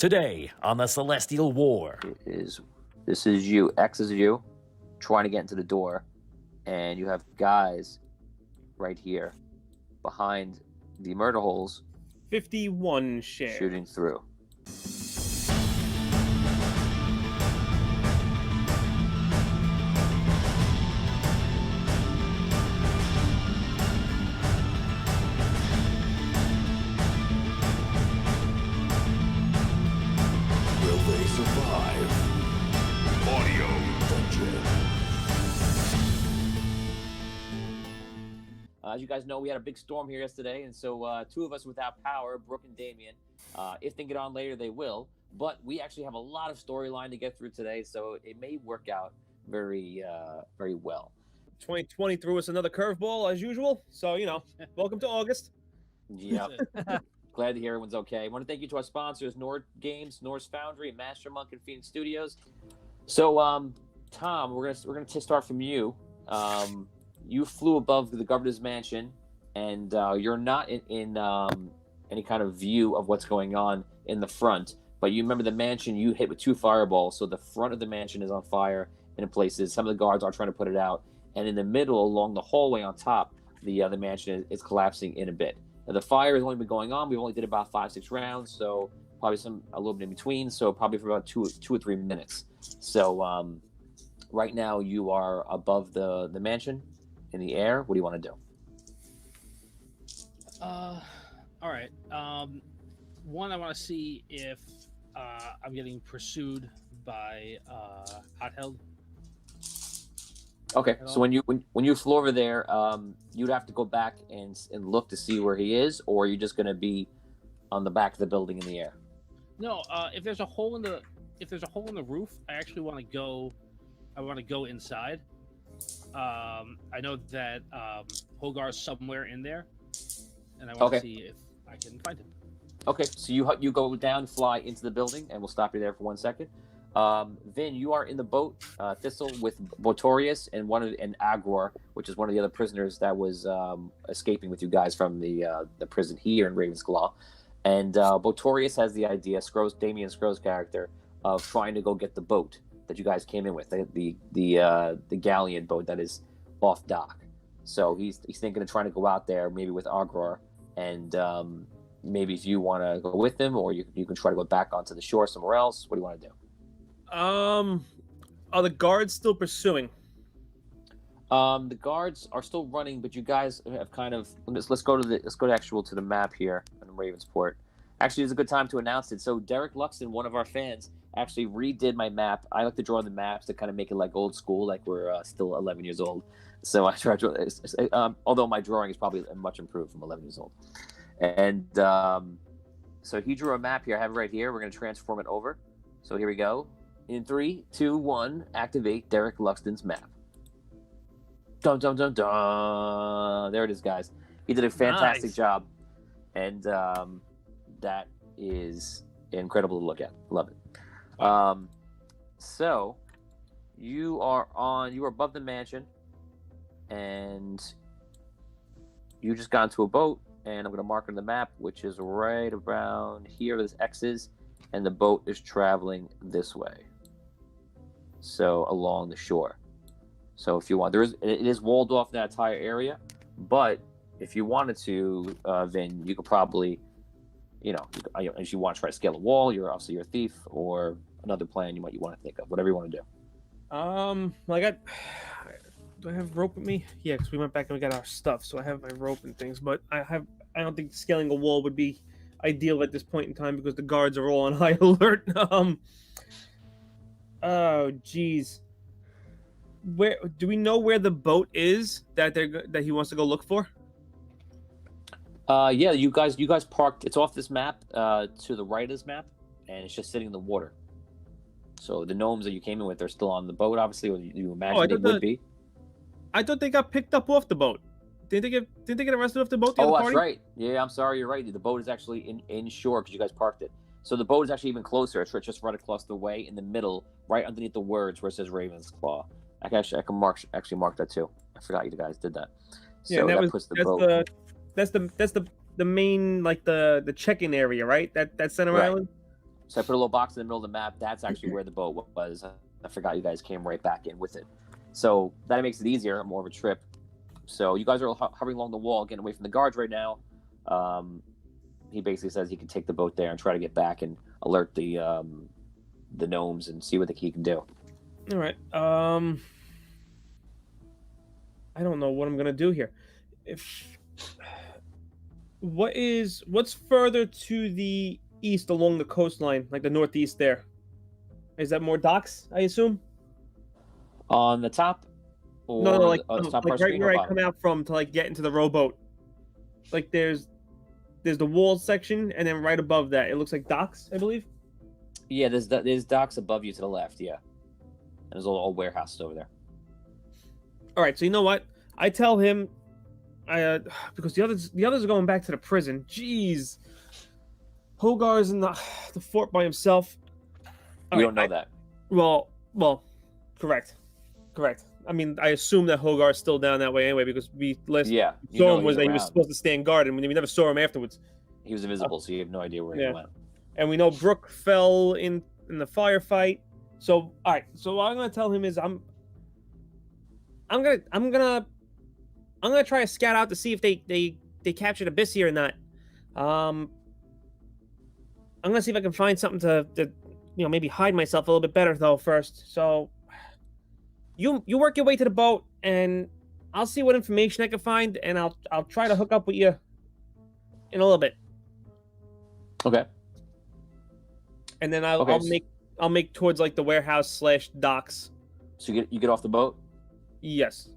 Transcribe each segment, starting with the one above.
Today on the Celestial War. This is you. X is you trying to get into the door, and you have guys right here behind the murder holes 51 share. shooting through. Will they survive? Audio Dungeon. As you guys know, we had a big storm here yesterday, and so two of us without power, Brooke and Damien. If they get on later, they will. But we actually have a lot of storyline to get through today, so it may work out very well. 2020 threw us another curveball as usual. So, welcome to August. Yep. Glad to hear everyone's okay. I want to thank you to our sponsors, Nord Games, Norse Foundry, Master Monk, and Phoenix Studios. So, Tom, we're gonna start from you. You flew above the governor's mansion, and you're not in any kind of view of what's going on in the front. But you remember the mansion you hit with 2 fireballs, so the front of the mansion is on fire in places. Some of the guards are trying to put it out, and in the middle, along the hallway on top, the mansion is collapsing in a bit. Now, the fire has only been going on. We've only did about 5-6 rounds, so probably a little bit in between. So probably for about two or 3 minutes. So right now you are above the mansion in the air. What do you want to do? All right. One, I want to see if I'm getting pursued by Hotheld. Okay, so when you flew over there, you'd have to go back and look to see where he is, or you're just going to be on the back of the building in the air. No, if there's a hole in the roof, I actually want to go. I want to go inside. I know that Hogar's somewhere in there, and I want to see if I can find him. Okay, so you go down, fly into the building, and we'll stop you there for 1 second. Vin, you are in the boat, Thistle, with Botorius and Agror, which is one of the other prisoners that was escaping with you guys from the prison here in Ravensclaw. And Botorius has the idea, Damien Scrow's character, of trying to go get the boat that you guys came in with, the galleon boat that is off dock. So he's thinking of trying to go out there, maybe with Agror, and maybe if you want to go with him, or you can try to go back onto the shore somewhere else. What do you want to do? Are the guards still pursuing? The guards are still running, but you guys have kind of let's go to the map here in Ravensport. Actually, it's a good time to announce it. So Derek Luxton, one of our fans, actually redid my map. I like to draw the maps to kind of make it like old school, like we're still 11 years old. So I try to, although my drawing is probably much improved from 11 years old. And so he drew a map here. I have it right here. We're going to transform it over. So here we go. In 3, 2, 1, activate Derek Luxton's map. Dun dun dun dun. There it is, guys. He did a fantastic job, and that is incredible to look at. Love it. So you are above the mansion, and you just got into a boat, and I'm going to mark on the map, which is right around here. There's X's, and the boat is traveling this way. So along the shore. So if you want, it is walled off that entire area, but if you wanted to, Vin, you could probably, if you want to try to scale a wall, you're a thief, or another plan you want to think of, whatever you want to do. Do I have rope with me? Yeah, because we went back and we got our stuff, so I have my rope and things. But I don't think scaling a wall would be ideal at this point in time because the guards are all on high alert. Oh, geez. Where do we know where the boat is that he wants to go look for? Yeah, you guys parked. It's off this map to the right of this map, and it's just sitting in the water. So the gnomes that you came in with are still on the boat, obviously, or you imagine they would be. I thought they got picked up off the boat. Didn't they get arrested off the boat? Oh, that's right. Yeah, I'm sorry, you're right. The boat is actually in shore because you guys parked it. So the boat is actually even closer. It's just right across the way in the middle, right underneath the words where it says Ravensclaw. I can mark that too. I forgot you guys did that. So yeah, that puts the boat. That's the main, like the check-in area, right? That center right. island. So I put a little box in the middle of the map. That's actually where the boat was. I forgot you guys came right back in with it. So that makes it easier, more of a trip. So you guys are hovering along the wall, getting away from the guards right now. He basically says he can take the boat there and try to get back and alert the gnomes and see what he can do. All right. I don't know what I'm gonna do here. What's further to the east along the coastline, like the northeast there? Is that more docks, I assume? On the top? Or No, like, the top like right where I come out from to like get into the rowboat. Like there's the wall section, and then right above that, it looks like docks, I believe. Yeah, there's docks above you to the left. Yeah, and there's all warehouses over there. All right, so you know what? I tell him, because the others are going back to the prison. Jeez, Hogar's in the fort by himself. You don't know that. Well, correct. I mean, I assume that Hogar's still down that way anyway, because we saw him was that he was supposed to stand guard, and we never saw him afterwards. He was invisible, so you have no idea where he went. And we know Brooke fell in the firefight. So all right, so what I'm gonna tell him is I'm gonna try to scout out to see if they captured Abyssia or not. I'm gonna see if I can find something to maybe hide myself a little bit better though first. So you work your way to the boat, and I'll see what information I can find, and I'll try to hook up with you in a little bit. Okay. And then I'll make towards like the warehouse / docks. So you get off the boat? Yes.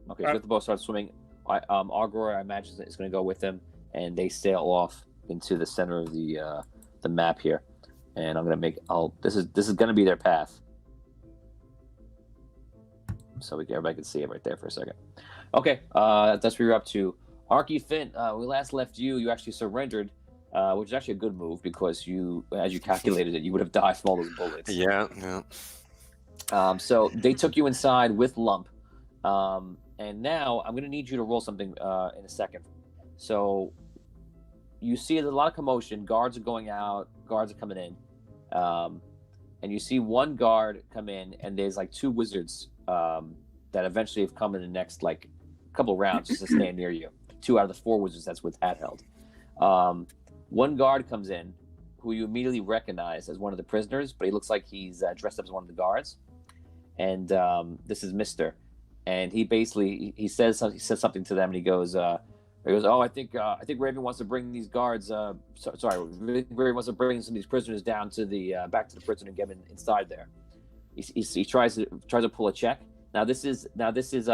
Okay, so the boat starts swimming. Argor, I imagine, is going to go with them, and they sail off into the center of the map here. And I'm going to make this is going to be their path. So everybody can see it right there for a second. Okay, that's where you're up to. Arky Finn, we last left you. You actually surrendered. Which is actually a good move because as you calculated it, you would have died from all those bullets. Yeah. So they took you inside with Lump, and now I'm going to need you to roll something in a second. So you see there's a lot of commotion. Guards are going out. Guards are coming in, and you see one guard come in, and there's like 2 wizards that eventually have come in the next like couple rounds just to stand near you. 2 out of the 4 wizards that's with hat held. One guard comes in, who you immediately recognize as one of the prisoners, but he looks like he's dressed up as one of the guards. And this is Mister, and he says something to them, and he goes, "Oh, I think Raven wants to bring these guards. Raven wants to bring some of these prisoners down to the back to the prison and get them inside there." He tries to pull a check. Now this is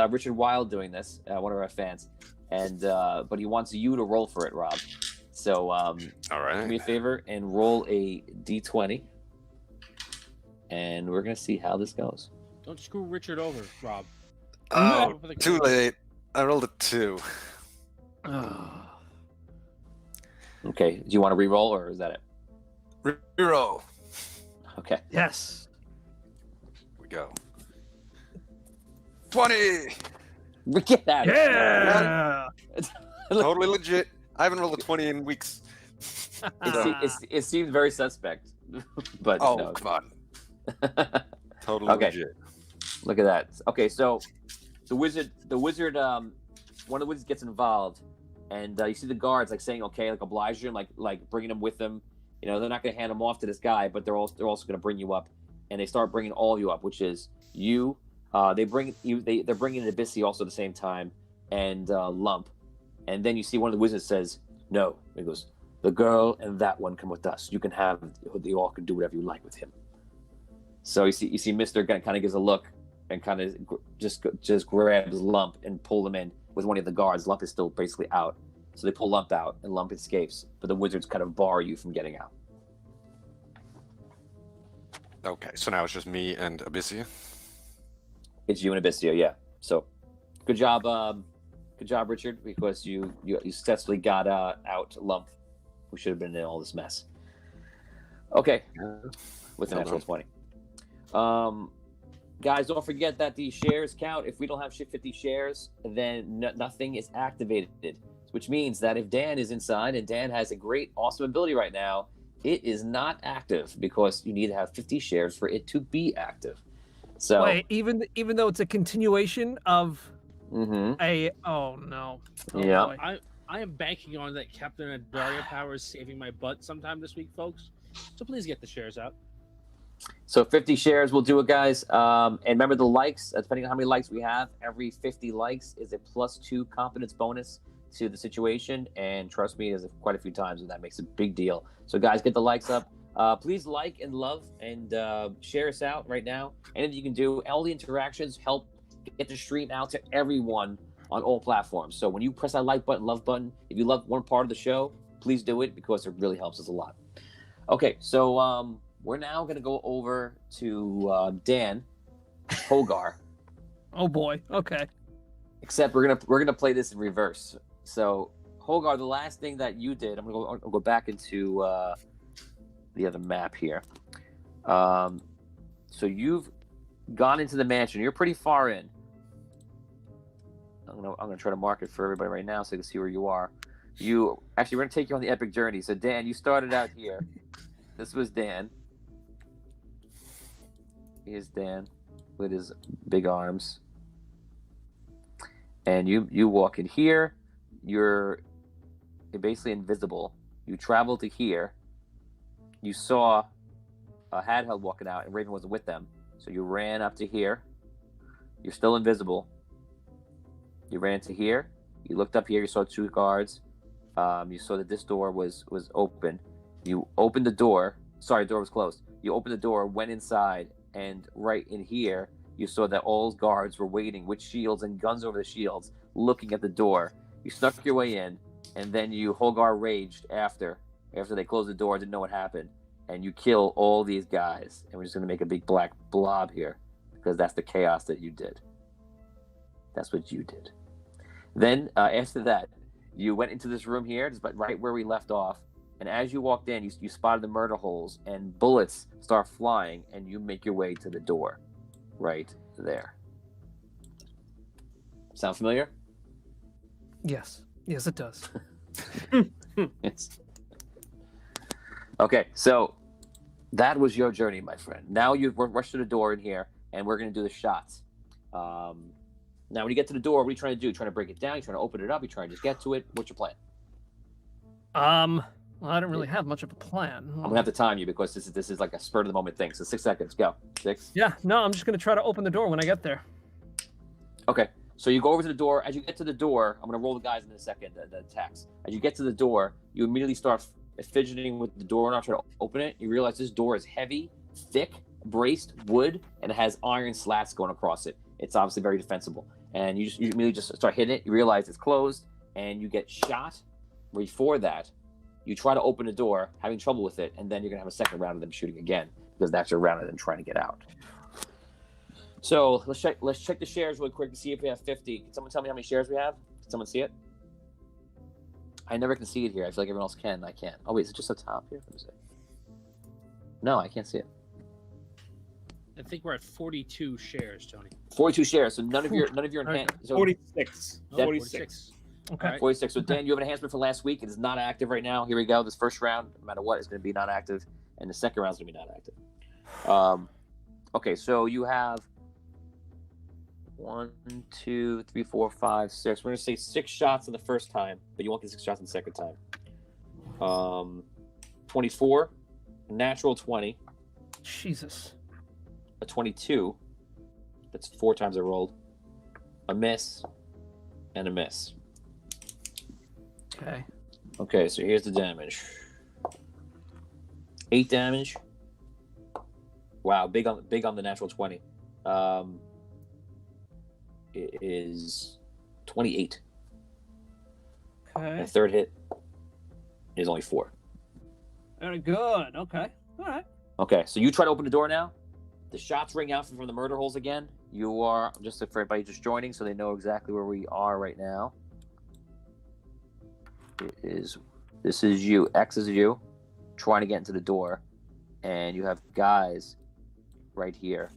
Richard Wilde doing this, one of our fans, and but he wants you to roll for it, Rob. So, all right. Do me a favor and roll a d20, and we're gonna see how this goes. Don't screw Richard over, Rob. Oh, too late. I rolled a 2. Okay. Do you want to re-roll, or is that it? Re-roll. Okay. Yes. Here we go. 20. Get out. Yeah. Totally legit. I haven't rolled a 20 in weeks. It seems very suspect, but no. Come on. Totally legit. Look at that. Okay, so the wizard, one of the wizards gets involved, and you see the guards like saying, "Okay," like oblige him, like bringing him with them. You know, they're not going to hand him off to this guy, but they're also going to bring you up, and they start bringing all of you up, which is you. They're bringing in Abyssia also at the same time, and Lump. And then you see one of the wizards says, "No." He goes, "The girl and that one come with us. You can have. You all can do whatever you like with him." So you see, Mister kind of gives a look and kind of just grabs Lump and pull him in with one of the guards. Lump is still basically out, so they pull Lump out, and Lump escapes. But the wizards kind of bar you from getting out. Okay, so now it's just me and Abyssia. It's you and Abyssia, yeah. So, good job, Richard, because you successfully got out Lump, who should have been in all this mess. Okay, with an natural 20. Guys, don't forget that the shares count. If we don't have 50 shares, then nothing is activated, which means that if Dan is inside and Dan has a great, awesome ability right now, it is not active because you need to have 50 shares for it to be active. So Wait, even though it's a continuation of mhm. a oh no. Oh, Yeah. boy. I am banking on that Captain Adaria power is saving my butt sometime this week, folks. So please get the shares out. So 50 shares will do it, guys. And remember the likes, depending on how many likes we have, every 50 likes is a +2 confidence bonus to the situation. And trust me, there's quite a few times and that makes a big deal. So guys, get the likes up. Please like and love and share us out right now. Anything you can do, all the interactions help get the stream out to everyone on all platforms. So when you press that like button, love button, if you love one part of the show, please do it because it really helps us a lot. Okay, so we're now going to go over to Dan Hogar. Oh boy. Okay. Except we're gonna play this in reverse. So Hogar, the last thing that you did, I'll go back into the other map here. So you've gone into the mansion. You're pretty far in. I'm gonna try to mark it for everybody right now so you can see where you are. We're gonna take you on the epic journey. So Dan, you started out here. This was Dan. Here's Dan with his big arms. And you walk in here. You're basically invisible. You travel to here. You saw a Hadheld walking out, and Raven wasn't with them. So you ran up to here. You're still invisible. You ran to here. You looked up here. You saw 2 guards. You saw that this door was open. You opened the door. Sorry, the door was closed. You opened the door, went inside, and right in here, you saw that all guards were waiting with shields and guns over the shields, looking at the door. You snuck your way in, and then you Hogar raged after they closed the door, didn't know what happened, and you kill all these guys. And we're just gonna make a big black blob here because that's the chaos that you did. That's what you did. Then after that, you went into this room here, just right where we left off. And as you walked in, you spotted the murder holes, and bullets start flying, and you make your way to the door right there. Sound familiar? Yes. Yes, it does. Yes. Okay, so that was your journey, my friend. Now you've rushed to the door in here, and we're going to do the shots. Now, when you get to the door, what are you trying to do? Trying to break it down? You trying to open it up? You trying to just get to it? What's your plan? Well, I don't really have much of a plan. I'm gonna have to time you because this is like a spur of the moment thing. So 6 seconds, go. 6. Yeah, no, I'm just gonna try to open the door when I get there. Okay, so you go over to the door. As you get to the door, I'm gonna roll the guys in a second, the attacks. As you get to the door, you immediately start fidgeting with the door knob, trying to open it. You realize this door is heavy, thick, braced wood, and it has iron slats going across it. It's obviously very defensible. And you immediately just start hitting it. You realize it's closed, and you get shot. Before that, you try to open the door, having trouble with it, and then you're gonna have a second round of them shooting again because that's your round of them trying to get out. So let's check the shares real quick to see if we have 50. Can someone tell me how many shares we have? Can someone see it? I never can see it here. I feel like everyone else can. I can't. Oh wait, is it just up top here? Let me see. No, I can't see it. I think we're at 42 shares, Tony. 42 shares. So none of your enhanced. So 46. Oh, 46. Okay. Right. 46. So Dan, you have an enhancement for last week. It is not active right now. Here we go. This first round, no matter what, is going to be not active, and the second round is going to be not active. Okay, so you have 1, 2, 3, 4, 5, 6. We're going to say 6 shots in the first time, but you won't get 6 shots in the second time. 24, natural 20, Jesus. a 22. That's 4 times I rolled. A miss, and a miss. Okay. Okay, so here's the damage. 8 damage. Wow, big on the natural 20. It is 28. And Okay. the third hit is only 4. Very good. Okay. All right. Okay, so you try to open the door now. The shots ring out from the murder holes again. You are, just for everybody just joining so they know exactly where we are right now. This is you. X is you trying to get into the door, and you have guys right here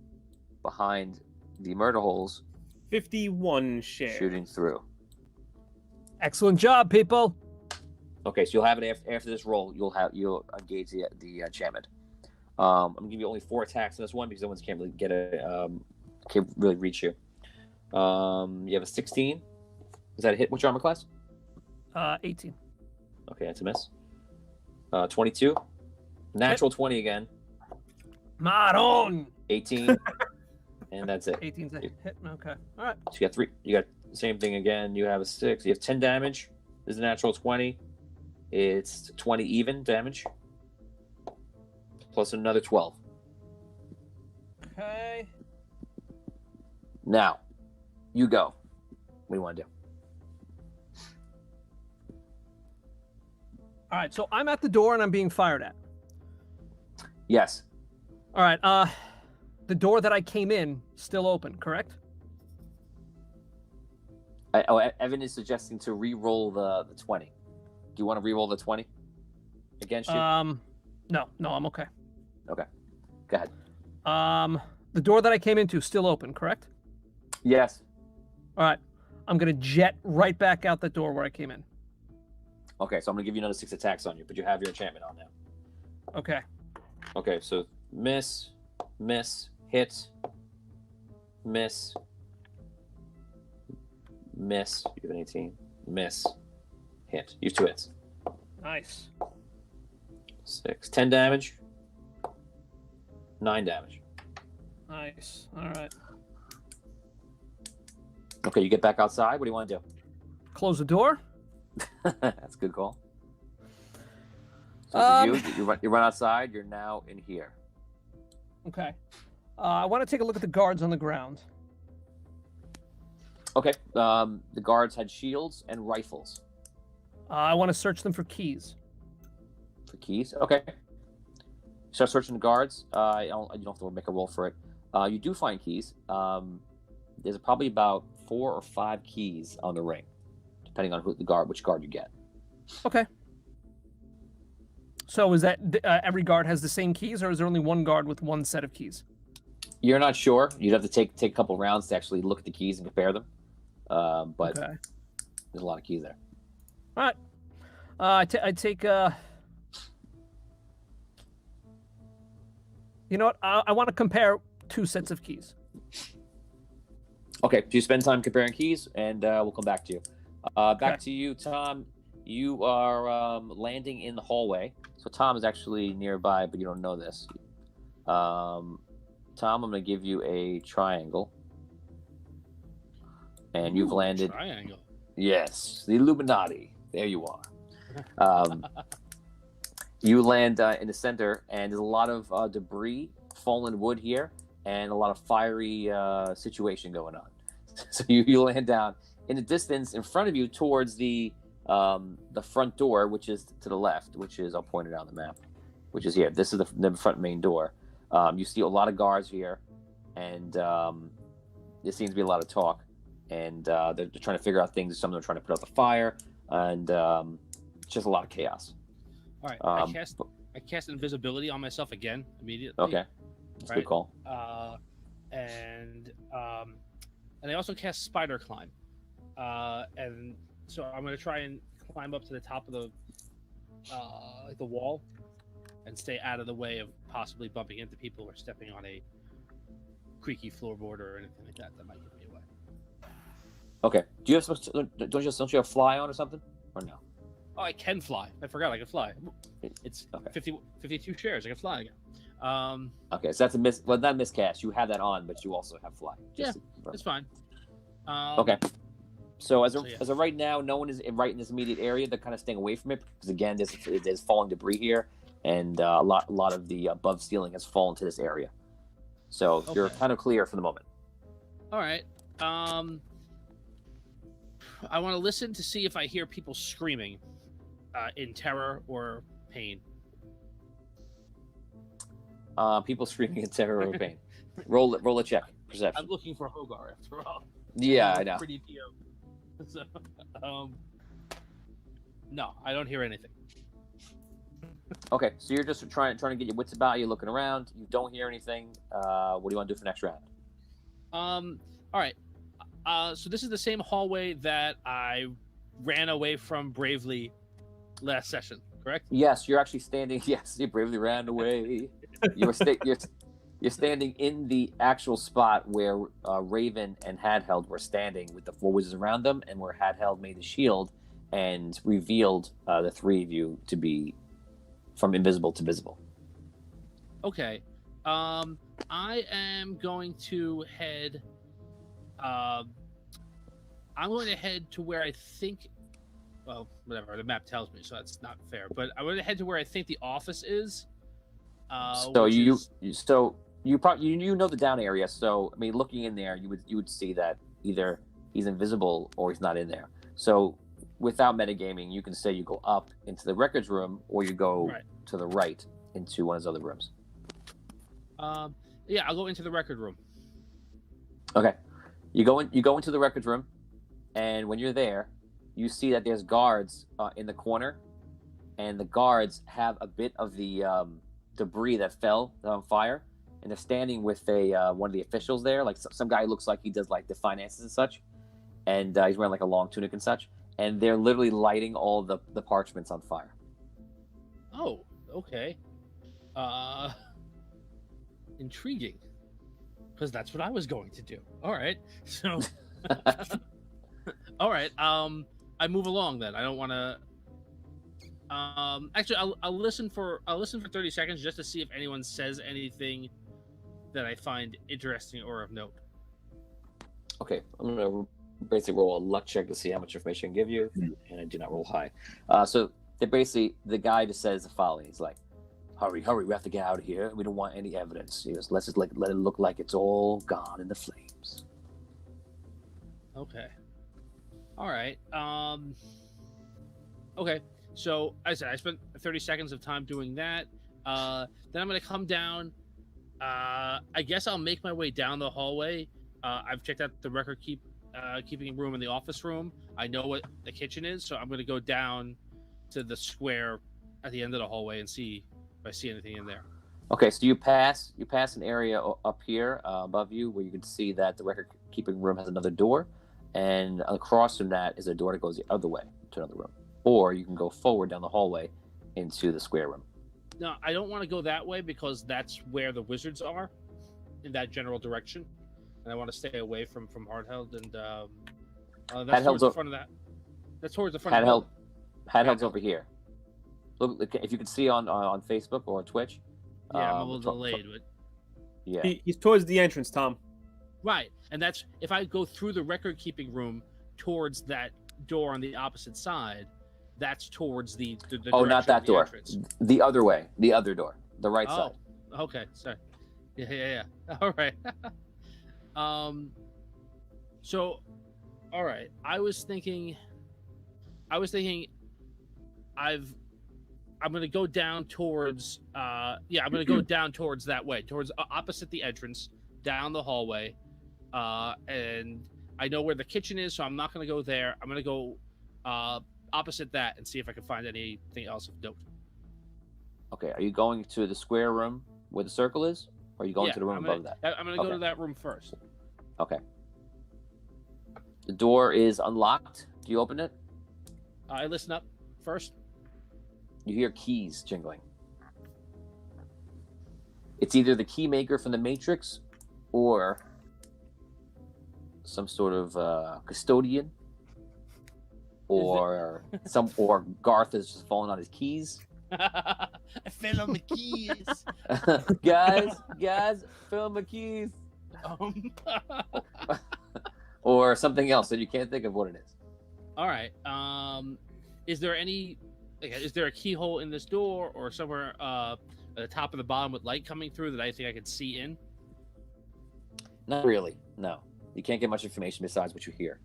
behind the murder holes 51 shares. shooting through. Excellent job, people. Okay, so you'll have it after this roll. You'll engage the enchantment. I'm gonna give you only 4 attacks in this one because the ones can't really can't really reach you. You have a 16. Is that a hit? What's your armor class? 18. Okay, that's a miss. 22. Natural 20 again. Maron. 18. And that's it. 18's a hit. Okay. All right. So you got 3. You got the same thing again. You have a 6. You have 10 damage. This is a natural 20. It's 20 even damage. Plus another 12. Okay. Now, you go. What do you want to do? All right. So I'm at the door and I'm being fired at. Yes. All right. The door that I came in still open, correct? Evan is suggesting to re-roll the 20. Do you want to re-roll the 20 against you? No, I'm okay. Okay. Go ahead. The door that I came into still open, correct? Yes. All right. I'm gonna jet right back out the door where I came in. Okay, so I'm going to give you another 6 attacks on you, but you have your enchantment on now. Okay. Okay, so miss, hit, miss, you have an 18, miss, hit. You have 2 hits. Nice. 6, 10 damage, 9 damage. Nice. All right. Okay, you get back outside. What do you want to do? Close the door. That's a good call. So you run outside. You're now in here. Okay. I want to take a look at the guards on the ground. Okay. The guards had shields and rifles. I want to search them for keys. For keys? Okay. Start searching the guards. You don't have to make a roll for it. You do find keys. There's probably about 4 or 5 keys on the ring, depending on which guard you get. Okay. So is that every guard has the same keys, or is there only one guard with one set of keys? You're not sure. You'd have to take a couple rounds to actually look at the keys and compare them. But Okay. there's a lot of keys there. All right. I take. You know what? I want to compare 2 sets of keys. Okay, so you spend time comparing keys, and we'll come back to you. Back to you, Tom. You are landing in the hallway. So Tom is actually nearby, but you don't know this. Tom, I'm going to give you a triangle. And you've landed... Triangle. Yes, the Illuminati. There you are. You land in the center, and there's a lot of debris, fallen wood here, and a lot of fiery situation going on. So you land down in the distance in front of you towards the front door, which is to the left, which is, I'll point it out on the map, which is here. This is the front main door. You see a lot of guards here, and there seems to be a lot of talk, and they're trying to figure out things. Some of them are trying to put out the fire, and just a lot of chaos. All right, I cast invisibility on myself again immediately. Okay, that's a good call. And I also cast spider climb, and so I'm going to try and climb up to the top of the wall, and stay out of the way of possibly bumping into people or stepping on a creaky floorboard or anything like that might give me away. Okay. Do you have don't you have fly on or something, or no? Oh, I can fly. I forgot I can fly. It's okay. 52 shares. I can fly again. Okay, so that's a miss. Well, not a miscast. You have that on, but you also have fly. It's fine. Okay. So as of right now, no one is right in this immediate area. They're kind of staying away from it because again, there's falling debris here, and a lot of the above ceiling has fallen to this area. So you're kind of clear for the moment. All right. I want to listen to see if I hear people screaming in terror or pain. People screaming in terror or pain. Roll a check. Perception. I'm looking for Hogar after all. Yeah, I know. Pretty PO. So, no, I don't hear anything. Okay, so you're just trying to get your wits about you, looking around. You don't hear anything. What do you want to do for next round? All right. So this is the same hallway that I ran away from bravely last session, correct? Yes, you're actually standing. Yes, you bravely ran away. You're standing in the actual spot where Raven and Hadheld were standing with the 4 wizards around them, and where Hadheld made the shield and revealed the 3 of you to be from invisible to visible. Okay. I am going to head. I'm going to head to where I think. Well, whatever the map tells me, so that's not fair. But I'm going to head to where I think the office is. So you probably know the down area. So I mean, looking in there, you would see that either he's invisible or he's not in there. So without metagaming, you can say you go up into the records room, or you go to the right into one of those other rooms. Yeah, I'll go into the record room. Okay, you go into the records room, and when you're there, you see that there's guards in the corner, and the guards have a bit of the debris that fell on fire, and they're standing with one of the officials there, like some guy who looks like he does like the finances and such, and he's wearing like a long tunic and such, and they're literally lighting all the parchments on fire. Oh, okay. Intriguing, because that's what I was going to do. All right, so all right. I move along then. I don't want to. Actually, I'll listen for 30 seconds just to see if anyone says anything that I find interesting or of note. Okay, I'm gonna basically roll a luck check to see how much information I can give you, and I do not roll high. So the guy just says the following. He's like, hurry, we have to get out of here. We don't want any evidence. He goes, let's just let it look like it's all gone in the flames. Okay. All right. Okay. So I spent 30 seconds of time doing that. Then I'm gonna come down. I guess I'll make my way down the hallway. I've checked out the record keeping room and the office room. I know what the kitchen is, so I'm gonna go down to the square at the end of the hallway and see if I see anything in there. Okay, so you pass an area up here above you where you can see that the record keeping room has another door, and across from that is a door that goes the other way to another room. Or you can go forward down the hallway into the square room. No, I don't want to go that way because that's where the wizards are, in that general direction, and I want to stay away from Hardheld and that's towards the front of that. That's towards the front. Hadheld's over here. Look, if you can see on Facebook or Twitch. Yeah, I'm a little delayed, but yeah, he's towards the entrance, Tom. Right, and that's if I go through the record-keeping room towards that door on the opposite side. That's towards the not that door. Entrance. The other way, the other door, the right side. Okay, sorry. Yeah. All right. So, all right. I was thinking. I'm gonna go down towards. I'm gonna go down towards that way, towards opposite the entrance, down the hallway, and I know where the kitchen is, so I'm not gonna go there. I'm gonna go opposite that and see if I can find anything else of note. Okay, are you going to the square room where the circle is, or are you going to the room above that? I'm gonna go to that room first. Okay. The door is unlocked. Do you open it? I listen up first. You hear keys jingling. It's either the key maker from the Matrix or some sort of custodian, or Garth is just falling on his keys. I fell on the keys. guys, fell on my keys. Or something else that you can't think of what it is. All right. Is there a keyhole in this door or somewhere at the top of the bottom with light coming through that I think I could see in? Not really. No, you can't get much information besides what you hear.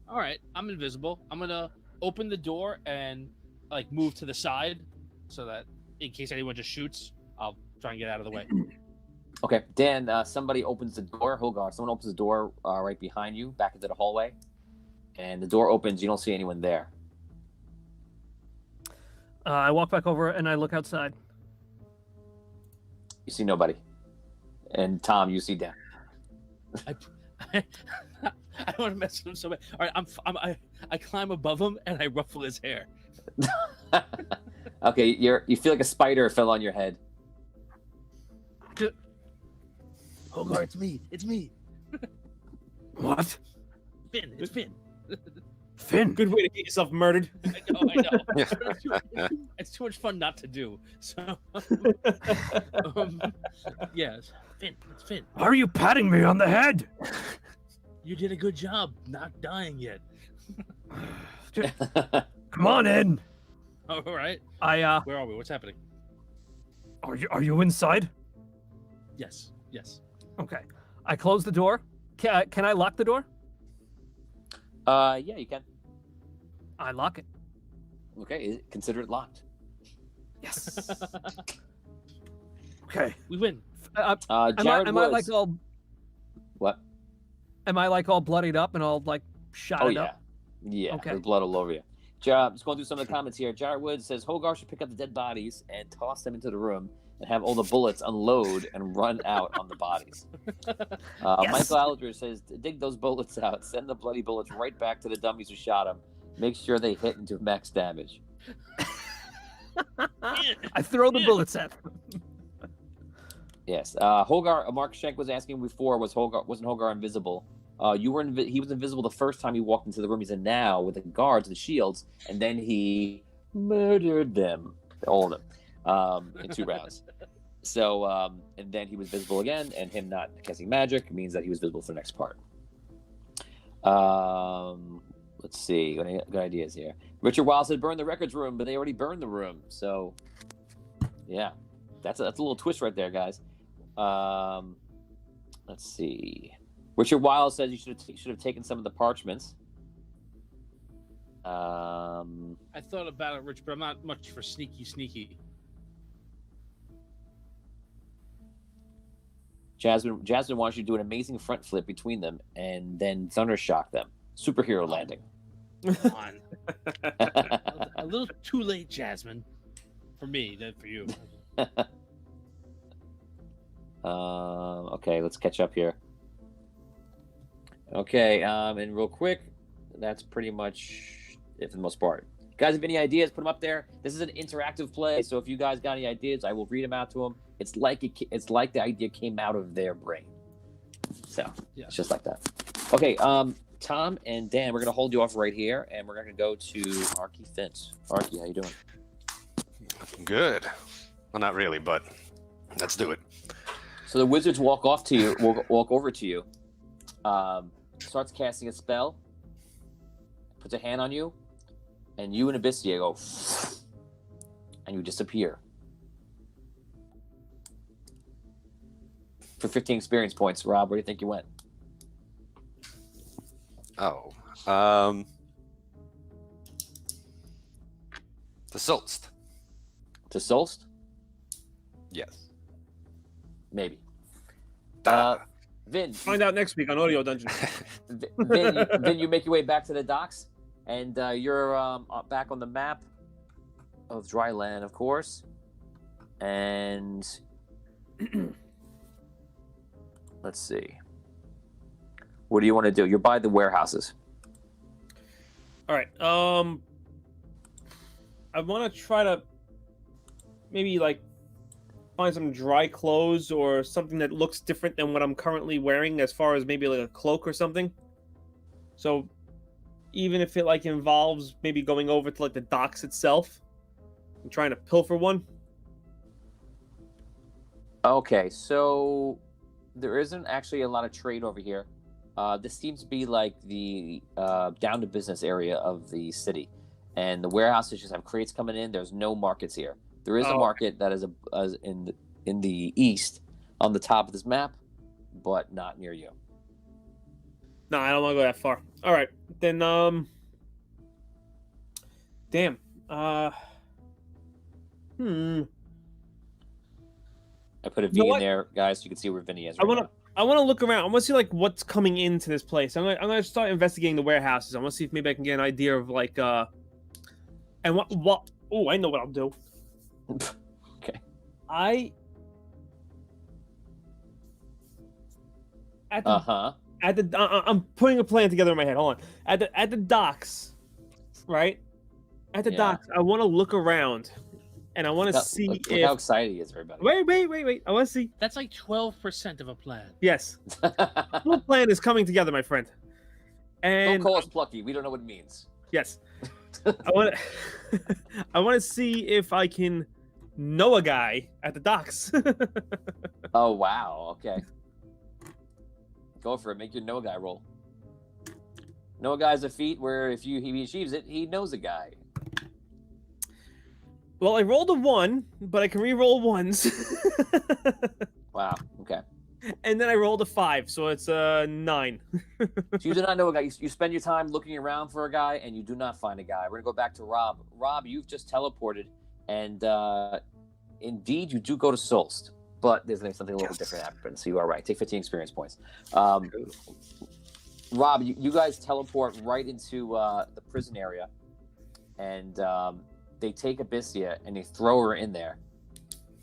All right, I'm invisible. I'm gonna open the door and like move to the side so that in case anyone just shoots, I'll try and get out of the way. Okay, Dan, somebody opens the door. Hogar, someone opens the door right behind you, back into the hallway. And the door opens. You don't see anyone there. I walk back over and I look outside. You see nobody. And Tom, you see Dan. I don't want to mess with him so bad. All right, I climb above him and I ruffle his hair. Okay, you feel like a spider fell on your head. Hogar, it's me. It's me. What? Finn. It's Finn. Finn. Good way to get yourself murdered. I know. It's too much fun not to do. So, yes, Finn. It's Finn. Why are you patting me on the head? You did a good job not dying yet. Come on in. All right. Where are we? What's happening? Are you inside? Yes. Okay. I close the door. Can I lock the door? Yeah, you can. I lock it. Okay, consider it locked. Yes. Okay. We win. Jared am I Woods. like all? What? Am I like all bloodied up and all like shot Oh it yeah, up? yeah. Okay. There's blood all over you. Just going through some of the comments here. Jared Woods says Hogar should pick up the dead bodies and toss them into the room and have all the bullets unload and run out on the bodies. Yes. Michael Aldridge says dig those bullets out, send the bloody bullets right back to the dummies who shot him. Make sure they hit into max damage. I throw the bullets at them. Yes. Hogar. Mark Schenk was asking before. Wasn't Hogar invisible? He was invisible the first time he walked into the room he's in now with the guards, the shields, and then he murdered them, all of them, in 2 rounds. So, and then he was visible again, and him not casting magic means that he was visible for the next part. Let's see. Good ideas here. Richard Wild said burn the records room, but they already burned the room. So, yeah, that's a little twist right there, guys. Let's see. Richard Wild says you should have taken some of the parchments. I thought about it, Rich, but I'm not much for sneaky. Jasmine wants you to do an amazing front flip between them and then thunder shock them. Superhero landing. Come on. A little too late, Jasmine. For me, than for you. Okay, let's catch up here. Okay, and real quick, that's pretty much it for the most part. Guys, have any ideas, put them up there. This is an interactive play, so if you guys got any ideas, I will read them out to them. It's like the idea came out of their brain. So, Yeah. It's just like that. Okay, Tom and Dan, we're going to hold you off right here, and we're going to go to Arky Finch. Arky, how you doing? Good. Well, not really, but let's do it. So the wizards walk over to you, starts casting a spell, puts a hand on you, and you and Abyssia go, and you disappear. For 15 experience points. Rob, where do you think you went? Oh. The Solst. To Solst? Yes. Maybe. Ah. Vin, Find out next week on Audio Dungeon. Vin, you make your way back to the docks, and you're back on the map of dry land, of course. And let's see. What do you want to do? You're by the warehouses. All right. I want to try to maybe like find some dry clothes or something that looks different than what I'm currently wearing, as far as maybe like a cloak or something. So even if it like involves maybe going over to like the docks itself and trying to pilfer one. Okay, so there isn't actually a lot of trade over here. This seems to be like the down to business area of the city, and the warehouses just have crates coming in. There's no markets here. There is a market that is in the east on the top of this map, but not near you. No, I don't want to go that far. All right, then. Damn. I put a V You know in what? there, guys, so you can see where Vinny is. I Right want to look around. I want to see like what's coming into this place. I'm gonna start investigating the warehouses. I want to see if maybe I can get an idea of like and what. Oh, I know what I'll do. Okay. I'm putting a plan together in my head. Hold on. At the docks, right? at the Yeah. docks. I want to look around, and I want to Look, see look if. how excited he is, everybody. Wait! I want to see. That's like 12% of a plan. Yes, the whole plan is coming together, my friend. Don't And call us plucky. We don't know what it means. yes, I want to. I want to see if I can know a guy at the docks. Oh wow. Okay. Go for it. Make your know a guy roll. Know a guy's a feat where if he achieves it, he knows a guy. Well, I rolled a 1, but I can re-roll ones. Wow. Okay. And then I rolled a 5, so it's a 9. So you do not know a guy. You spend your time looking around for a guy, and you do not find a guy. We're gonna go back to Rob. Rob, you've just teleported, and indeed you do go to Solst, but there's gonna be something a little different happen. So you are right. Take 15 experience points. Rob, you guys teleport right into the prison area, and they take Abyssia and they throw her in there,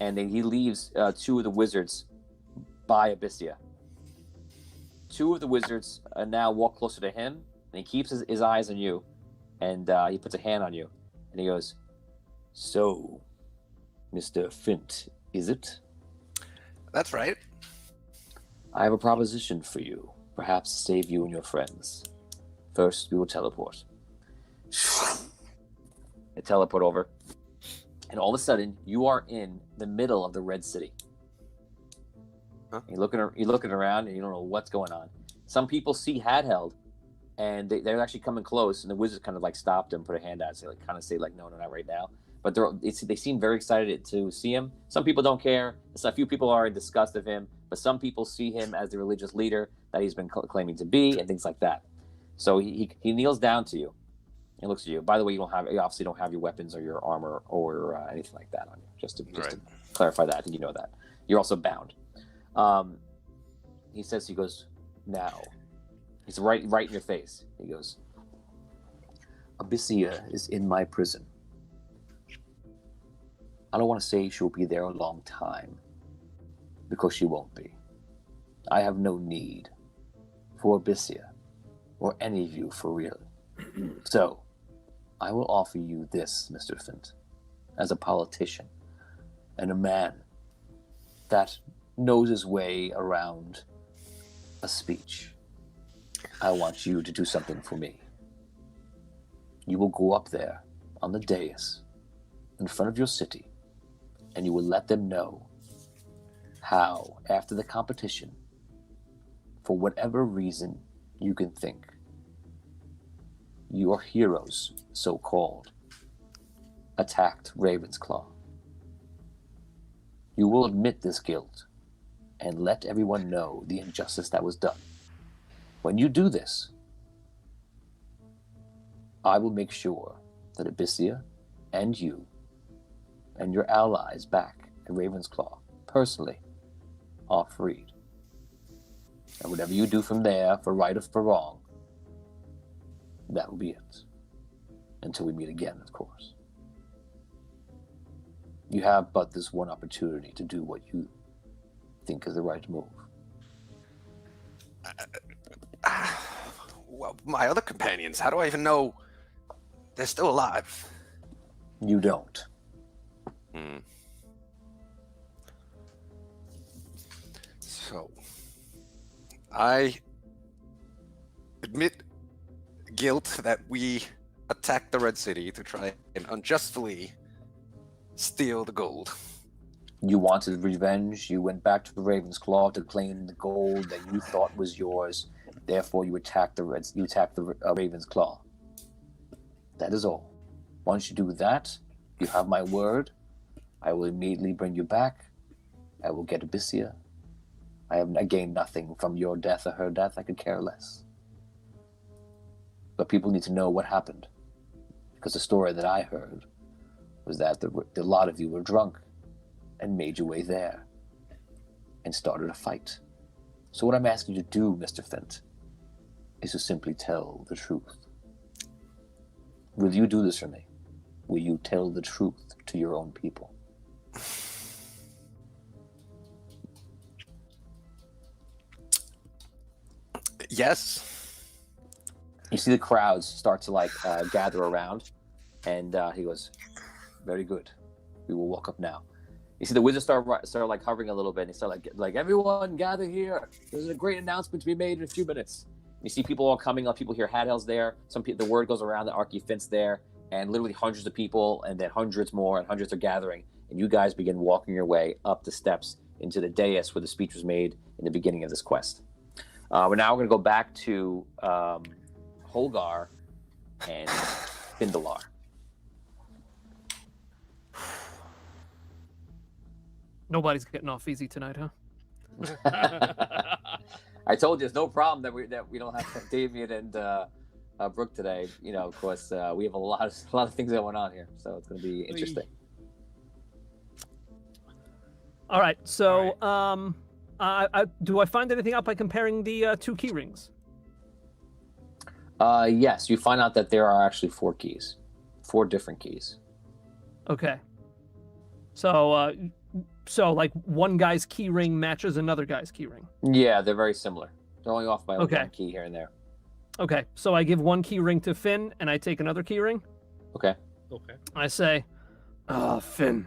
and he leaves 2 of the wizards by Abyssia. 2 of the wizards now walk closer to him, and he keeps his eyes on you, and he puts a hand on you, and he goes, "So, Mr. Fint, is it? That's right. I have a proposition for you, perhaps to save you and your friends. First, we will teleport." They teleport over, and all of a sudden, you are in the middle of the Red City. Huh? You're looking around, and you don't know what's going on. Some people see Hadheld, and they're actually coming close, and the wizards kind of like stopped them, put a hand out, say no, not right now. But they seem very excited to see him. Some people don't care. So a few people are in disgust of him, but some people see him as the religious leader that he's been claiming to be, and things like that. So he kneels down to you and looks at you. By the way, you obviously don't have your weapons or your armor or anything like that on you. Just to clarify that, I think you know that. You're also bound. He goes, now. He's right in your face. He goes, "Abyssia is in my prison. I don't want to say she'll be there a long time, because she won't be. I have no need for Abyssia, or any of you for real. So, I will offer you this, Mr. Fint, as a politician, and a man that knows his way around a speech. I want you to do something for me. You will go up there on the dais in front of your city, and you will let them know how, after the competition, for whatever reason you can think, your heroes, so-called, attacked Ravensclaw. You will admit this guilt and let everyone know the injustice that was done. When you do this, I will make sure that Abyssia and you and your allies back at Ravensclaw, personally, are freed. And whatever you do from there, for right or for wrong, that will be it. Until we meet again, of course. You have but this one opportunity to do what you think is the right move." Well, my other companions, how do I even know they're still alive? You don't. So, I admit guilt that we attacked the Red City to try and unjustly steal the gold. You wanted revenge. You went back to the Ravensclaw to claim the gold that you thought was yours. Therefore, you attacked the Ravensclaw. That is all. Once you do that, you have my word. I will immediately bring you back. I will get Abyssia. I gained nothing from your death or her death. I could care less. But people need to know what happened, because the story that I heard was that a lot of you were drunk and made your way there and started a fight. So what I'm asking you to do, Mr. Fint, is to simply tell the truth. Will you do this for me? Will you tell the truth to your own people? Yes. You see the crowds start to gather around, And he goes, "Very good. We will walk up now." You see the wizards start like hovering a little bit. And they start like everyone gather here. There's a great announcement to be made in a few minutes. You see people all coming up. People hear Hadhel's there. The word goes around that Archie Fint's there, and literally hundreds of people, and then hundreds more, and hundreds are gathering. And you guys begin walking your way up the steps into the dais where the speech was made in the beginning of this quest. We're now going to go back to Holgar and Findalar. Nobody's getting off easy tonight, huh? I told you, it's no problem that we don't have Damien and Brooke today. You know, of course, we have a lot of things going on here, so it's going to be interesting. All right. So, do I find anything out by comparing the 2 key rings? Yes, you find out that there are actually 4 keys, 4 different keys. Okay. So like one guy's key ring matches another guy's key ring. Yeah, they're very similar. They're only off by Okay. one key here and there. Okay. So I give one key ring to Finn, and I take another key ring. Okay. Okay. I say, Finn,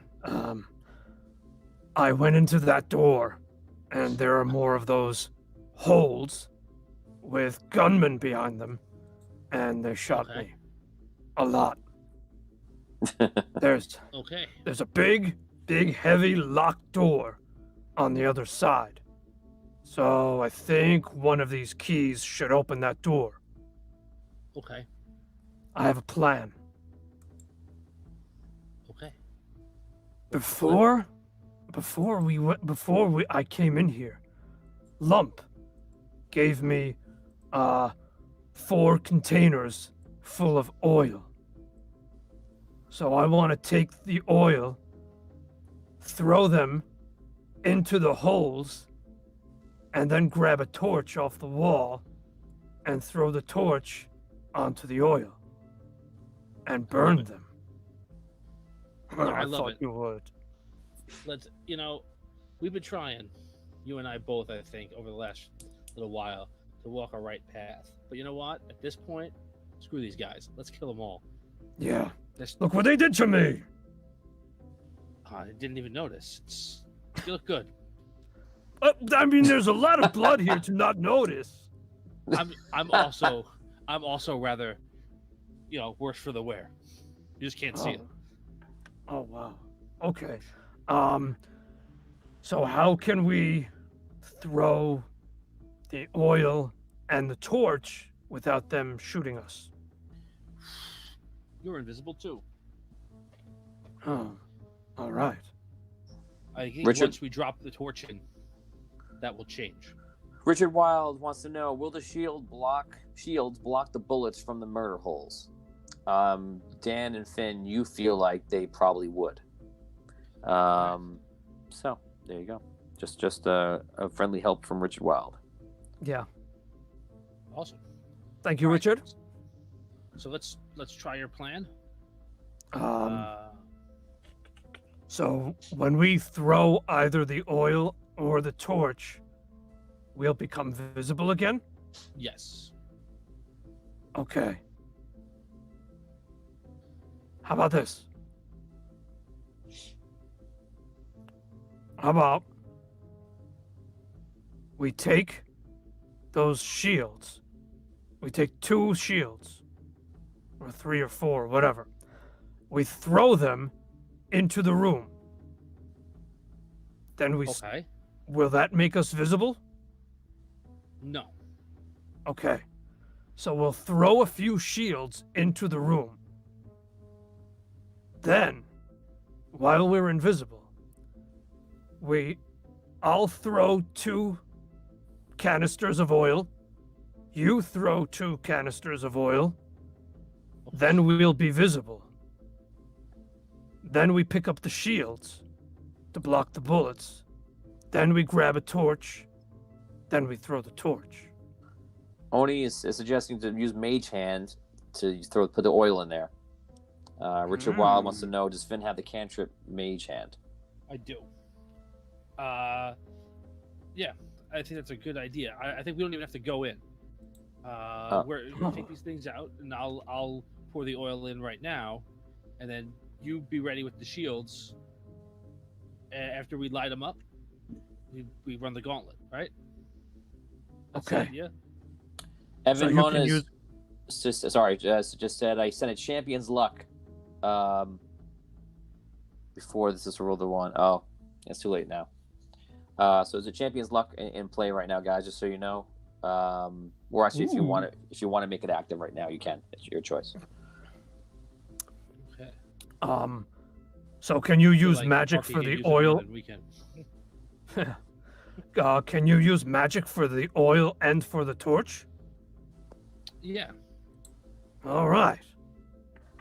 I went into that door, and there are more of those holes with gunmen behind them, and they shot Okay. me a lot. There's Okay. a big, heavy locked door on the other side. So I think one of these keys should open that door. Okay. I have a plan. Okay. Before I came in here, Lump gave me 4 containers full of oil. So I want to take the oil, throw them into the holes, and then grab a torch off the wall and throw the torch onto the oil and burn them. I love thought it. you would. We've been trying, you and I both, I think, over the last little while to walk a right path. But you know what? At this point, screw these guys. Let's kill them all. Yeah. Look what they did to me. I didn't even notice. You look good. I mean, there's a lot of blood here to not notice. I'm also rather, worse for the wear. You just can't see it. Oh wow. Okay. So how can we throw the oil and the torch without them shooting us? You're invisible too. Oh. All right. I think Richard? once we drop the torch in, that will change. Richard Wild wants to know: will the shields block the bullets from the murder holes? Dan and Finn, you feel like they probably would. So there you go. Just a friendly help from Richard Wild. Yeah. Awesome. Thank you, All right. Richard. So let's try your plan. So when we throw either the oil or the torch, we'll become visible again? Yes. Okay. How about this? How about we take those shields, we take 2 shields, or 3 or 4, whatever. We throw them into the room. Then Okay. will that make us visible? No. Okay. So we'll throw a few shields into the room. Then, while we're invisible, I'll throw 2 canisters of oil. You throw 2 canisters of oil. Then we'll be visible. Then we pick up the shields to block the bullets. Then we grab a torch. Then we throw the torch. Oni is suggesting to use Mage Hand to put the oil in there. Richard Wild wants to know: does Finn have the cantrip Mage Hand? I do. Yeah, I think that's a good idea. I think we don't even have to go in. We'll take these things out, and I'll pour the oil in right now, and then you be ready with the shields. After we light them up, we run the gauntlet, right? Okay. Yeah. Evan So you Mona can is use- just said I sent a champion's luck. Before this is rolled the one. Oh, it's too late now. So it's a champion's luck in play right now, guys. Just so you know. Or actually, if you want to make it active right now, you can. It's your choice. Okay. So can you use Like, magic Marky for can the use it, oil? then we can. Can you use magic for the oil and for the torch? Yeah. All right.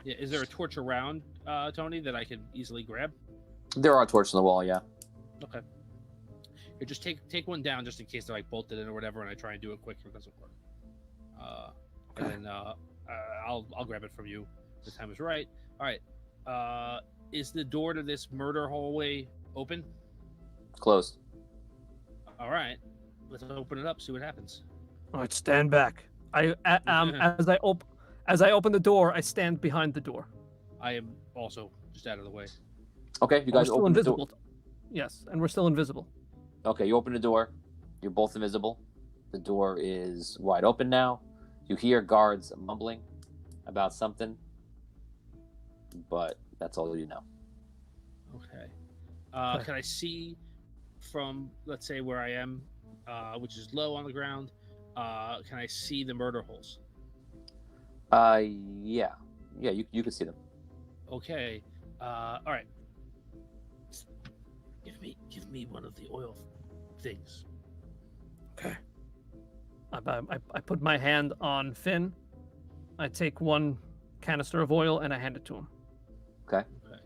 Yeah. Is there a torch around, Tony, that I could easily grab? There are torches on the wall. Yeah. Okay. Here, just take one down just in case they're like bolted in or whatever, and I try and do it quick and it doesn't work. And then I'll grab it from you. The time is right. All right. Is the door to this murder hallway open? Closed. All right. Let's open it up. See what happens. All right, stand back. As I open the door, I stand behind the door. I am also just out of the way. Okay, you We're guys still open the door. invisible. Yes, and we're still invisible. Okay, you open the door. You're both invisible. The door is wide open now. You hear guards mumbling about something, but that's all you know. Okay. Okay. Can I see from, let's say, where I am, which is low on the ground? Can I see the murder holes? Yeah, you can see them. Okay. All right. Give me one of the oil things. Okay. I put my hand on Finn. I take one canister of oil and I hand it to him. Okay. Okay.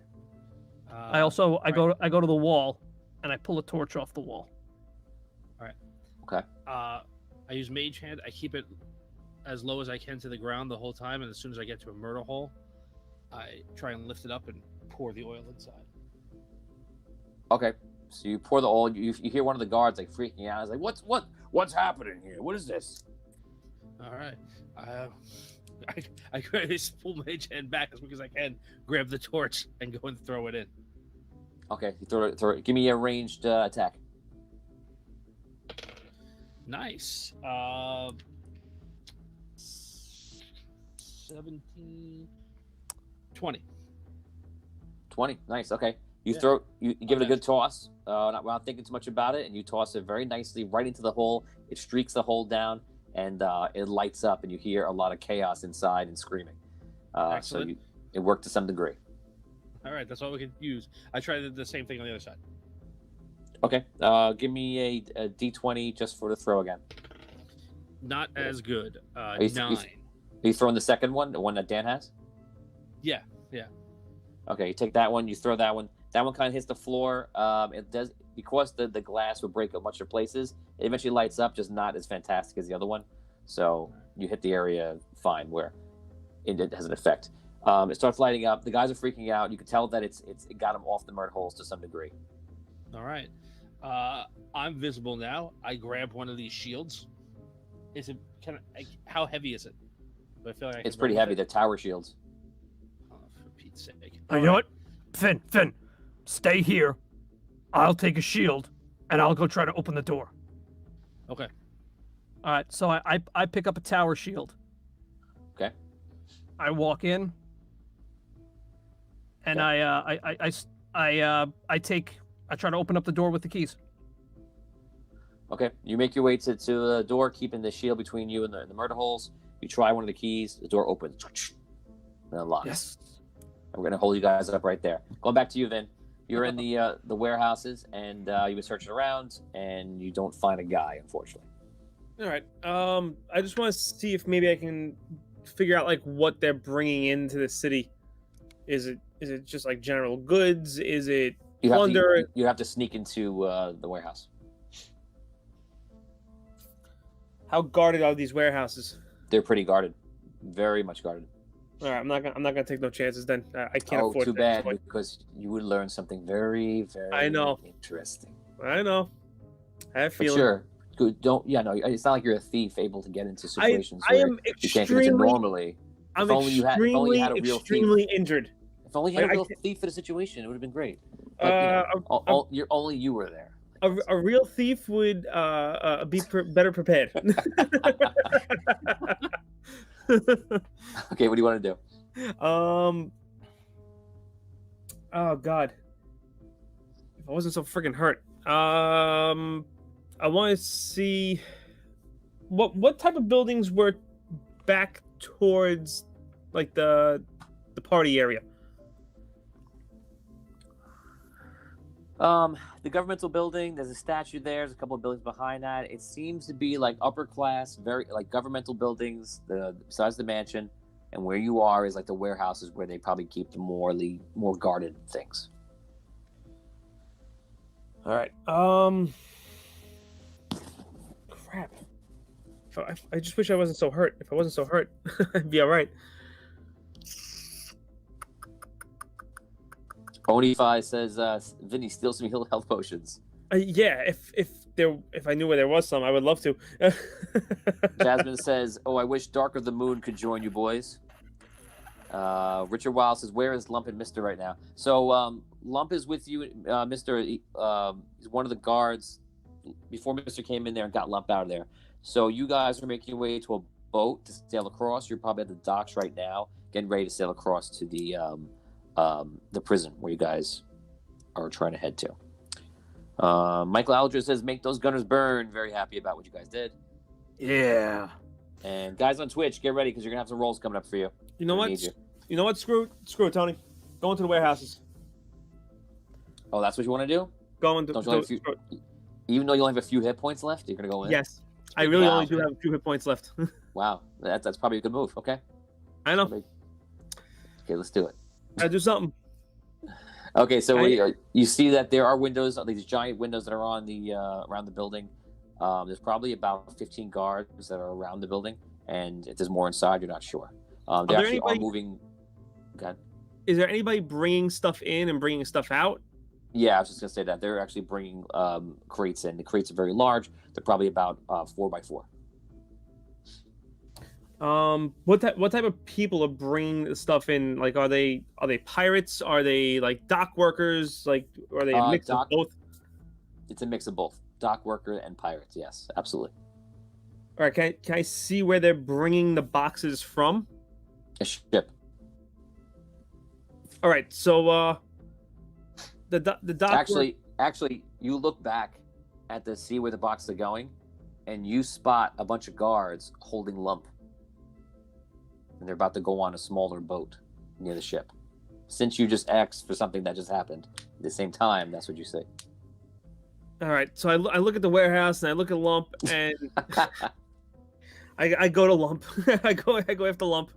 I go to the wall and I pull a torch off the wall. I use Mage Hand. I keep it as low as I can to the ground the whole time, and as soon as I get to a murder hole, I try and lift it up and pour the oil inside. Okay. So you pour the oil. You hear one of the guards like freaking out. He's like, "What's happening here? What is this?" All right. I pull Mage Hand back as quick as I can, grab the torch, and go and throw it in. Okay. You throw it. Give me a ranged attack. Nice. 17, 20. 20. Nice. Okay. You Yeah. you give it a good toss, not thinking too much about it, and you toss it very nicely right into the hole. It streaks the hole down, and it lights up, and you hear a lot of chaos inside and screaming. Excellent. It worked to some degree. All right, that's all we can use. I tried the same thing on the other side. Okay. Give me a D20 just for the throw again. Not as good. you- 9. Are you throwing the second one, the one that Dan has? Yeah. Okay, you take that one, you throw that one. That one kind of hits the floor. It does, because the glass would break a bunch of places. It eventually lights up, just not as fantastic as the other one. So you hit the area fine where it has an effect. It starts lighting up. The guys are freaking out. You can tell that it got them off the murder holes to some degree. All right. I'm visible now. I grab one of these shields. Is it? How heavy is it? Do I feel like I It's can pretty run heavy. with They're tower shields. it? Oh, for Pete's sake! You know what? Finn, stay here. I'll take a shield and I'll go try to open the door. Okay. All right, so I pick up a tower shield. Okay. I walk in, and I try to open up the door with the keys. Okay. You make your way to the door, keeping the shield between you and the murder holes. You try one of the keys. The door opens. And it locks. Yes. And we're going to hold you guys up right there. Going back to you, Vin. You're in the warehouses, and you've been searching around, and you don't find a guy, unfortunately. All right. I just want to see if maybe I can figure out like what they're bringing into the city. Is it just like general goods? Is it plunder? You have to sneak into the warehouse. How guarded are these warehouses? They're pretty guarded, very much guarded. All right, I'm not gonna take no chances then. I can't afford. Too that. bad, because you would learn something very, very I know. interesting. I know. I have a But feeling. sure, no, it's not like you're a thief able to get into I situations am where you can't get into extremely. normally. I'm If only you had a real thief. extremely injured. If only you had a I real can't- thief for the situation, it would have been great. But, only you were there. A real thief would be better prepared. Okay, what do you want to do? Oh God. If I wasn't so freaking hurt. I want to see what type of buildings were back towards like the party area. The governmental building, there's a statue there, there's a couple of buildings behind that. It seems to be like upper class, very like governmental buildings, besides the mansion, and where you are is like the warehouses where they probably keep the more guarded things. All right. Crap. I just wish I wasn't so hurt. If I wasn't so hurt, I'd be all right. Onify says, Vinny, steal some health potions. Yeah, if I knew where there was some, I would love to. Jasmine says, oh, I wish Dark of the Moon could join you boys. Richard Wild says, where is Lump and Mister right now? So Lump is with you, Mister. He's one of the guards before Mister came in there and got Lump out of there. So you guys are making your way to a boat to sail across. You're probably at the docks right now, getting ready to sail across to the prison where you guys are trying to head to. Michael Aldridge says, make those gunners burn. Very happy about what you guys did. Yeah. And guys on Twitch, get ready because you're gonna have some rolls coming up for you. You know We what? need you. You know what? Screw it, Tony. Go into the warehouses. Oh, that's what you want to do? Go into. Don't you have a few- Even though you only have a few hit points left, you're gonna go in. Yes, I really Wow. only do have a few hit points left. Wow, that's probably a good move. Okay. I know. Okay, let's do it. Gotta do something. Okay, so you see that there are windows, these giant windows that are on the around the building. There's probably about 15 guards that are around the building, and if there's more inside, you're not sure. They there actually anybody- are moving. Okay. Is there anybody bringing stuff in and bringing stuff out? Yeah, I was just gonna say that they're actually bringing crates in. The crates are very large. They're probably about 4x4. What type of people are bringing the stuff in? Like, are they pirates? Are they like dock workers? Like, are they a mix of both? It's a mix of both, dock worker and pirates. Yes, absolutely. All right, can I see where they're bringing the boxes from? A ship. All right, so the dock Actually, you look back at the see where the boxes are going, and you spot a bunch of guards holding Lump, and they're about to go on a smaller boat near the ship. Since you just asked for something that just happened at the same time, that's what you say. All right, so I look at the warehouse and I look at Lump and I go to Lump. I go after Lump.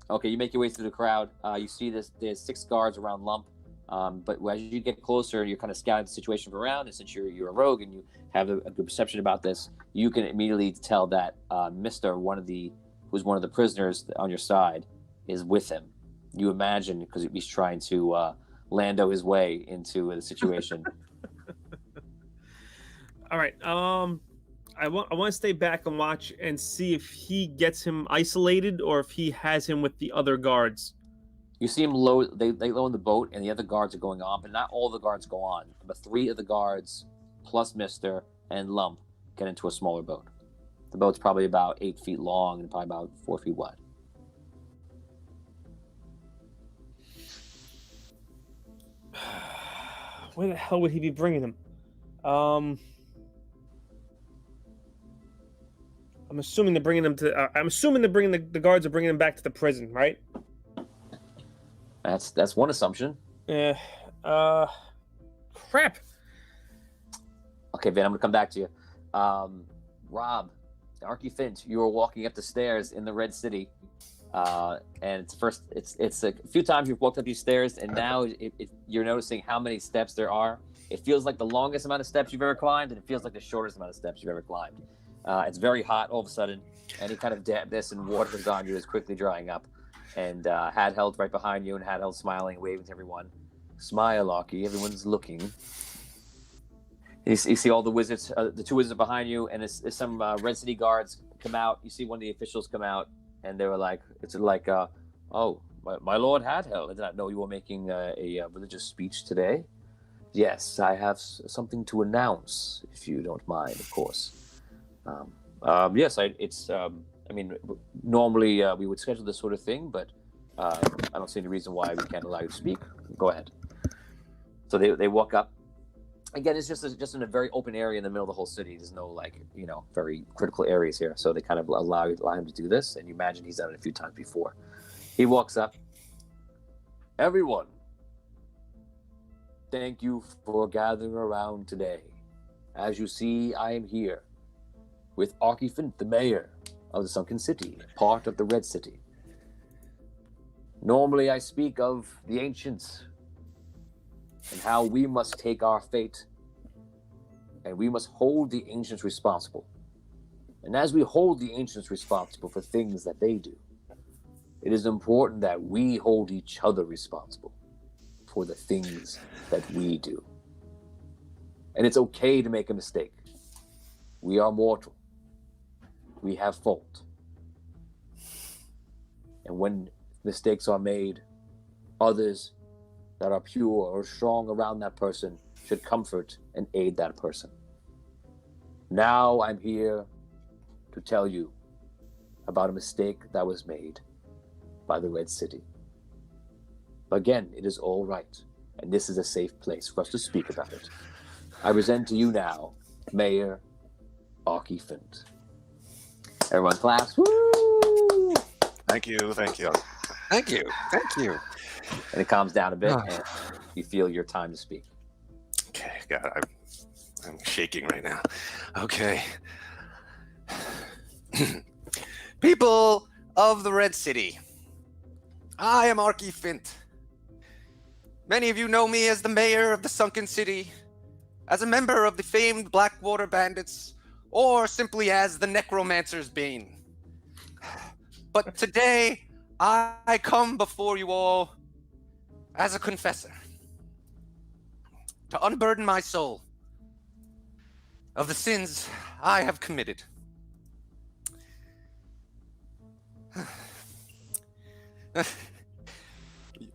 Okay, you make your way through the crowd. You see there's 6 guards around Lump, but as you get closer, you're kind of scouting the situation around. And since you're a rogue and you have a good perception about this, you can immediately tell that Mister, who's one of the prisoners on your side, is with him. You imagine because he's trying to Lando his way into the situation. All right. I want to stay back and watch and see if he gets him isolated or if he has him with the other guards. You see him low. They low in the boat, and the other guards are going on, but not all the guards go on. But 3 of the guards, plus Mister and Lump, get into a smaller boat. The boat's probably about 8 feet long and probably about 4 feet wide. Where the hell would he be bringing them? I'm assuming they're bringing them to. I'm assuming they're bringing the guards are bringing them back to the prison, right? That's one assumption. Yeah. Crap. Okay, Van, I'm gonna come back to you. Rob, Arky Finch, you were walking up the stairs in the Red City, and it's a few times you've walked up these stairs, and now you're noticing how many steps there are. It feels like the longest amount of steps you've ever climbed, and it feels like the shortest amount of steps you've ever climbed. It's very hot all of a sudden. Any kind of dampness and water that's on you is quickly drying up. And Hadheld right behind you, and Hadheld smiling, waving to everyone. Smile, Arky, everyone's looking. You see all the wizards, the 2 wizards behind you, and it's some Red City guards come out. You see one of the officials come out, and they were like, oh, My Lord Hadhel, I did not know you were making a religious speech today. Yes, I have something to announce, if you don't mind, of course. Yes, I mean, normally we would schedule this sort of thing, but I don't see any reason why we can't allow you to speak. Go ahead. So they walk up. Again, it's just in a very open area in the middle of the whole city. There's no very critical areas here. So they kind of allow him to do this, and you imagine he's done it a few times before. He walks up. Everyone, thank you for gathering around today. As you see, I am here with Archifant, the mayor of the Sunken City, part of the Red City. Normally I speak of the ancients and how we must take our fate and we must hold the ancients responsible. And as we hold the ancients responsible for things that they do, it is important that we hold each other responsible for the things that we do. And it's okay to make a mistake. We are mortal. We have fault. And when mistakes are made, others that are pure or strong around that person should comfort and aid that person. Now I'm here to tell you about a mistake that was made by the Red City. Again, it is all right, and this is a safe place for us to speak about it. I present to you now, Mayor Archifant. Everyone claps. Woo! Thank you. Thank you. Thank you. Thank you. And it calms down a bit, and you feel your time to speak. Okay, God, I'm shaking right now. Okay. People of the Red City, I am Archifant. Many of you know me as the mayor of the Sunken City, as a member of the famed Blackwater Bandits, or simply as the Necromancer's Bane. But today, I come before you all as a confessor, to unburden my soul of the sins I have committed.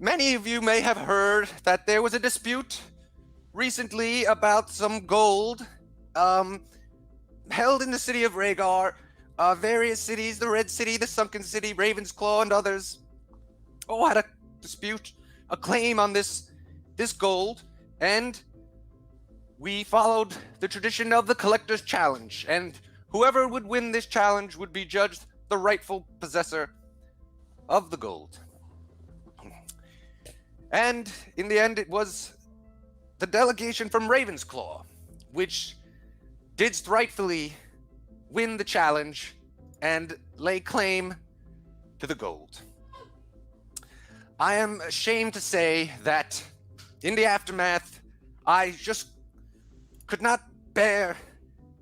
Many of you may have heard that there was a dispute recently about some gold held in the city of Rhaegar. Various cities, the Red City, the Sunken City, Ravensclaw, and others, all had a dispute, a claim on this gold, and we followed the tradition of the Collector's Challenge, and whoever would win this challenge would be judged the rightful possessor of the gold. And in the end, it was the delegation from Ravensclaw, which didst rightfully win the challenge and lay claim to the gold. I am ashamed to say that in the aftermath, I just could not bear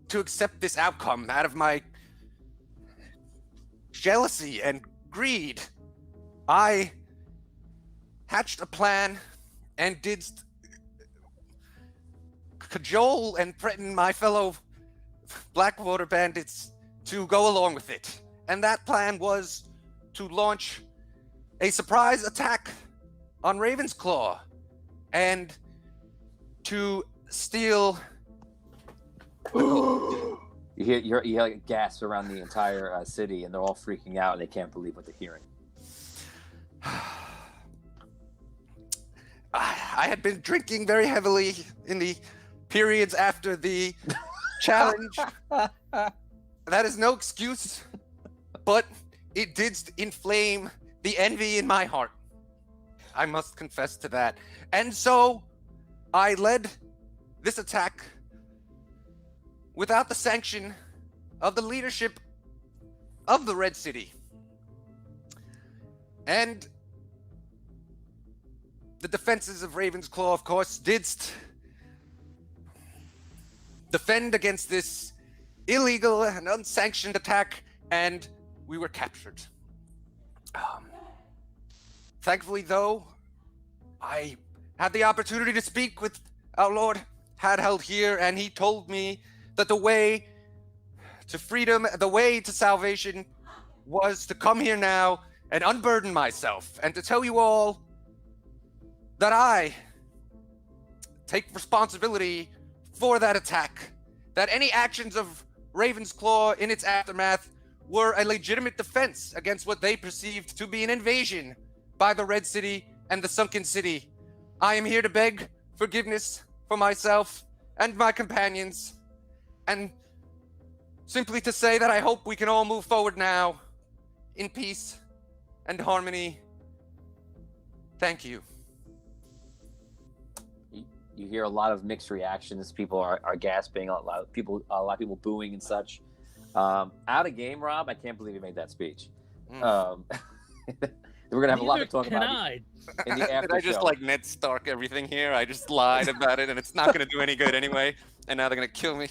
to accept this outcome out of my jealousy and greed. I hatched a plan and didst cajole and threaten my fellow Blackwater Bandits to go along with it. And that plan was to launch a surprise attack on Ravensclaw and to steal... You hear gasps around the entire city, and they're all freaking out, and they can't believe what they're hearing. I had been drinking very heavily in the periods after the challenge. That is no excuse, but it did inflame the envy in my heart. I must confess to that. And so I led this attack without the sanction of the leadership of the Red City. And the defenses of Ravensclaw, of course, didst defend against this illegal and unsanctioned attack, and we were captured. Thankfully, though, I had the opportunity to speak with our Lord Hadheld here, and he told me that the way to freedom, the way to salvation, was to come here now and unburden myself and to tell you all that I take responsibility for that attack, that any actions of Ravensclaw in its aftermath were a legitimate defense against what they perceived to be an invasion by the Red City and the Sunken City. I am here to beg forgiveness for myself and my companions, and simply to say that I hope we can all move forward now in peace and harmony. Thank you. You hear a lot of mixed reactions. People are gasping. A lot of people booing and such. Out of game, Rob. I can't believe you made that speech. We're gonna have a lot to talk about in the after Did I just show. like Ned Stark everything here? I just lied about it, and it's not gonna do any good anyway. And now they're gonna kill me.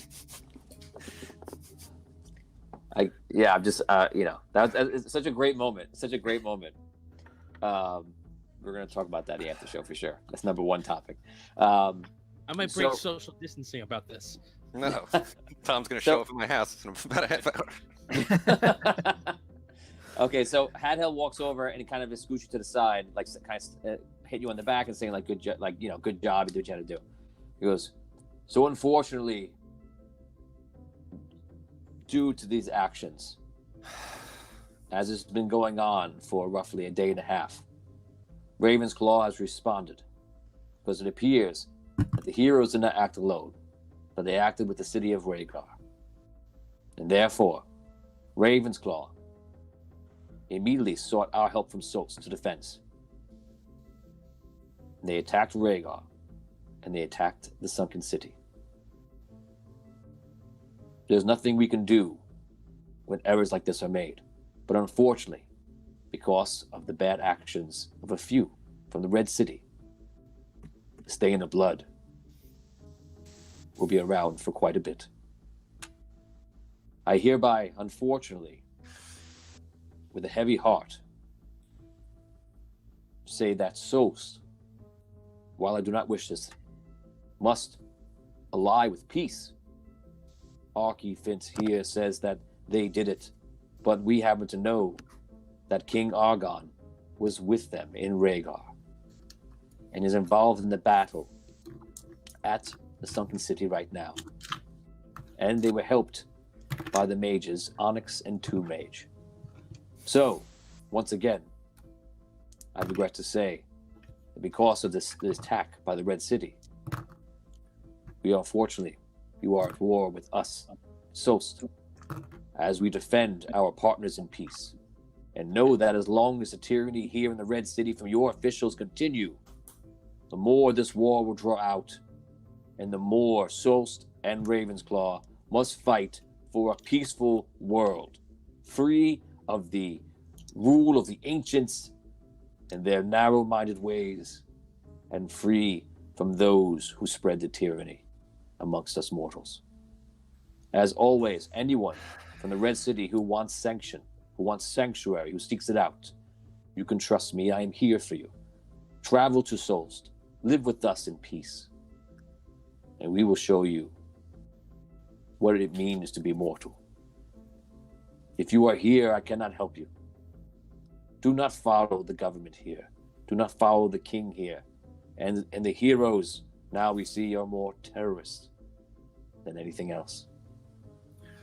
I'm just that's such a great moment. Such a great moment. We're gonna talk about that in the after show for sure. That's number one topic. I might break social distancing about this. No, Tom's gonna show up at my house in about a half hour. Okay, so Hadhel walks over and he kind of just scoots you to the side, like kind of hit you on the back and saying like good job, good job, you did what you had to do. He goes, so unfortunately, due to these actions, as it's been going on for roughly a day and a half, Ravensclaw has responded because it appears that the heroes did not act alone, but they acted with the city of Rhaegar. And therefore, Ravensclaw immediately sought our help from Sost to defense. They attacked Rhaegar, and they attacked the Sunken City. There's nothing we can do when errors like this are made, but unfortunately, because of the bad actions of a few from the Red City, the stain of blood will be around for quite a bit. I hereby, unfortunately, with a heavy heart, say that Sost, while I do not wish this, must ally with peace. Archie Fint here says that they did it, but we happen to know that King Argon was with them in Rhaegar and is involved in the battle at the Sunken City right now. And they were helped by the mages Onyx and Two Mage. So, once again, I regret to say that because of this attack by the Red City, you are at war with us, Sost, as we defend our partners in peace. And know that as long as the tyranny here in the Red City from your officials continue, the more this war will draw out, and the more Sost and Ravensclaw must fight for a peaceful world, free of the rule of the ancients and their narrow-minded ways, and free from those who spread the tyranny amongst us mortals. As always, anyone from the Red City who wants sanction, who wants sanctuary, who seeks it out, you can trust me, I am here for you. Travel to Sost, live with us in peace, and we will show you what it means to be mortal. If you are here, I cannot help you. Do not follow the government here. Do not follow the king here. And the heroes now we see are more terrorists than anything else.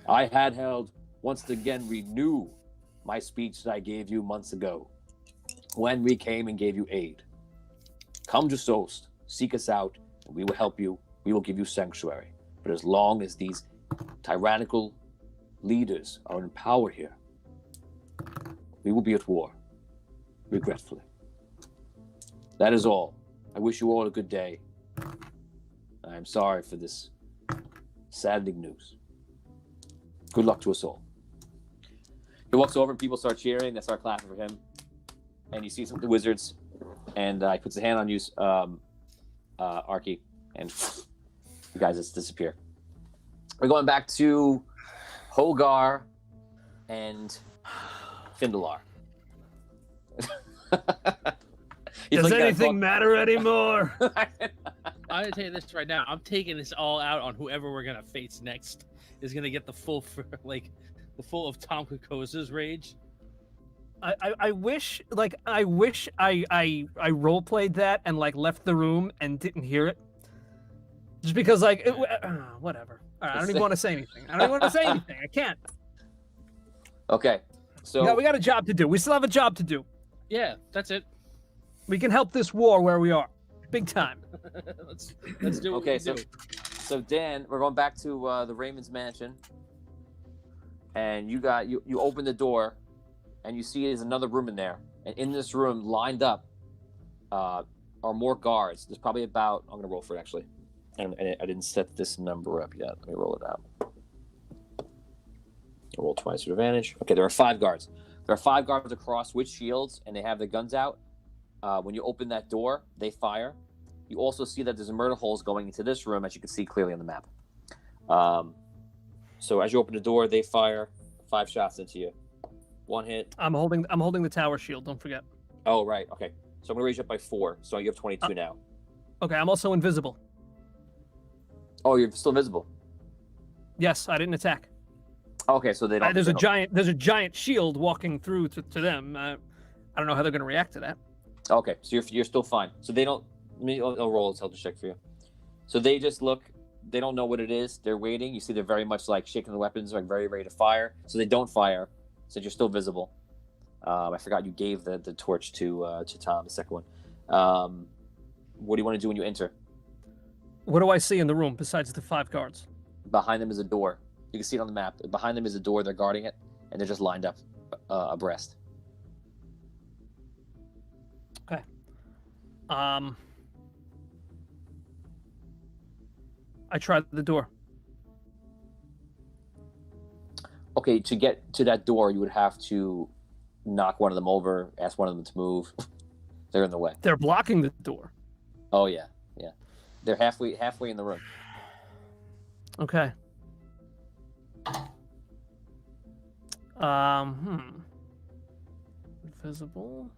I had held once again renew my speech that I gave you months ago when we came and gave you aid. Come to Sost, seek us out, and we will help you. We will give you sanctuary. But as long as these tyrannical leaders are in power here, we will be at war, regretfully. That is all. I wish you all a good day. I am sorry for this saddening news. Good luck to us all. He walks over and people start cheering. They start clapping for him. And you see some of the wizards. And he puts a hand on you, Archie. And you guys just disappear. We're going back to Holgar and Findalar. Does anything matter anymore? I'm gonna tell you this right now. I'm taking this all out on whoever we're gonna face next is gonna get the full of Tom Kokoza's rage. I wish I role played that and like left the room and didn't hear it. Just because whatever. All right, I don't even want to say anything. I can't. Okay, so We got a job to do. We still have a job to do. Yeah, that's it. We can help this war where we are, big time. let's do. Okay, what we do. so Dan, we're going back to the Raymond's mansion, and you open the door, and you see there's another room in there, and in this room, lined up, are more guards. There's probably about, I'm gonna roll for it actually, and I didn't set this number up yet. Let me roll it out. I'll roll twice with advantage. Okay, there are 5 guards. There are 5 guards across with shields, and they have their guns out. When you open that door, they fire. You also see that there's murder holes going into this room, as you can see clearly on the map. So as you open the door, they fire 5 shots into you. 1 hit. I'm holding the tower shield. Don't forget. Oh, right. Okay. So I'm gonna raise you up by 4. So you have 22 now. Okay, I'm also invisible. Oh, you're still visible. Yes, I didn't attack. Okay, so they don't. There's a giant shield walking through to them. I don't know how they're going to react to that. Okay, so you're still fine. So they don't. I'll roll a intelligence check for you. So they just look. They don't know what it is. They're waiting. You see, they're very much like shaking the weapons, like very ready to fire. So they don't fire. So you're still visible. I forgot you gave the torch to Tom, the second one. What do you want to do when you enter? What do I see in the room besides the 5 guards? Behind them is a door. You can see it on the map. Behind them is a door. They're guarding it, and they're just lined up abreast. Okay. I tried the door. Okay, to get to that door, you would have to knock one of them over, ask one of them to move. They're in the way. They're blocking the door. Oh yeah. They're halfway in the room. Okay. Invisible.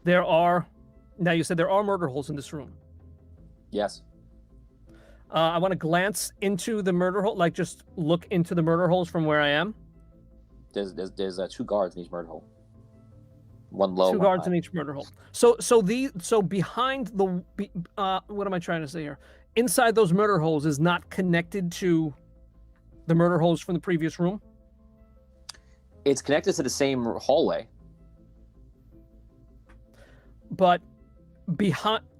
Now you said there are murder holes in this room. Yes. I want to glance into the murder hole, like just look into the murder holes from where I am. There's 2 guards in each murder hole. One low. 2 guards in each murder hole. So behind the what am I trying to say here? Inside those murder holes is not connected to the murder holes from the previous room. It's connected to the same hallway. But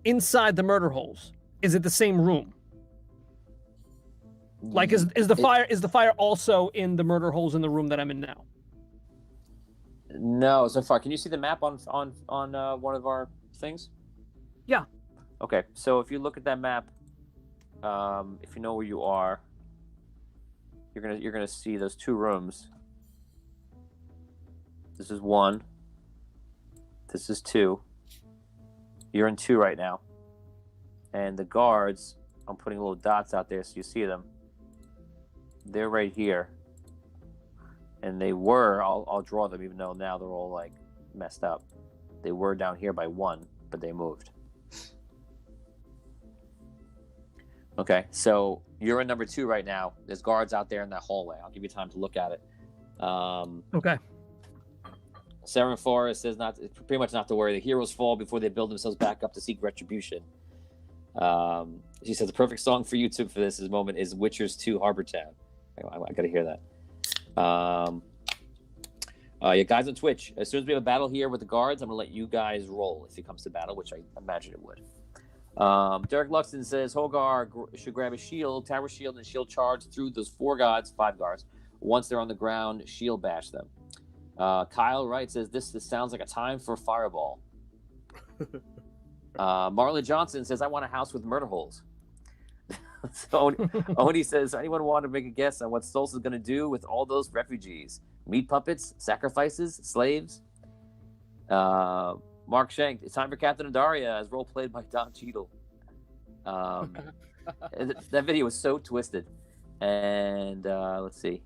inside the murder holes, is it the same room? Like is the fire also in the murder holes in the room that I'm in now? No, so far. Can you see the map on one of our things? Yeah. Okay, so if you look at that map, if you know where you are, you're gonna see those 2 rooms. This is 1. This is 2. You're in 2 right now, and the guards, I'm putting little dots out there so you see them. They're right here, and they were. I'll draw them, even though now they're all like messed up. They were down here by 1, but they moved. Okay, so you're in number 2 right now. There's guards out there in that hallway. I'll give you time to look at it. Okay. Sarah Forrest says pretty much not to worry. The heroes fall before they build themselves back up to seek retribution. She says the perfect song for YouTube for this moment is Witcher's 2 Harbor Town. I gotta hear that. Yeah, guys on Twitch, as soon as we have a battle here with the guards, I'm gonna let you guys roll if it comes to battle, which I imagine it would. Derek Luxton says Hogar should grab a shield, tower shield, and shield charge through those 5 guards. Once they're on the ground, shield bash them. Kyle Wright says this sounds like a time for a fireball. Marlon Johnson says I want a house with murder holes. So Oni says, anyone want to make a guess on what Stolz is going to do with all those refugees? Meat puppets, sacrifices, slaves? Mark Shank, it's time for Captain Adaria as role played by Don Cheadle. That video was so twisted. And let's see.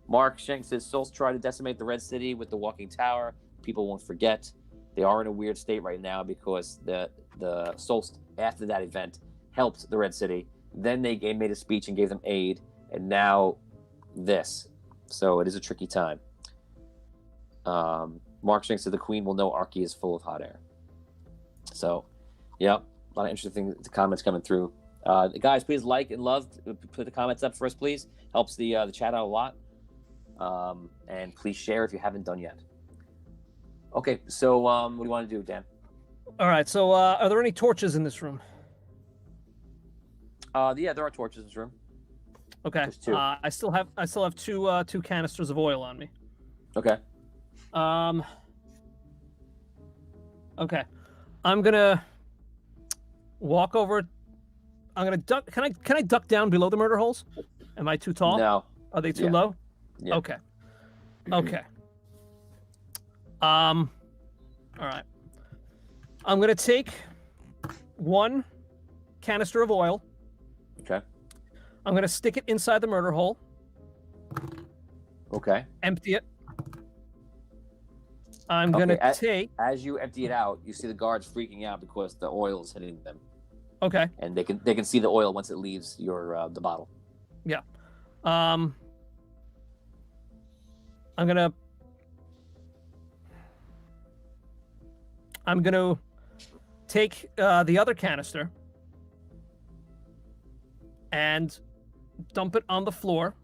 Mark Shank says Stolz tried to decimate the Red City with the Walking Tower. People won't forget. They are in a weird state right now because the Stolz, after that event, helped the Red City. Then they made a speech and gave them aid, and now this. So it is a tricky time. Mark Shanks to the Queen will know Arky is full of hot air. So, yep, a lot of interesting comments coming through. Guys, please like and love. Put the comments up for us, please. Helps the chat out a lot. And please share if you haven't done yet. Okay, so what do you want to do, Dan? All right. So, are there any torches in this room? Yeah, there are torches in this room. Okay. There's two. I still have two canisters of oil on me. Okay. Okay. I'm gonna walk over. I'm gonna duck. Can I duck down below the murder holes? Am I too tall? No. Are they too Yeah. low? Yeah. Okay. Okay. All right. I'm gonna take one canister of oil. Okay. I'm gonna stick it inside the murder hole. Okay. Empty it. I'm Okay, gonna take. As you empty it out, you see the guards freaking out because the oil is hitting them, Okay. and they can see the oil once it leaves your the bottle. Yeah. I'm gonna take the other canister and dump it on the floor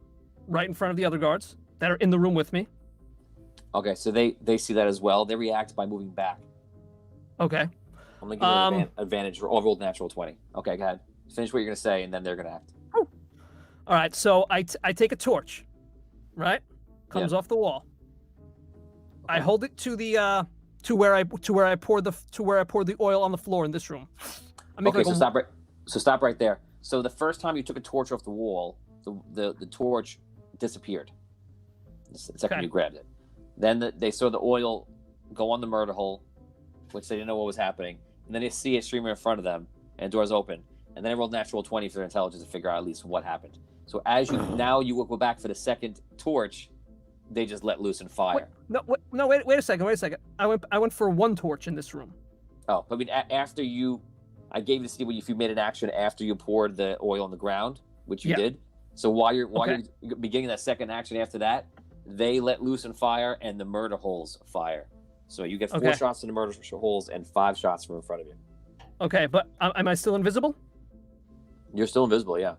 right in front of the other guards that are in the room with me. Okay, so they see that as well. They react by moving back. Okay. I'm gonna give you an advantage. Overrolled natural 20. Okay, go ahead. Finish what you're gonna say, and then they're gonna act. All right. So I take a torch, right? Comes off the wall. I hold it to the to where I poured the oil on the floor in this room. Okay, so stop right there. So the first time you took a torch off the wall, the torch disappeared. The second you grabbed it. Then they saw the oil go on the murder hole, which they didn't know what was happening. And then they see it streaming in front of them, and doors open. And then I rolled natural 20 for their intelligence to figure out at least what happened. So as you go back for the second torch, they just let loose and fire. Wait a second. I went for one torch in this room. Oh, I mean, after I gave you to see if you made an action after you poured the oil on the ground, which you did. So while you're beginning that second action after that, they let loose and fire, and the murder holes fire. So you get 4 shots in the murder holes and 5 shots from in front of you. Okay, but am I still invisible? You're still invisible, yeah.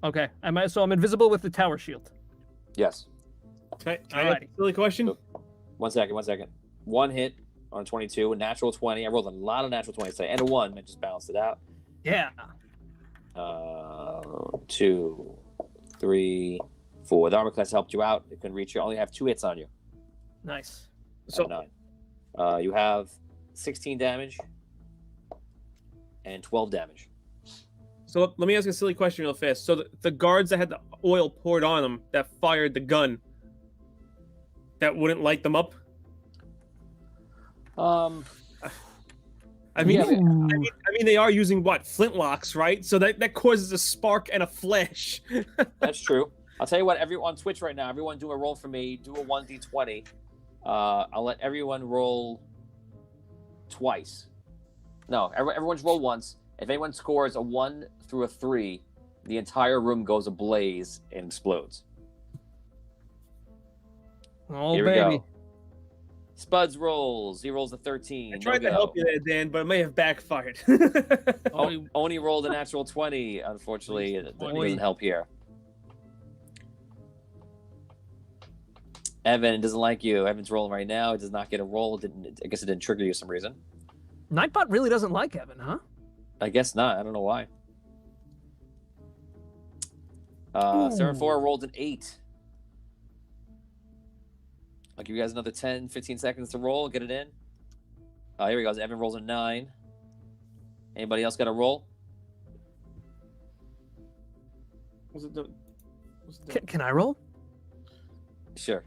Okay, so I'm invisible with the tower shield. Yes. Okay, I have a silly question. 1 second. 1 hit on 22, a natural 20. I rolled a lot of natural 20s today, and a 1. I just balanced it out. Yeah. 2, 3, 4. The armor class helped you out. It couldn't reach you. I only have 2 hits on you. Nice. So 9. You have 16 damage and 12 damage. So let me ask a silly question real fast. So the guards that had the oil poured on them that fired the gun, that wouldn't light them up? I mean, they are using what? Flintlocks, right? So that causes a spark and a flash. That's true. I'll tell you what, everyone on Twitch right now, everyone do a roll for me. Do a 1d20. I'll let everyone roll twice. No, everyone's roll once. If anyone scores a 1 through a 3, the entire room goes ablaze and explodes. Oh, Here baby. we go. Spuds rolls. He rolls a 13. I tried to help you there, Dan, but it may have backfired. Only rolled a natural 20. Unfortunately, it doesn't help here. Evan doesn't like you. Evan's rolling right now. It does not get a roll. I guess it didn't trigger you for some reason. Nightbot really doesn't like Evan, huh? I guess not. I don't know why. 7-4 rolled an 8. I'll give you guys another 10, 15 seconds to roll. Get it in. Here we go. Evan rolls a 9. Anybody else got a roll? Can I roll? Sure.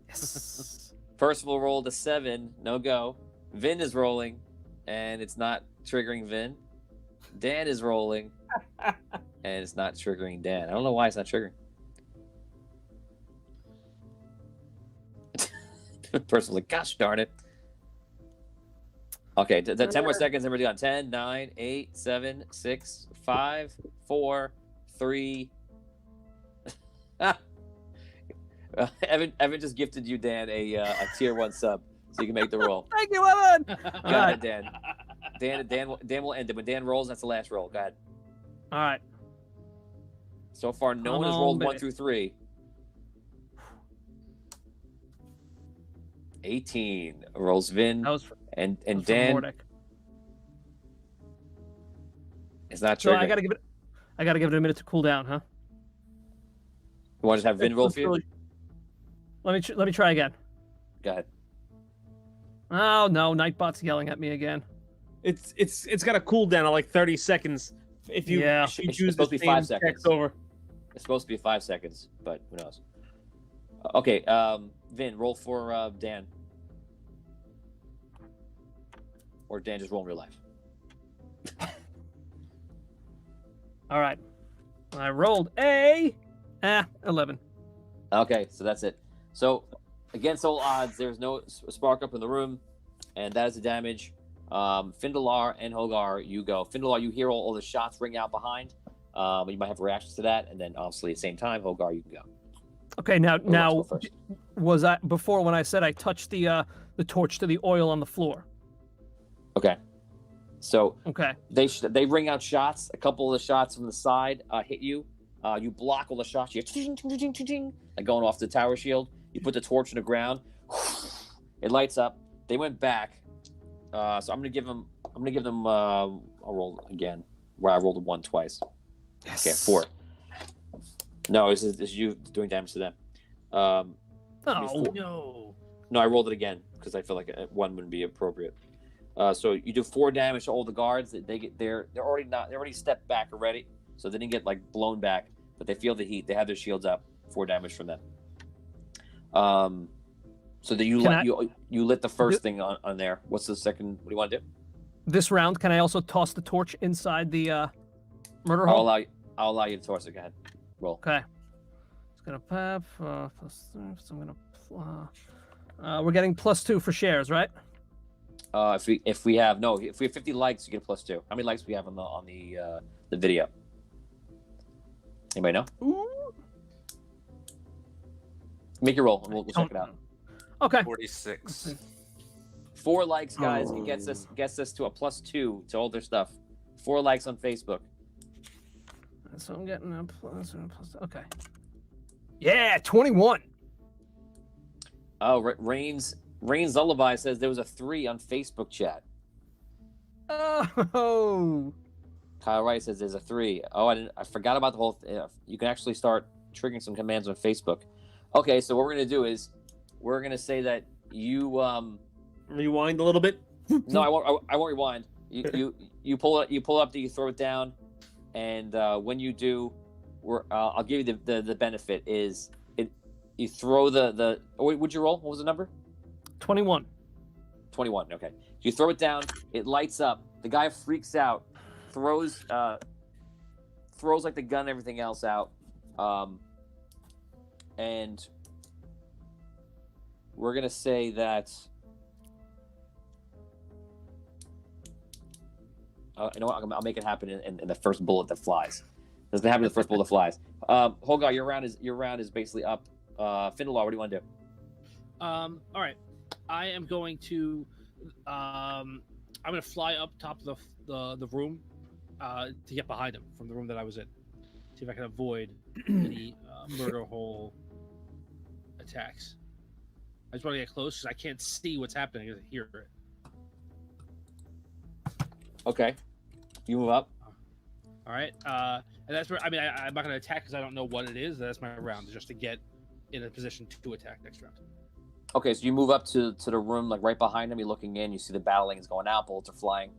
Yes. Percival rolled a 7. No go. Vin is rolling, and it's not triggering Vin. Dan is rolling, and it's not triggering Dan. I don't know why it's not triggering. Percival's like, gosh darn it. Okay, 10 more seconds, and we're done. 10, 9, 8, 7, 6, 5, 4, 3. Evan just gifted you, Dan, a tier 1 sub, so you can make the roll. Thank you, Evan. Go ahead, Dan. Dan will end it. When Dan rolls, that's the last roll. Go ahead. All right. So far, no Come one has on, rolled baby. 1 through 3. 18 rolls Vin, That was and from Dan Mordek. is not So triggered. I gotta give it a minute to cool down, huh? You want to just have Vin roll for you? Let me try again. Go ahead. Oh no, Nightbot's yelling at me again. It's got a cooldown of like 30 seconds. If you Yeah. if you It's choose supposed the to be 5 same seconds. text over. It's supposed to be 5 seconds, but who knows? Okay, Vin, roll for Dan. Or Dan, just roll in real life. All right. I rolled a 11. Okay, so that's it. So, against all odds, there's no spark up in the room, and that is the damage. Findalar and Hogar, you go. Findalar, you hear all the shots ring out behind. You might have reactions to that, and then obviously at the same time, Hogar, you can go. Okay, now Who wants to go first? was I before when I said I touched the torch to the oil on the floor? Okay. So Okay. they ring out shots. A couple of the shots from the side hit you. You block all the shots. You hear like going off the tower shield. You put the torch in the ground. It lights up. They went back. So I'm gonna give them a roll again, where I rolled a 1 twice. Yes. Okay, 4. No, this is you doing damage to them. Oh, No. No, I rolled it again because I feel like 1 wouldn't be appropriate. So you do 4 damage to all the guards. They're already stepped back already, so they didn't get like blown back, but they feel the heat. They have their shields up. 4 damage from them. So that you lit the first thing on there. What's the second? What do you want to do? this round, can I also toss the torch inside the murder I'll hole? I'll allow you to toss it. Go ahead. Roll. Okay. It's gonna pop plus 3, so I'm gonna. We're getting +2 for shares, right? If we have 50 likes, you get a +2. How many likes do we have on the video? Anybody know? Ooh. Make your roll, and we'll check it out. Okay. 46. 4 likes, guys. It gets us to a +2 to all their stuff. 4 likes on Facebook. So I'm getting a plus and a plus. Okay. Yeah, 21. Oh, Rain's Lullaby says there was a 3 on Facebook chat. Oh. Kyle Wright says there's a 3. Oh, I forgot about the whole thing. You can actually start triggering some commands on Facebook. Okay, so what we're gonna do is we're gonna say that you Rewind a little bit. no, I won't rewind. You pull it up, you throw it down, and when you do, I'll give you the benefit is you throw the wait, what'd you roll? What was the number? 21. 21. Okay. You throw it down, it lights up. The guy freaks out, throws like the gun and everything else out, and we're gonna say that. You know what? I'll make it happen in the first bullet that flies. Doesn't happen in the first bullet that flies. Holgar, your round is basically up. Findalar, what do you want to do? All right. I am going to I'm going to fly up top of the room to get behind him from the room that I was in. See if I can avoid any murder hole attacks. I just want to get close because I can't see what's happening. I can hear it. Okay. You move up. All right. And that's where I'm not going to attack because I don't know what it is. That's my round, just to get in a position to attack next round. Okay, so you move up to the room, like right behind him. You're looking in. You see the battling is going out. Bullets are flying,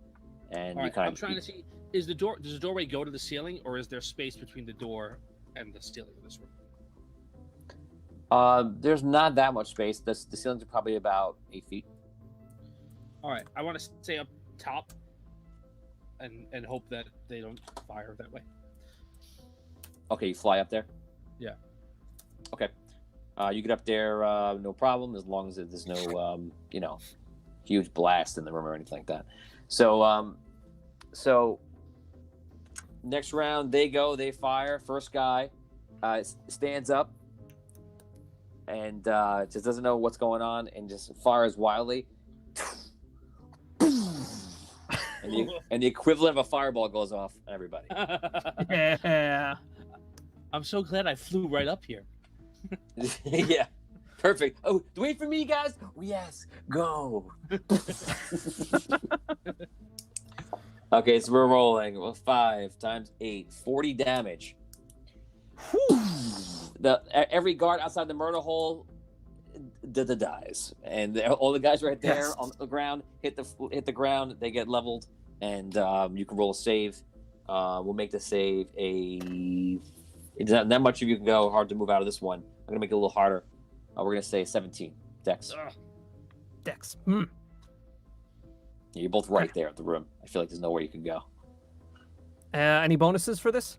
and All you right, kind I'm of. trying to see. Does the doorway go to the ceiling, or is there space between the door and the ceiling of this room? There's not that much space. The ceilings are probably about 8 feet. All right, I want to stay up top and hope that they don't fire that way. Okay, you fly up there. Yeah. Okay. You get up there, no problem, as long as there's no, huge blast in the room or anything like that. So next round they fire. First guy stands up, and just doesn't know what's going on, and just fires wildly. And the equivalent of a fireball goes off on everybody. Yeah. I'm so glad I flew right up here. Yeah, perfect. Oh, wait for me, guys. Oh, yes, go. Okay, so we're rolling. Well, 5 times 8, 40 damage. Every guard outside the murder hole dies, and all the guys right there on the ground hit the ground. They get leveled, and you can roll a save. We'll make the save it's not that much of you can go. Hard to move out of this one. I'm gonna make it a little harder. We're gonna say 17 Dex. Dex. Yeah, you're both right there at the room. I feel like there's nowhere you can go. Any bonuses for this?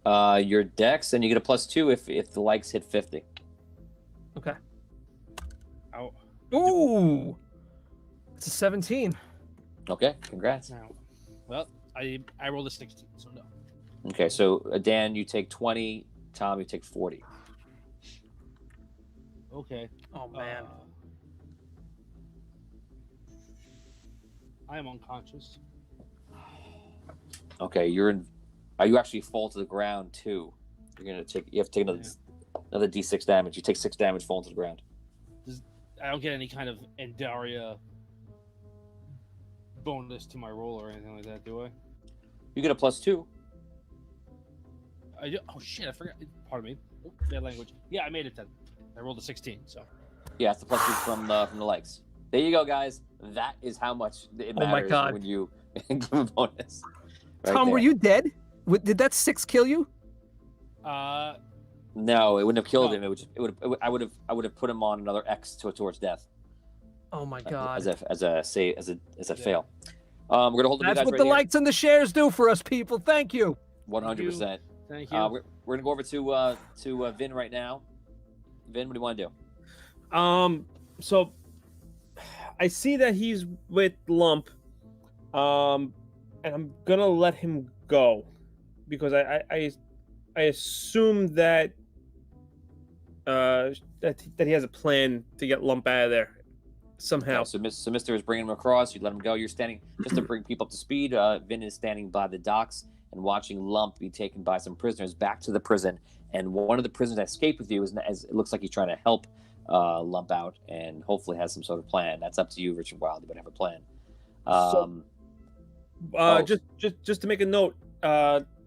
Your Dex, and you get a +2 if the likes hit 50. Okay. Ow. Ooh. It's a 17. Okay, congrats. Now, well, I rolled a 16, so no. Okay, so Dan, you take 20. Tom, you take 40. Okay. Oh man. I am unconscious. Okay, you actually fall to the ground too. You have to take another D6 damage. You take 6 damage falling to the ground. I don't get any kind of Endaria bonus to my roll or anything like that, do I? You get a +2. Oh shit! I forgot. Pardon me. Oh, bad language. Yeah, I made it then. I rolled a 16. So. Yeah, it's the +2 from the likes. There you go, guys. That is how much it Oh my matters God. when you give a bonus. Right Tom, were there. you dead? Did that 6 kill you? No, it wouldn't have killed No. him. I would have put him on another X towards death. Oh my God. As a fail. We're gonna hold the That's guys what right the here. likes and the shares do for us, people. Thank you. 100%. Thank you. We're gonna go over to Vin right now. Vin, what do you want to do? So I see that he's with Lump, and I'm gonna let him go because I assume that that he has a plan to get Lump out of there somehow. Okay, so Mister is bringing him across. You let him go. You're standing just to bring people up to speed. Vin is standing by the docks and watching Lump be taken by some prisoners back to the prison. And one of the prisoners that escaped with you as it looks like he's trying to help Lump out and hopefully has some sort of plan. That's up to you, Richard Wilde, but have a plan. Just to make a note,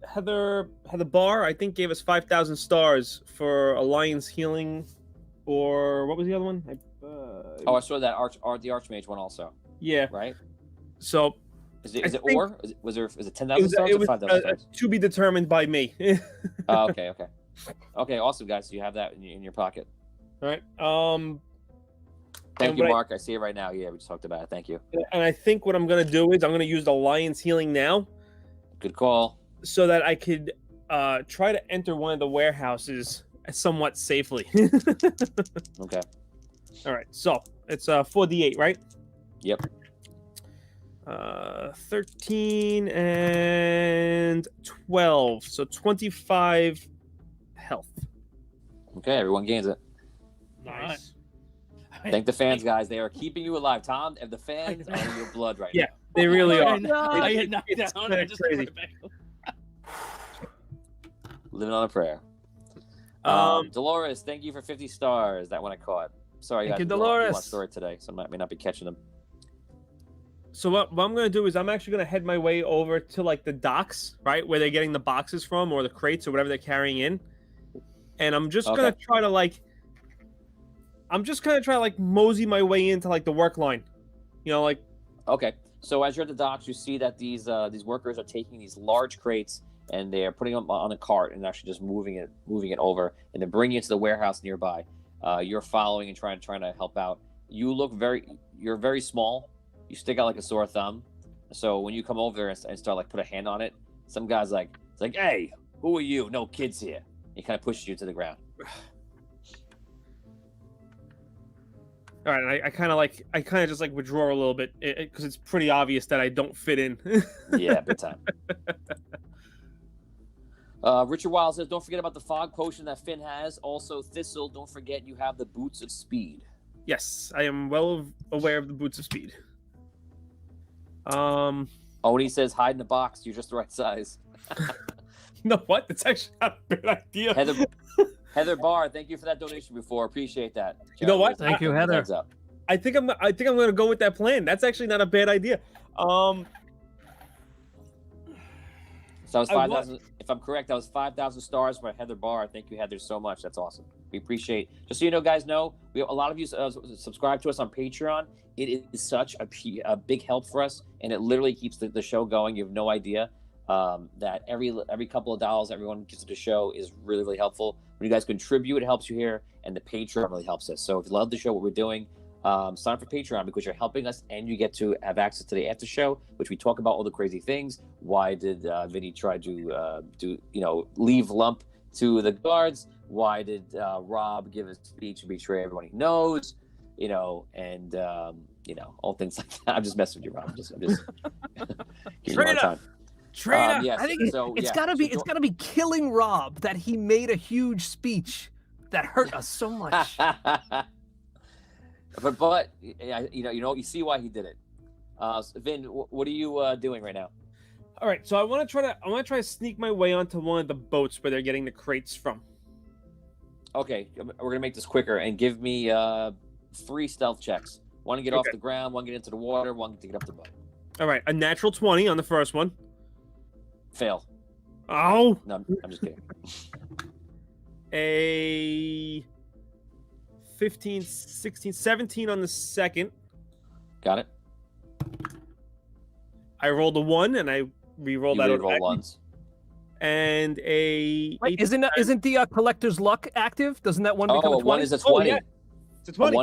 Heather Barr, I think, gave us 5,000 stars for Alliance Healing, or what was the other one? I saw that the Archmage one also. Yeah. Right. So Is it I think- was it 10,000 stars it or was 5,000 stars? to be determined by me. Oh, okay, awesome, guys. So you have that in your pocket. All right. Thank And you, what I- Mark. I see it right now. Yeah, we just talked about it. Thank you. And I think what I'm gonna do is I'm gonna use Alliance Healing now, Good call. so that I could try to enter one of the warehouses somewhat safely. Okay. All right. So it's 4d8, right? Yep. 13 and 12, so 25 health. Okay, everyone gains it. Nice. Thank the fans, guys. They are keeping you alive. Tom, and the fans are in your blood right Yeah. They really are. I hit knocked It's down. kinda I just crazy. came right back. now. Living on a prayer. Dolores, thank you for 50 stars. That one I caught. Sorry, Thank guys. you, we do a lot Dolores. story today, so I may not be catching them. So what I'm gonna do is I'm actually gonna head my way over to like the docks, right, where they're getting the boxes from or the crates or whatever they're carrying in, and I'm just gonna try to mosey my way into like the work line, like. Okay. So as you're at the docks, you see that these workers are taking these large crates and they are putting them on a cart and actually just moving it over, and they're bringing it to the warehouse nearby. You're following and trying to help out. You're very small. You stick out like a sore thumb. So when you come over there and start like put a hand on it, some guy's like, it's like, hey, who are you? No kids here. He kind of pushes you to the ground. All right, I kind of just like withdraw a little bit because it's pretty obvious that I don't fit in. Yeah, big time. Richard Wild says, don't forget about the fog potion that Finn has. Also, Thistle, don't forget you have the boots of speed. Yes, I am well aware of the boots of speed. Oni says, hide in the box. You're just the right size. You know what? That's actually not a bad idea. Heather Barr, thank you for that donation before. Appreciate that. You know what? Thank you, Heather. Heads up. I think I'm going to go with that plan. That's actually not a bad idea. So that was 5,000. If I'm correct, that was 5,000 stars by Heather Barr. Thank you, Heather, so much. That's awesome. We appreciate. Just so you know, guys know, we have a lot of you subscribe to us on Patreon. It is such a big help for us, and it literally keeps the show going. You have no idea that every couple of dollars everyone gives to the show is really, really helpful. When you guys contribute, it helps you here, and the Patreon really helps us. So if you love the show, what we're doing, sign up for Patreon because you're helping us, and you get to have access to the after show, which we talk about all the crazy things. Why did Vinny try to leave Lump to the guards? Why did Rob give a speech and betray everyone he knows? And all things like that. I'm just messing with you, Rob. I'm just giving you a hard time. Traitor. Yes, I think it's gotta be killing Rob that he made a huge speech that hurt us so much. But you see why he did it. Vin, what are you doing right now? All right, so I want to try to sneak my way onto one of the boats where they're getting the crates from. Okay, we're gonna make this quicker and give me 3 stealth checks. One to get off the ground, one to get into the water, one to get up the boat. All right, a natural 20 on the first one. Fail. Oh. No, I'm just kidding. A 15, 16, 17 on the second. Got it. I rolled a 1 and I re-rolled that. Roll ones. And a. Wait, isn't the collector's luck active? Doesn't that one become a 20? 1 is a 20. Oh, yeah. It's a 20.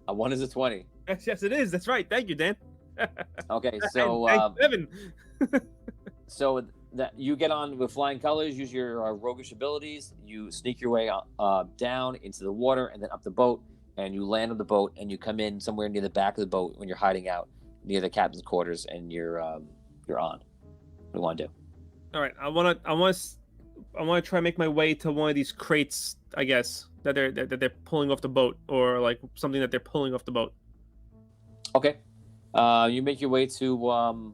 A 1 is a 20. Yes, it is. That's right. Thank you, Dan. Okay, so and 7. so that you get on with flying colors, use your roguish abilities. You sneak your way down into the water and then up the boat, and you land on the boat and you come in somewhere near the back of the boat when you're hiding out near the captain's quarters, and you're on. What do you want to do? All right, I want to try to make my way to one of these crates, I guess, that they're pulling off the boat, or like something that they're pulling off the boat. Okay. You make your way to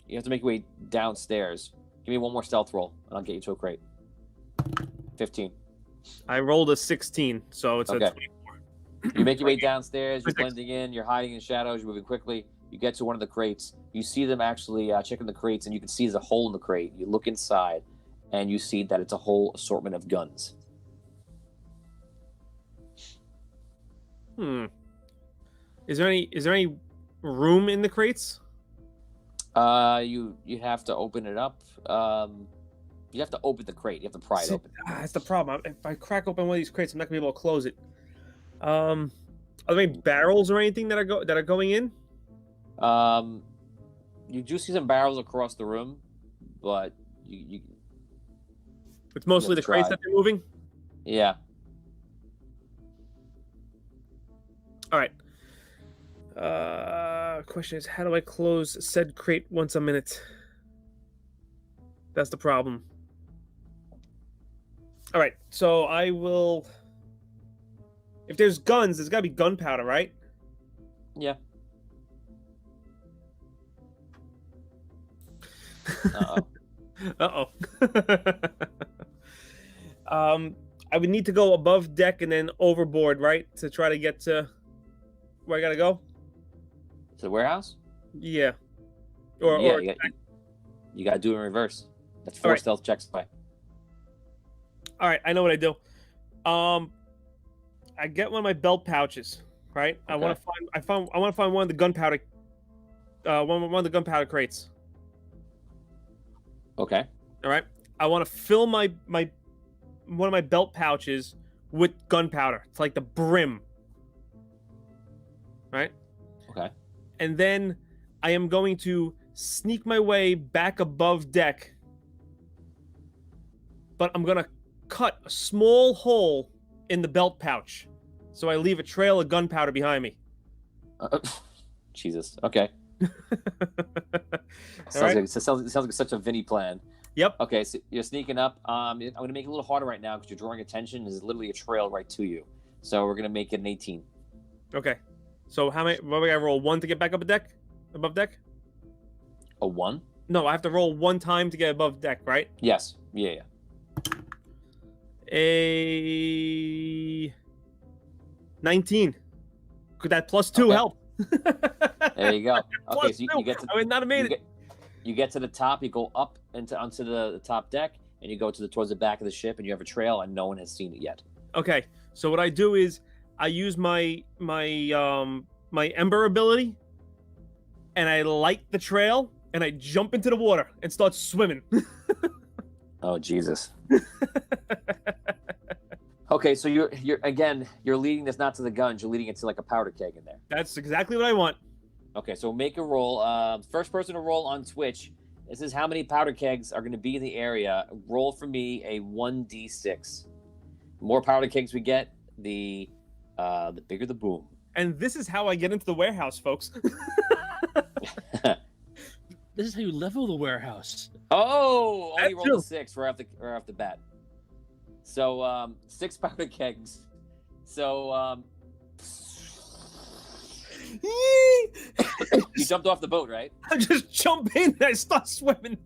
you have to make your way downstairs. Give me one more stealth roll, and I'll get you to a crate. 15. I rolled a 16, so it's Okay. a 24. You make your way downstairs. You're blending in. You're hiding in shadows. You're moving quickly. You get to one of the crates. You see them actually checking the crates, and you can see there's a hole in the crate. You look inside, and you see that it's a whole assortment of guns. Is there any room in the crates? You have to open it up. You have to open the crate. You have to pry it open. That's the problem. If I crack open one of these crates, I'm not gonna be able to close it. Are there any barrels or anything that are going in? You do see some barrels across the room, but you It's mostly the crates that they're moving. Yeah. All right. Question is, how do I close said crate once a minute? That's the problem. All right, so I will. If there's guns, there's got to be gunpowder, right? Yeah. Uh-oh. I would need to go above deck and then overboard, right? To try to get to where I gotta go? To the warehouse? Yeah. You gotta do it in reverse. That's 4 stealth checks away. All right, I know what I do. I get one of my belt pouches, right? Okay. I want to find one of the gunpowder one of the gunpowder crates. Okay. All right. I want to fill my one of my belt pouches with gunpowder. It's like the brim. Right? Okay. And then I am going to sneak my way back above deck. But I'm going to cut a small hole in the belt pouch so I leave a trail of gunpowder behind me. Jesus. Okay. Sounds like such a Vinny plan. Yep. Okay, so you're sneaking up. I'm going to make it a little harder right now because you're drawing attention. There's literally a trail right to you. So we're going to make it an 18. Okay. So how many? What we got to roll 1 to get back up above deck? A 1? No, I have to roll 1 time to get above deck, right? Yes. Yeah. A 19. Could that +2 help? There you go. Okay, so you get to. I would not have made it. You get to the top. You go up onto the top deck, and you go towards the back of the ship, and you have a trail, and no one has seen it yet. Okay, so what I do is I use my Ember ability, and I light the trail, and I jump into the water and start swimming. Oh Jesus. Okay, so you're leading this not to the guns. You're leading it to like a powder keg in there. That's exactly what I want. Okay, so make a roll. First person to roll on Twitch. This is how many powder kegs are going to be in the area. Roll for me a 1d6. The more powder kegs we get, the bigger the boom. And this is how I get into the warehouse, folks. This is how you level the warehouse. Oh, only rolled too. a 6 right off the bat. So 6 powder kegs. So you jumped off the boat, right? I just jump in and I start swimming.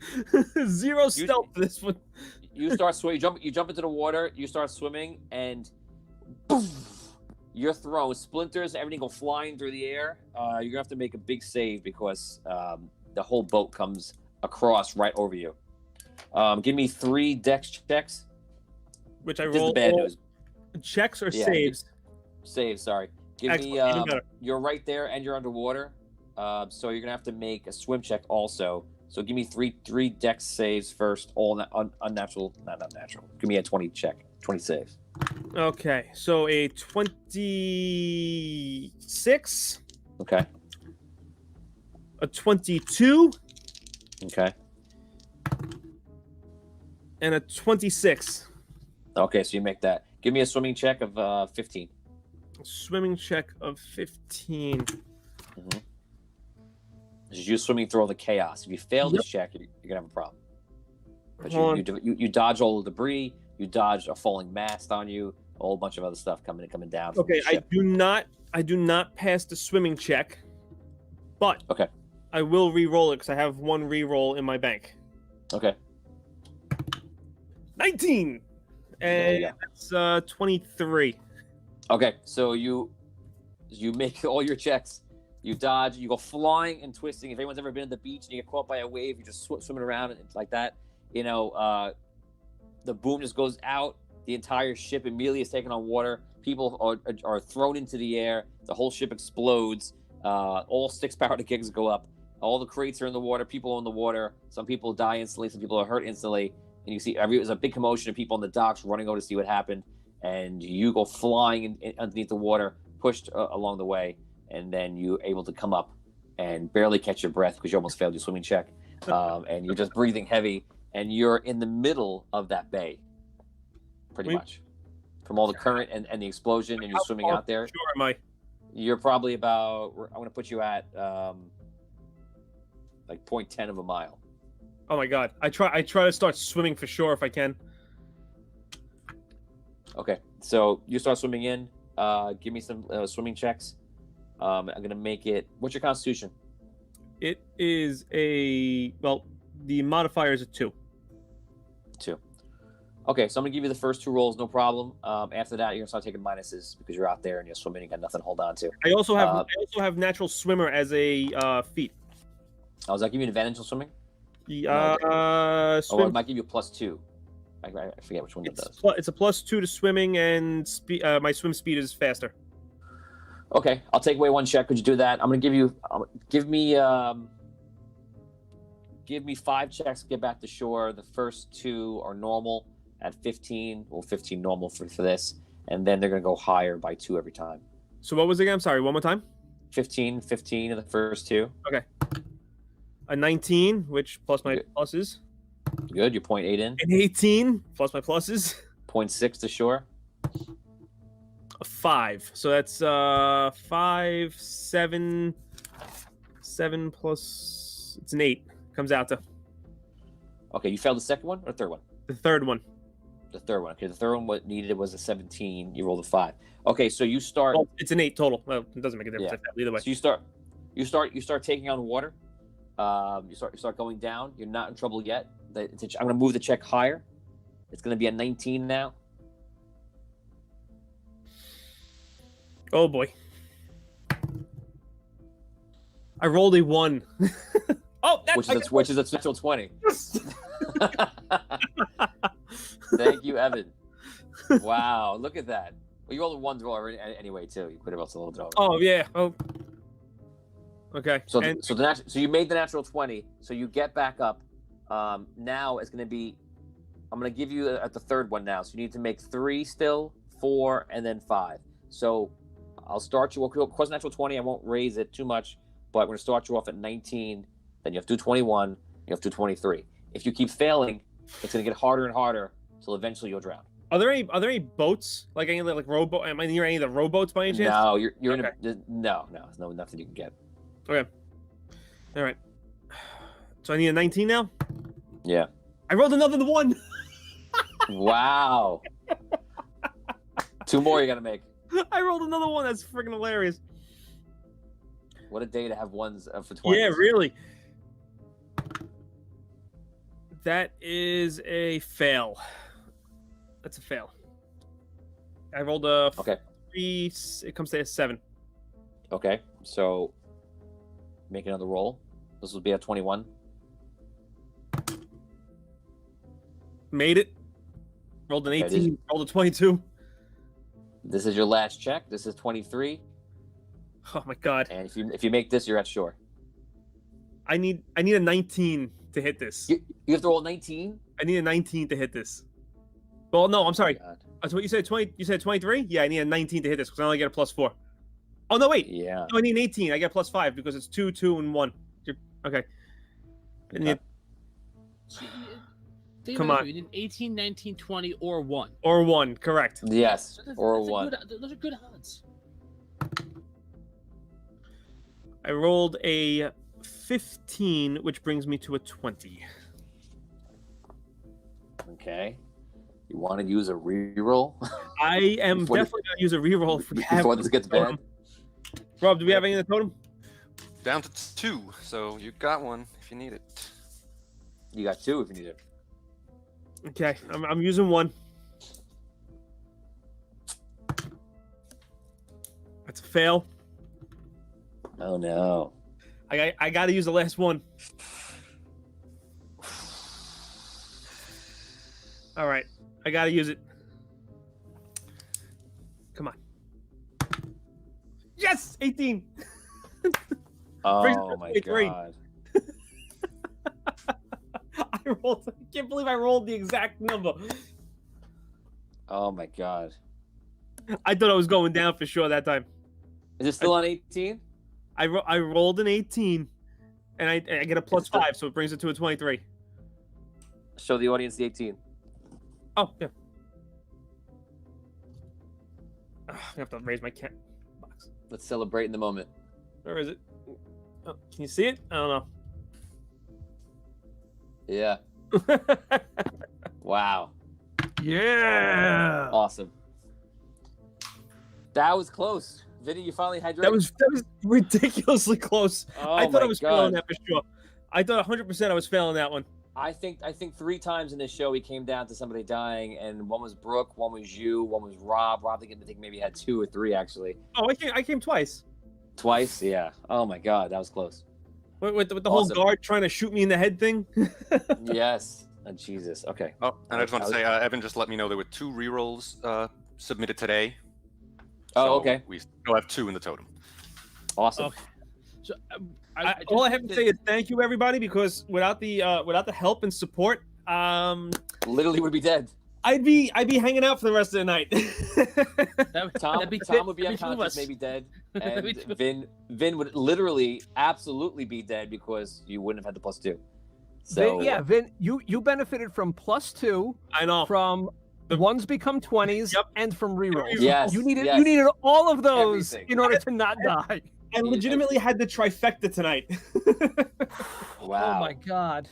Zero stealth for this one. You start swimming. You jump into the water. You start swimming, and boom, you're thrown. Splinters, everything go flying through the air. You're gonna have to make a big save because the whole boat comes across right over you. Give me 3 dex checks. Which I This is roll. the bad news. Checks or Yeah. saves? Save, sorry. Give Excellent, me. even better. You're right there, and you're underwater. So you're gonna have to make a swim check also. So give me three dex saves first. All unnatural, not natural. Give me a 20 check, 20 saves. Okay, so a 26, Okay. a 22, Okay. and a 26. Okay, so you make that. Give me a swimming check of 15. Swimming check of 15. This is you swimming through all the chaos. If you fail this check, you're gonna have a problem. But you dodge all the debris. You dodge a falling mast on you. A whole bunch of other stuff coming down. From Okay, the I ship. do not pass the swimming check, but Okay. I will re-roll it because I have 1 re-roll in my bank. Okay. 19, There you and that's 23. Okay, so you make all your checks. You dodge. You go flying and twisting. If anyone's ever been at the beach and you get caught by a wave, you're just swimming around and it's like that. You know, the boom just goes out. The entire ship immediately is taken on water. People are thrown into the air. The whole ship explodes. All 6 powder kegs go up. All the crates are in the water. People are in the water. Some people die instantly. Some people are hurt instantly. And you see there's a big commotion of people on the docks running over to see what happened. And you go flying in underneath the water, pushed along the way, and then you're able to come up and barely catch your breath because you almost failed your swimming check. And you're just breathing heavy, and you're in the middle of that bay, pretty much, from all the current and the explosion, and you're swimming out there. Sure, am I? You're probably about, I'm going to put you at like 0.10 of a mile. Oh my god! I try to start swimming for sure if I can. Okay, so you start swimming in. Give me some swimming checks. I'm gonna make it. What's your constitution? It is the modifier is a 2. 2. Okay, so I'm gonna give you the first 2 rolls, no problem. After that, you're gonna start taking minuses because you're out there and you're swimming and got nothing to hold on to. I also have natural swimmer as a feat. Oh, does that give you an advantage on swimming? Swim, it might give you a +2. I forget which one it does. It's a +2 to swimming, and my swim speed is faster. Okay, I'll take away 1 check. Could you do that? I'm gonna give you. Give me 5 checks to get back to shore. The first 2 are normal at 15. Well, 15 normal for this, and then they're gonna go higher by 2 every time. So what was it again? I'm sorry. One more time. 15 in the first 2. Okay. A 19, which plus my pluses. Good. You're 0.8 in. An 18 plus my pluses. 0.6 to shore. A 5. So that's 5, 7, 7 plus. It's an 8. Comes out to Okay, you failed the second one or the third one? the third one. The third one. Okay, the third one, what needed was a 17. You rolled a 5. Okay, so you start. Well, it's an 8 total. Well, it doesn't make a difference either way. So you start taking on water. You start going down. You're not in trouble yet. I'm going to move the check higher. It's going to be a 19 now. Oh boy. I rolled a 1. Oh, that's which is a natural 20. Thank you, Evan. Wow, look at that. Well, you rolled a 1 draw anyway too. You could have also rolled a draw. Oh yeah. Oh. Okay. So you made the natural 20. So you get back up. Now it's going to be. I'm going to give you at the third one now. So you need to make 3 still, 4, and then 5. So I'll start you. Because natural 20, I won't raise it too much, but we're going to start you off at 19. Then you have to do 21. You have to do 23. If you keep failing, it's going to get harder and harder until eventually you'll drown. Are there any boats like any like rowboat? Am I near any of the rowboats by any chance? No, you're Okay. no, nothing you can get. Okay. All right. So I need a 19 now. Yeah. I rolled another 1. Wow. 2 more you got to make. I rolled another 1. That's freaking hilarious. What a day to have ones for 20. Yeah, really. That is a fail. That's a fail. I rolled a 3. It comes to a 7. Okay, so make another roll. This will be a 21. Made it. Rolled an 18. Rolled a 22. This is your last check. This is 23. Oh my god. And if you make this, you're at shore. I need a 19 to hit this. You have to roll 19? I need a 19 to hit this. Well, no, I'm sorry. Oh, That's what you said. 20. You said 23. Yeah, I need a 19 to hit this because I only get a +4. Oh no, wait. Yeah. No, I need an 18. I get +5 because it's 2, 2, and 1. Okay. I need- Come on. You need 18, 19, 20, or 1. Or 1, correct. Yes, or That's 1. Those are good odds. I rolled a 15, which brings me to a 20. Okay. You want to use a reroll? I am Before- definitely going to use a reroll if we have Before this gets bad? Rob, do we have any in the totem? Down to 2, so you got one if you need it. You got 2 if you need it. Okay, I'm using 1. That's a fail. Oh no. I got to use the last one. All right, I got to use it. Come on. Yes, 18. Oh my 23. god. I can't believe I rolled the exact number. Oh my god. I thought I was going down for sure that time. Is it still on 18? I rolled an 18, and I get a +5, so it brings it to a 23. Show the audience the 18. Oh, yeah. I have to raise my cat box. Let's celebrate in the moment. Where is it? Oh, can you see it? I don't know. Yeah. Wow. Yeah. Awesome. That was close. Vinny, you finally hydrated. That was ridiculously close. Oh I thought my I was God. failing that for sure. I thought 100% I was failing that one. I think 3 times in this show he came down to somebody dying, and one was Brooke, one was you, one was Rob. Rob, I think maybe had 2 or 3 actually. Oh, I came twice. Twice, yeah. Oh my God, that was close. With the Awesome. whole guard trying to shoot me in the head thing. Yes. Oh, Jesus. Okay. Oh, and I just want to say, Evan just let me know there were 2 rerolls submitted today. Oh, So okay. We still have 2 in the totem. Awesome. Okay. So All I have to say is thank you, everybody, because without the help and support, Literally would be dead. I'd be hanging out for the rest of the night. Tom would be unconscious, maybe dead, That'd be and Vin would literally, absolutely be dead because you wouldn't have had the +2. So Vin, you benefited from +2, I know. from ones become 20s, Yep. and from rerolls. Yes, you needed yes. you needed all of those Everything. in order to not die. I legitimately had the trifecta tonight. Wow. Oh my god.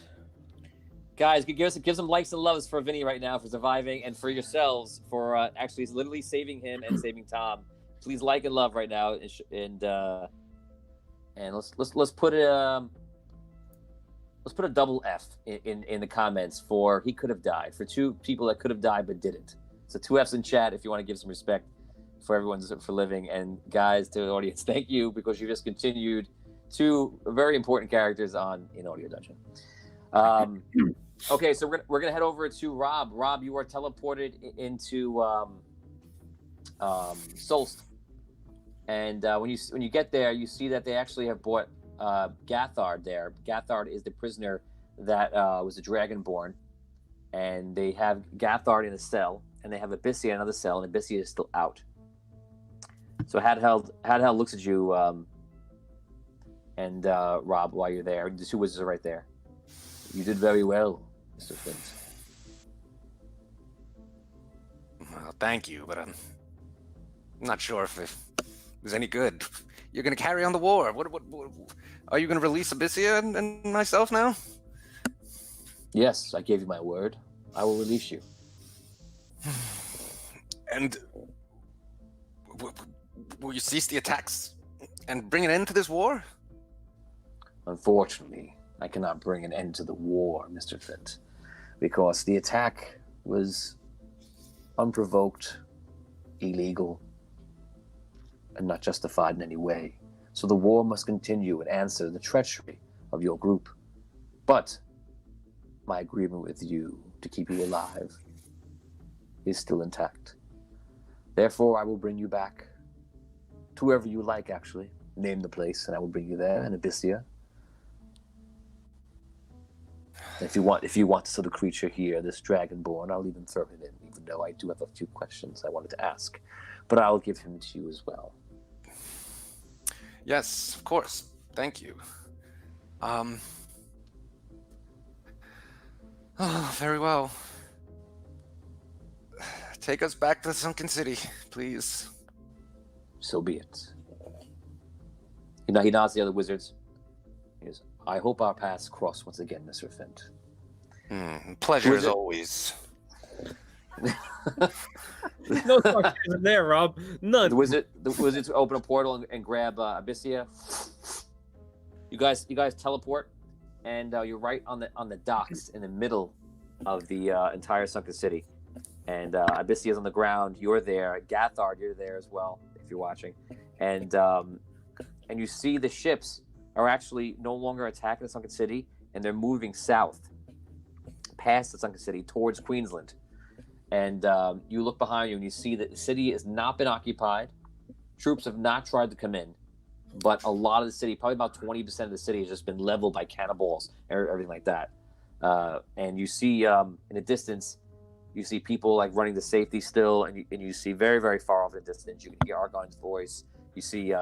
Guys, give some likes and loves for Vinny right now for surviving, and for yourselves for actually literally saving him and saving Tom. Please like and love right now, and let's put a double F in the comments for he could have died, for 2 people that could have died but didn't. So 2 Fs in chat if you want to give some respect for everyone for living. And guys, to the audience, thank you, because you just continued 2 very important characters in Audio Dungeon. Okay, so we're gonna head over to Rob. Rob, you are teleported into Solst, and when you get there, you see that they actually have brought Gathard there. Gathard is the prisoner that was a Dragonborn, and they have Gathard in a cell, and they have Abyssia in another cell, and Abyssia is still out. So Hadheld looks at you, and Rob, while you're there. The 2 wizards are right there. You did very well, Mr. Flint. Well, thank you, but I'm not sure if it was any good. You're gonna carry on the war. What are you gonna release Abyssia and myself now? Yes, I gave you my word. I will release you. And will you cease the attacks and bring an end to this war? Unfortunately, I cannot bring an end to the war, Mr. Flint, because the attack was unprovoked, illegal, and not justified in any way. So the war must continue and answer the treachery of your group. But my agreement with you to keep you alive is still intact. Therefore, I will bring you back to wherever you like, actually. Name the place, and I will bring you there, in Abyssia. If you want to see the creature here, this Dragonborn, I'll even throw him in, even though I do have a few questions I wanted to ask. But I'll give him to you as well. Yes, of course. Thank you. Oh, very well. Take us back to the Sunken City, please. So be it. He nods to the other wizards. He goes, I hope our paths cross once again, Mr. Flint. Pleasure as always. No sarcasm there, Rob. None. The wizards open a portal and grab Abyssia. You guys teleport, and you're right on the docks in the middle of the entire sunken city. And Abyssia's on the ground. You're there. Gathard, you're there as well, if you're watching. And you see the ships are actually no longer attacking the sunken city, and they're moving south past the sunken city towards Queensland. And you look behind you and you see that the city has not been occupied. Troops have not tried to come in, but a lot of the city, probably about 20% of the city, has just been leveled by cannonballs and everything like that. And you see in the distance, you see people like running to safety still, and you see very, very far off in the distance, you can hear Argon's voice. You see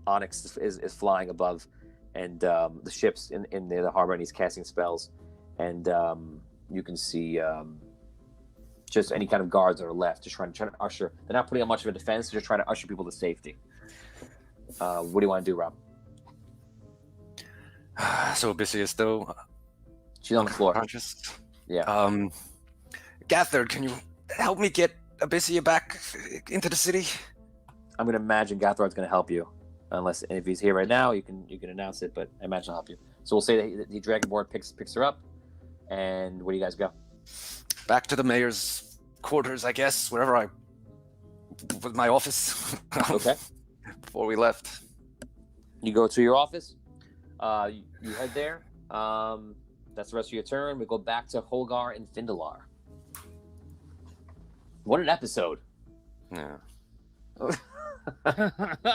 Onyx is flying above, and the ships in the harbor, and he's casting spells. And you can see just any kind of guards that are left, just trying to usher. They're not putting on much of a defense; they're just trying to usher people to safety. What do you want to do, Rob? So Abyssia is still She's on the floor. conscious. Yeah. Gathard, can you help me get Abyssia back into the city? I'm gonna imagine Gathard's gonna help you, unless if he's here right now, you can announce it. But I imagine he'll help you. So we'll say that the Dragonborn picks her up, and where do you guys go? Back to the mayor's quarters, I guess, wherever with my office. Okay. Before we left. You go to your office. You head there. That's the rest of your turn. We go back to Holgar and Findalar. What an episode! Yeah.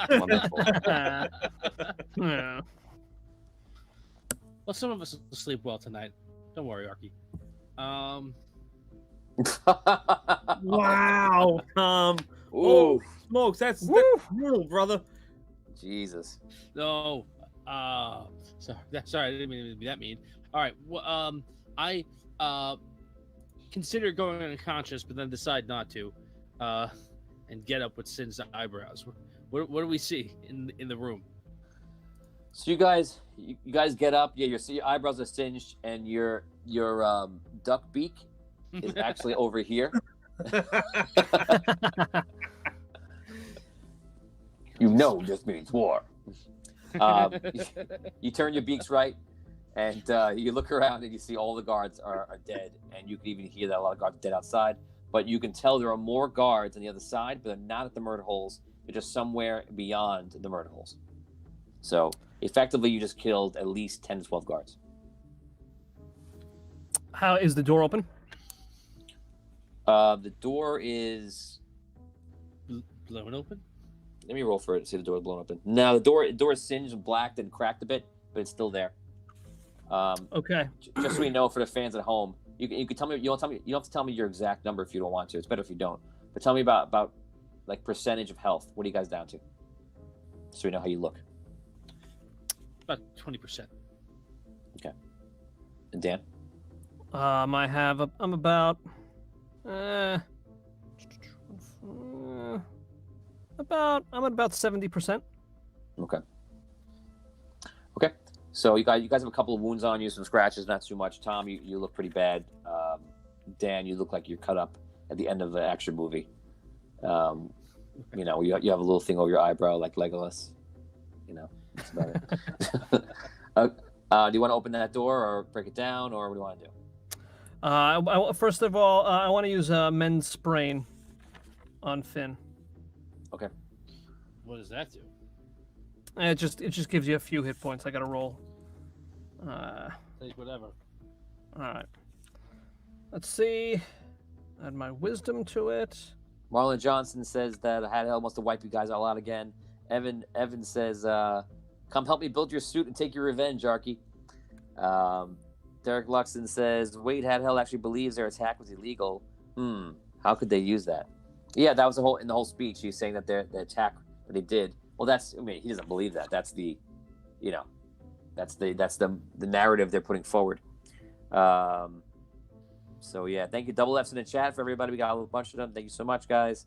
Wonderful. Yeah. Well, some of us will sleep well tonight. Don't worry, Arky. Wow, Tom. Ooh, Oh, smokes. That's brutal, brother. Jesus. No. Sorry, I didn't mean to be that mean. All right. Well, I consider going unconscious, but then decide not to, and get up with Sin's eyebrows. What do we see in the room? So you guys get up. Yeah, your eyebrows are singed, and your duck beak is actually over here. You know this means war. You turn your beaks right, and you look around and you see all the guards are dead, and you can even hear that a lot of guards are dead outside. But you can tell there are more guards on the other side, but they're not at the murder holes. They're just somewhere beyond the murder holes. So effectively, you just killed at least 10 to 12 guards. How is the door open? The door is... Blown open? Let me roll for it to see if the door is blown open. No, the door is singed and blacked and cracked a bit, but it's still there. Okay. Just so we know for the fans at home, you can tell me. You don't have to tell me your exact number if you don't want to. It's better if you don't. But tell me about like percentage of health. What are you guys down to? So we know how you look. About 20%. Okay. And Dan? I'm about I'm at about 70%. Okay. Okay. So you guys have a couple of wounds on you, some scratches, not too much. Tom, you look pretty bad. Dan, you look like you're cut up at the end of the action movie. You know, you have a little thing over your eyebrow like Legolas. You know, that's about it. Do you want to open that door or break it down, or what do you want to do? First of all, I want to use men's sprain on Finn. Okay. What does that do? It just gives you a few hit points. I got to roll. Take whatever. All right. Let's see. Add my wisdom to it. Marlon Johnson says that I had almost to wipe you guys all out again. Evan says, "Come help me build your suit and take your revenge, Arky." Derek Luxon says, Wade Hadhell actually believes their attack was illegal. How could they use that? Yeah, that was in the whole speech. He's saying that the attack that they did. Well, he doesn't believe that. That's the narrative they're putting forward. So yeah, thank you. Double F's in the chat for everybody. We got a bunch of them. Thank you so much, guys.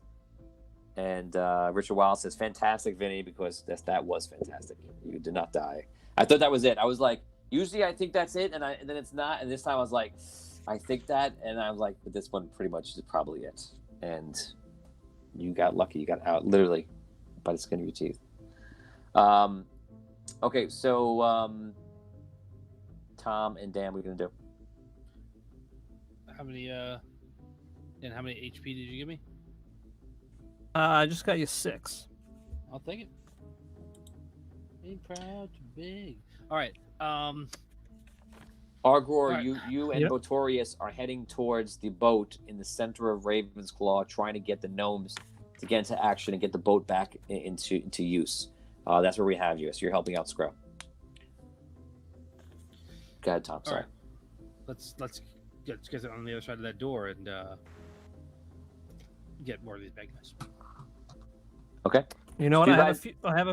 And Richard Wild says, fantastic, Vinny, because that was fantastic. You did not die. I thought that was it. I was like, usually I think that's it, and then it's not. And this time I was like, I think that, and I was like, but this one pretty much is probably it. And you got lucky. You got out literally by the skin of your teeth. Okay, so Tom and Dan, what are we gonna do? How many HP did you give me? I just got you 6. I'll take it. Ain't proud to big. All right. Argor, Right. you and Yep. Botorius are heading towards the boat in the center of Raven's Claw, trying to get the gnomes to get into action and get the boat back into use. That's where we have you. So you're helping out Scro. Go ahead, Tom. Sorry. Let's get on the other side of that door and get more of these bad guys. Okay. You know what? You I guys- have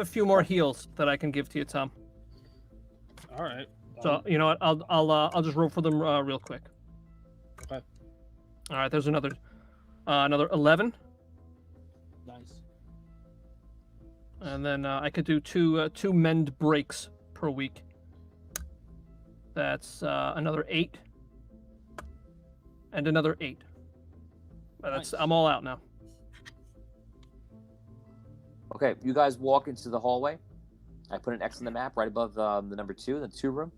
a few more heals that I can give to you, Tom. All right. So you know what? I'll just roll for them real quick. Okay. All right. There's another 11, Nice. and then I could do two mend breaks per week. That's another 8, and another 8. Nice. I'm all out now. Okay. You guys walk into the hallway. I put an X on the map right above the number 2, the 2 room.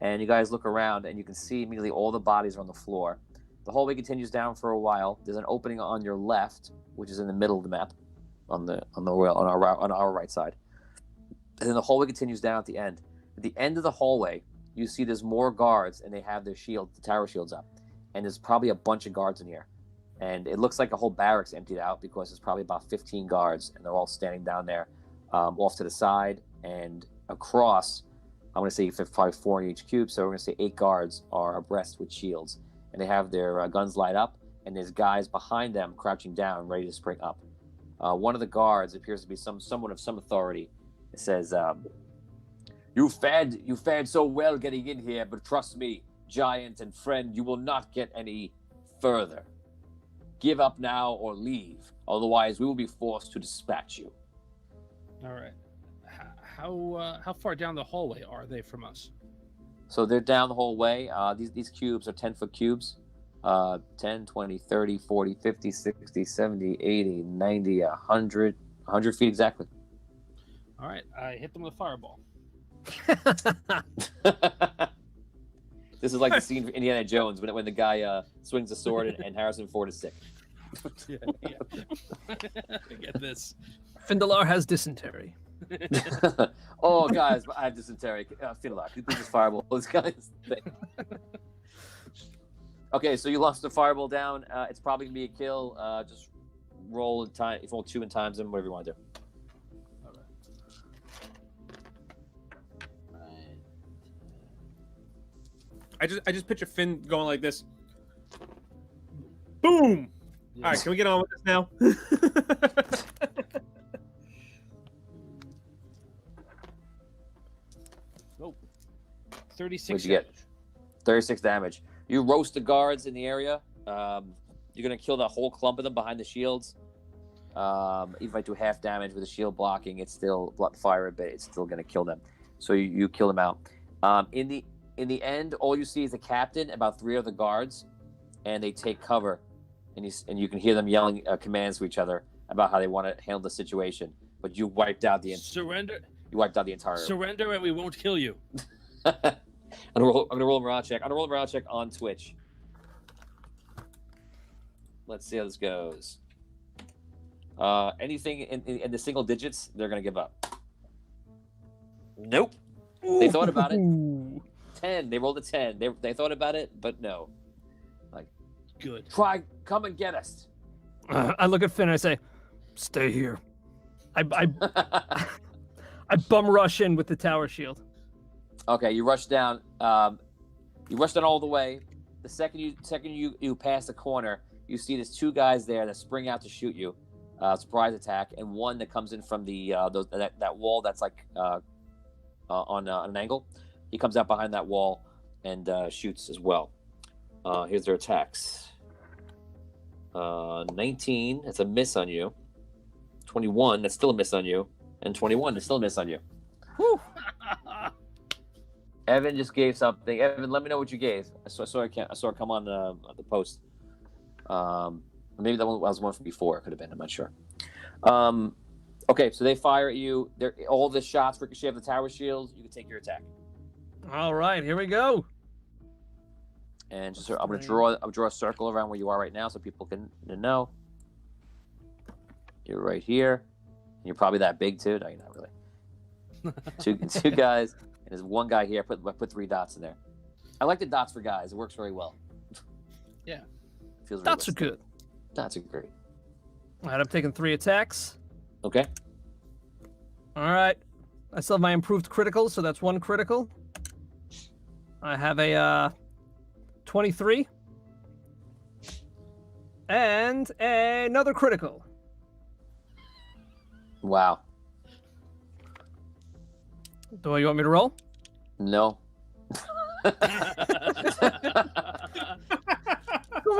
And you guys look around, and you can see immediately all the bodies are on the floor. The hallway continues down for a while. There's an opening on your left, which is in the middle of the map, on our right side. And then the hallway continues down at the end. At the end of the hallway, you see there's more guards, and they have their the tower shields up. And there's probably a bunch of guards in here. And it looks like a whole barracks emptied out because there's probably about 15 guards, and they're all standing down there off to the side and across. I'm going to say probably 4 in each cube, so we're going to say 8 guards are abreast with shields. And they have their guns light up, and there's guys behind them crouching down, ready to spring up. One of the guards appears to be someone of some authority. It says, You fared so well getting in here, but trust me, giant and friend, you will not get any further. Give up now or leave, otherwise we will be forced to dispatch you. All right. how far down the hallway are they from us? So they're down the whole way. These cubes are 10-foot cubes. 10, 20, 30, 40, 50, 60, 70, 80, 90, 100 feet exactly. All right, I hit them with a fireball. This is like the scene from Indiana Jones when the guy swings a sword and Harrison Ford is sick. Yeah. Get this. Findalar has dysentery. Oh, guys, I have dysentery. Finlar, can you please just fireball this guy's thing? Okay, so you launched the fireball down. It's probably gonna be a kill. Just roll roll 2 and times them, whatever you want to do. I just picture Finn going like this. Boom! Yeah. All right, can we get on with this now? Nope. 36. What'd you get? 36 damage. You roast the guards in the area. You're gonna kill the whole clump of them behind the shields. Even if I do half damage with the shield blocking, it's still fire a bit. It's still gonna kill them. So you kill them out. In the end, all you see is the captain, about 3 other guards, and they take cover, and you can hear them yelling commands to each other about how they want to handle the situation. But you wiped out the Surrender. You wiped out the entire. Surrender, and we won't kill you. I'm gonna roll a morale check. I'm gonna roll a morale check on Twitch. Let's see how this goes. Anything in the single digits, they're gonna give up. Nope. They thought about it. 10. They rolled a 10. They thought about it, but no. Like, Good. Come and get us. I look at Finn and I say, "Stay here." I bum rush in with the tower shield. Okay, you rush down. You rush down all the way. The second you pass the corner, you see there's 2 guys there that spring out to shoot you. Surprise attack, and one that comes in from the that wall that's like on an angle. He comes out behind that wall and shoots as well. Here's their attacks. 19, that's a miss on you. 21, that's still a miss on you. And 21, that's still a miss on you. Whew. Evan just gave something. Evan, let me know what you gave. I saw it come on the post. Maybe that one was one from before. It could have been. I'm not sure. Okay, so they fire at you. All the shots ricochet off the tower shields. You can take your attack. All right, here we go. And just I'm gonna draw a circle around where you are right now, so people can know. You're right here. And you're probably that big too. No, you're not really. two guys, and there's one guy here. I put 3 dots in there. I like the dots for guys. It works very well. Yeah. Feels Dots are realistic. good. Dots are great. All right, I'm taking 3 attacks. Okay. All right. I still have my improved critical, so that's 1 critical. I have a 23. And another critical. Wow. Do you want me to roll? No. Come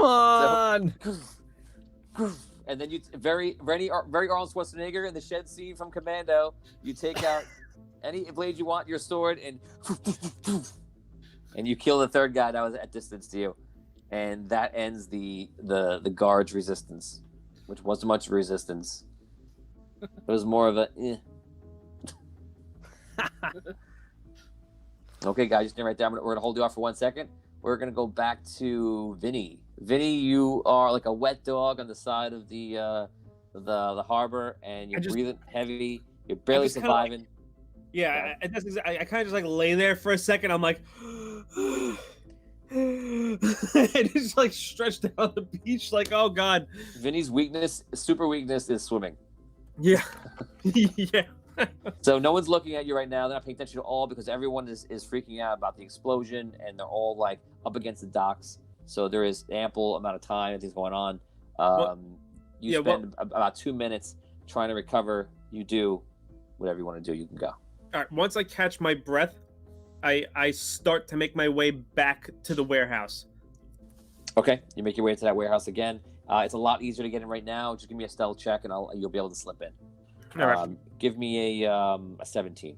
on. And then you very Arnold Schwarzenegger in the shed scene from Commando. You take out any blade you want, your sword, and you kill the 3rd guy that was at distance to you, and that ends the guard's resistance, which wasn't much resistance. It was more of a. Eh. Okay, guys, just stay right there. We're gonna hold you off for 1 second. We're gonna go back to Vinny. Vinny, you are like a wet dog on the side of the harbor, and you're breathing heavy. You're barely surviving. Yeah, I kind of just like lay there for a second. I'm like, and just like stretched out on the beach, like, oh god. Vinny's super weakness, is swimming. Yeah, yeah. So no one's looking at you right now. They're not paying attention at all because everyone is freaking out about the explosion, and they're all like up against the docks. So there is ample amount of time and things going on. You spend about 2 minutes trying to recover. You do whatever you want to do. You can go. All right. Once I catch my breath, I start to make my way back to the warehouse. Okay, you make your way to that warehouse again. It's a lot easier to get in right now. Just give me a stealth check, and you'll be able to slip in. All right. Give me a 17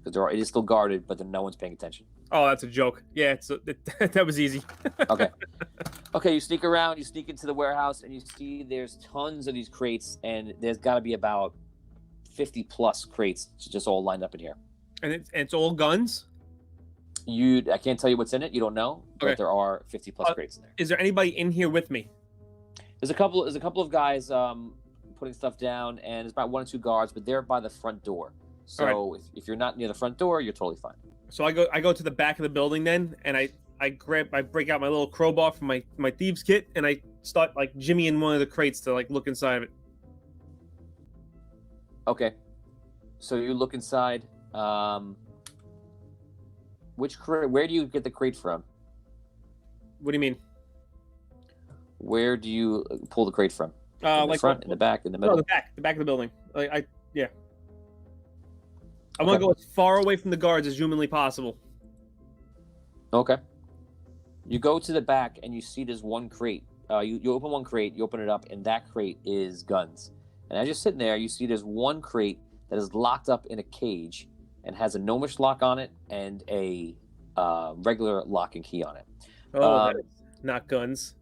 because it is still guarded, but then no one's paying attention. Oh, that's a joke. Yeah, that was easy. Okay. Okay, you sneak around, you sneak into the warehouse, and you see there's tons of these crates, and there's got to be about 50 plus crates just all lined up in here. And it's all guns? I can't tell you what's in it. You don't know, but Okay. there are 50 plus crates in there. Is there anybody in here with me? There's a couple of guys putting stuff down, and there's about 1 or 2 guards, but they're by the front door. So if you're not near the front door, you're totally fine. So I go to the back of the building then, and I break out my little crowbar from my thieves kit, and I start like jimmying one of the crates to like look inside of it. Okay. So you look inside. Which crate? Where do you get the crate from? What do you mean? Where do you pull the crate from? In the Like front, in the back, in the no, middle. the back of the building. I want to go as far away from the guards as humanly possible. Okay. You go to the back and you see there's one crate. You open one crate, you open it up, and that crate is guns. And as you're sitting there, you see there's one crate that is locked up in a cage and has a gnomish lock on it and a regular lock and key on it. Oh, that is not guns.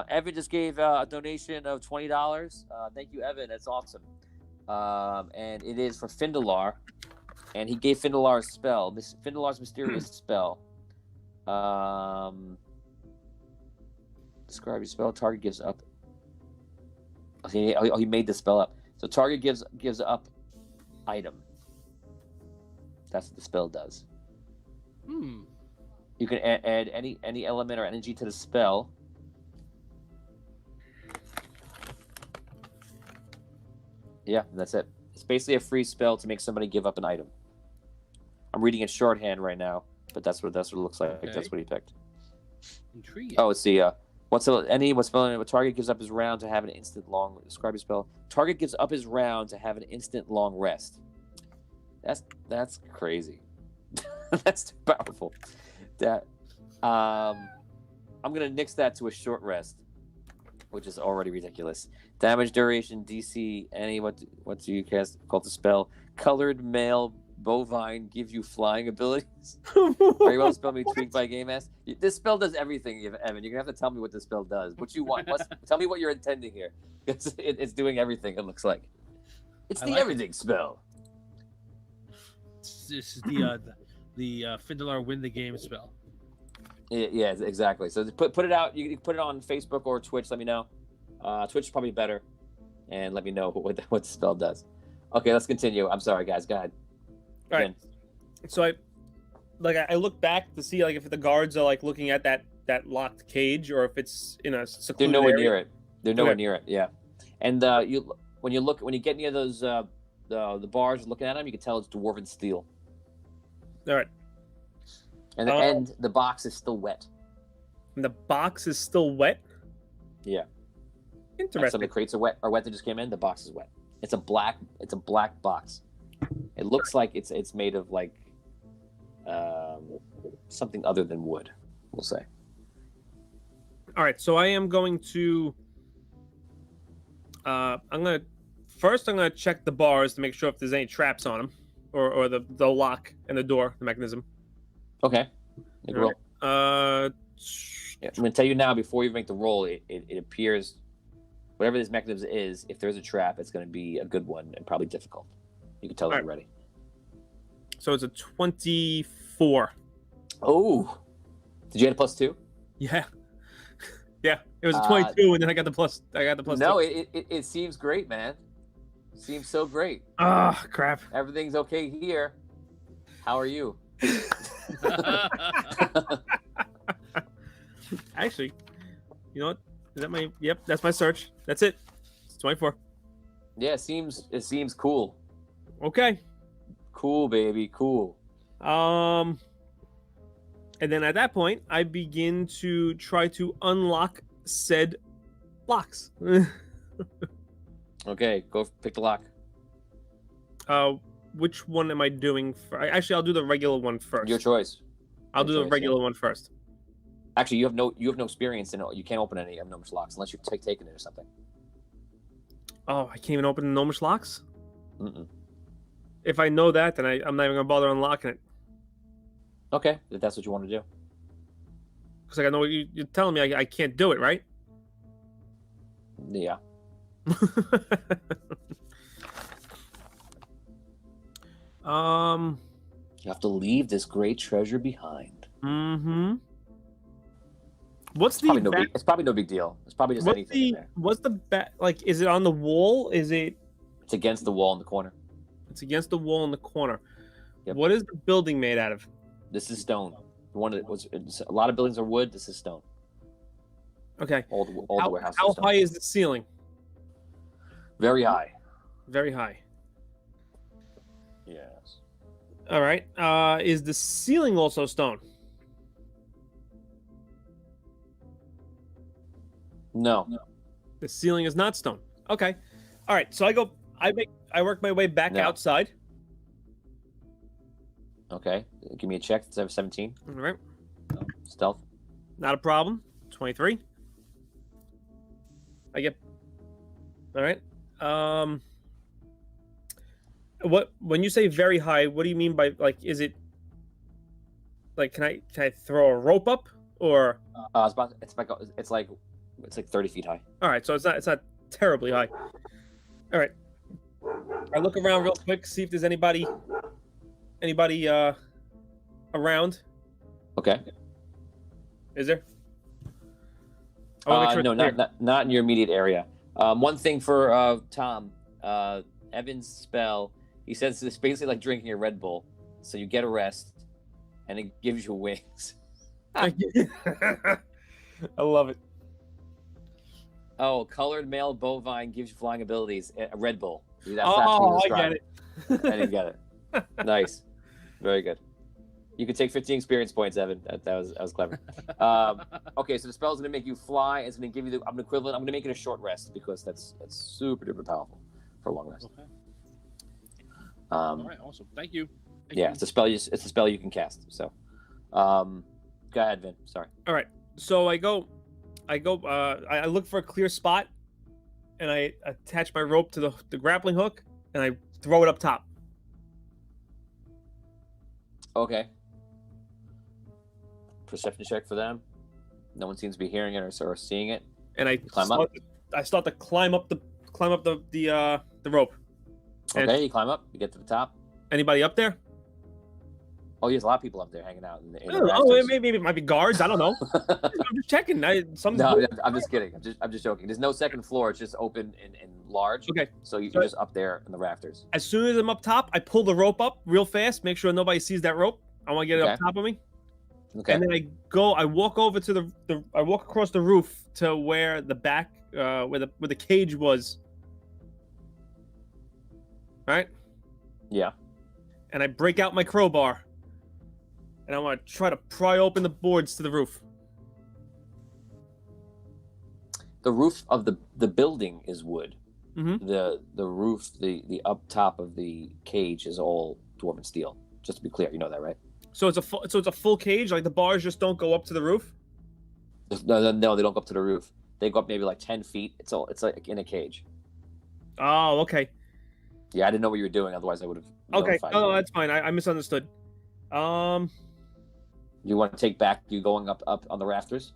Evan just gave a donation of $20. Thank you, Evan. That's awesome. And it is for Findalar. And he gave Findalar a spell. Findalar's mysterious spell. Describe your spell. Target gives up. He made the spell up. So target gives up item. That's what the spell does. You can add any element or energy to the spell. Yeah, that's it. It's basically a free spell to make somebody give up an item. I'm reading in shorthand right now, but that's what it looks like. Okay. That's what he picked. Intriguing. Oh, let's see. What target gives up his round to have an instant long. Describe your spell. Target gives up his round to have an instant long rest. That's crazy. That's too powerful. That I'm gonna nix that to a short rest, which is already ridiculous. Damage duration, DC, what do you cast? Called the spell. Colored male bovine gives you flying abilities. Very well spell me tweaked by Game Master. This spell does everything, Evan. You're gonna have to tell me what this spell does. What you want? Tell me what you're intending here. It's doing everything. It looks like it's the everything spell. This is the Findalar win the game spell. Yeah, exactly. So put it out. You can put it on Facebook or Twitch. Let me know. Twitch is probably better, and let me know what the spell does. Okay, let's continue. I'm sorry, guys. Go ahead. All right. So I look back to see like if the guards are like looking at that locked cage or if it's in a They're secluded nowhere area. near it. They're nowhere Okay. near it. Yeah. And when you get near those the bars, looking at them, you can tell it's dwarven steel. All right. And the box is still wet. And the box is still wet. Yeah. Like some Interesting. of the crates are wet that just came in. The box is wet. It's a black box. It looks like it's made of like something other than wood, we'll say. All right. So I am going to. I'm gonna check the bars to make sure if there's any traps on them, or the lock and the door, the mechanism. Okay. Make a roll. Yeah, I'm gonna tell you now before you make the roll. It appears, whatever this mechanism is, if there's a trap, it's gonna be a good one and probably difficult. You can tell All them already. So it's a 24. Oh, did you get a +2? Yeah. Yeah. It was a 22, and then I got the plus. No, 2. it seems great, man. Seems so great. Ah, crap. Everything's okay here. How are you? Actually, you know what? Is that my? Yep, that's my search. That's it. It's 24. Yeah, it seems cool. Okay. Cool, baby, cool. And then at that point, I begin to try to unlock said locks. Okay, go pick the lock. Which one am I doing? Actually, I'll do the regular one first. Your choice. I'll do the regular one first. Actually, you have no experience in it. You can't open any of Gnomish locks unless you've taken it or something. Oh, I can't even open the gnomish locks? Mm-mm. If I know that, then I'm not even gonna bother unlocking it. Okay, if that's what you want to do. Because like, I know you're telling me I can't do it, right? Yeah. You have to leave this great treasure behind. Mm-hmm. What's It's the probably no big, it's probably no big deal. It's probably just anything in there. what's the like? Is it on the wall? Is it? It's against the wall in the corner. It's against the wall in the corner. Yep. What is the building made out of? This is stone. One that was a lot of buildings are wood. This is stone. Okay. All the warehouses. How are stone. high is the ceiling? Very high. Very high. Yes. All right. Is the ceiling also stone? No. The ceiling is not stone. Okay. All right. So I work my way back No. outside. Okay. Give me a check. It's 17. All right. Stealth. Not a problem. 23. I get. All right. What when you say very high, what do you mean by like? Is it like can I throw a rope up or? It's like 30 feet high. All right, so it's not terribly high. All right. I look around real quick, see if there's anybody around. Okay. Is there? I wanna make sure No, it's clear. not in your immediate area. One thing for Tom, Evan's spell. He says it's basically like drinking a Red Bull. So you get a rest, and it gives you wings. I love it. Oh, colored male bovine gives you flying abilities. A Red Bull. That's Oh, what I he get described. I didn't get it. Nice, very good. You could take 15 experience points, Evan. That was clever. Okay, so the spell's gonna make you fly. It's gonna give you I'm gonna make it a short rest because that's super duper powerful for a long rest. Okay. All Um, right. Awesome. Thank you. Thank yeah, you. it's a spell. It's a spell you can cast. So, go ahead, Vin. Sorry. All right. So I look for a clear spot and I attach my rope to the grappling hook and I throw it up top. Okay. Perception check for them. No one seems to be hearing it or seeing it. And I Climb up. start to climb up the rope. And Okay, you climb up. You get to the top. anybody up there? Oh, there's a lot of people up there hanging out. In I the don't know. rafters. Maybe it might be guards. I don't know. I'm just checking. No, I'm just kidding. I'm just joking. There's no second floor. It's just open and large. Okay. So you're just up there in the rafters. As soon as I'm up top, I pull the rope up real fast. Make sure nobody sees that rope. I want to get it up Okay. top of me. Okay. And then I walk over to I walk across the roof to where the back where the cage was. Right? Yeah. And I break out my crowbar. And I want to try to pry open the boards to the roof. The roof of the building is wood. Mhm. The roof, the up top of the cage is all dwarven steel. Just to be clear, you know that, right? So it's a full cage, like the bars just don't go up to the roof? No, they don't go up to the roof. They go up maybe like 10 feet. It's like in a cage. Oh, okay. Yeah, I didn't know what you were doing. Otherwise, I would have. Okay. notified No, you. that's fine. I misunderstood. You want to take back you going up on the rafters?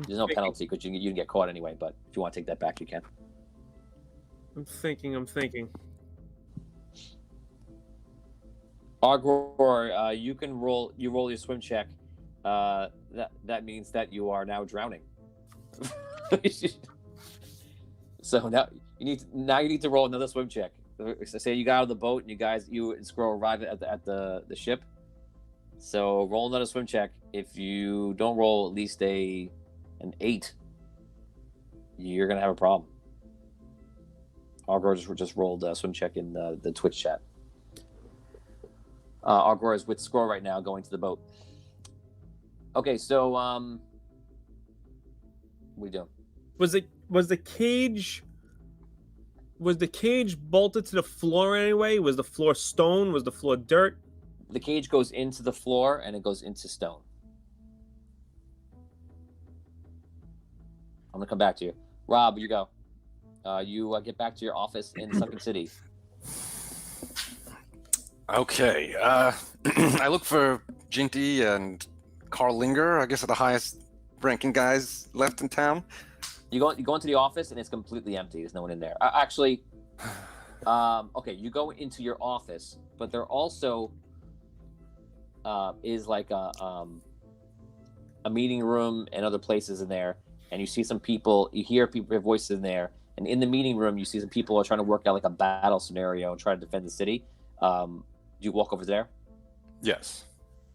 There's no penalty because you didn't get caught anyway. But if you want to take that back, you can. I'm thinking. Argor, you can roll. You roll your swim check. That means that you are now drowning. So now you need to roll another swim check. So say you got out of the boat and you and Squirrel arrive at the ship. So roll another swim check. If you don't roll at least an 8, you're gonna have a problem. Argor just rolled a swim check in the Twitch chat. Argor is with Squirrel right now, going to the boat. Okay, so what are we doing? Was the cage bolted to the floor anyway? Was the floor stone? Was the floor dirt? The cage goes into the floor and it goes into stone. I'm gonna come back to you. Rob, you go. You get back to your office in Sunken City. Okay. I look for Jinty and Carl Linger. I guess are the highest ranking guys left in town. You go into the office and it's completely empty. There's no one in there. Actually, okay. You go into your office, but there also is like a meeting room and other places in there. And you see some people. You hear people voices in there. And in the meeting room, you see some people are trying to work out like a battle scenario and try to defend the city. Do you walk over there? Yes.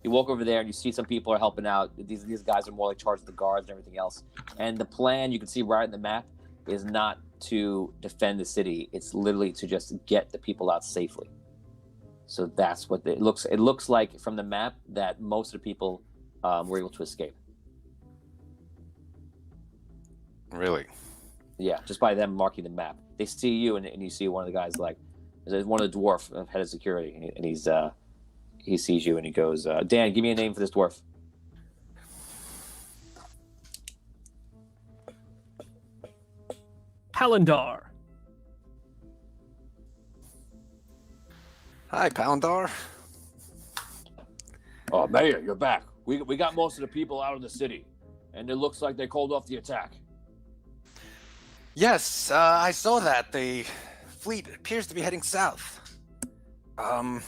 You walk over there and you see some people are helping out. These guys are more like charge of the guards and everything else. And the plan you can see right in the map is not to defend the city. It's literally to just get the people out safely. So that's what it looks. It looks like from the map that most of the people were able to escape. Really? Yeah, just by them marking the map. They see you and you see one of the guys like, there's one of the dwarf head of security, and he sees you and he goes, Dan, give me a name for this dwarf. Palandar. Hi, Palandar. Oh, Mayor, you're back. We got most of the people out of the city, and it looks like they called off the attack. Yes, I saw that. The fleet appears to be heading south. I'm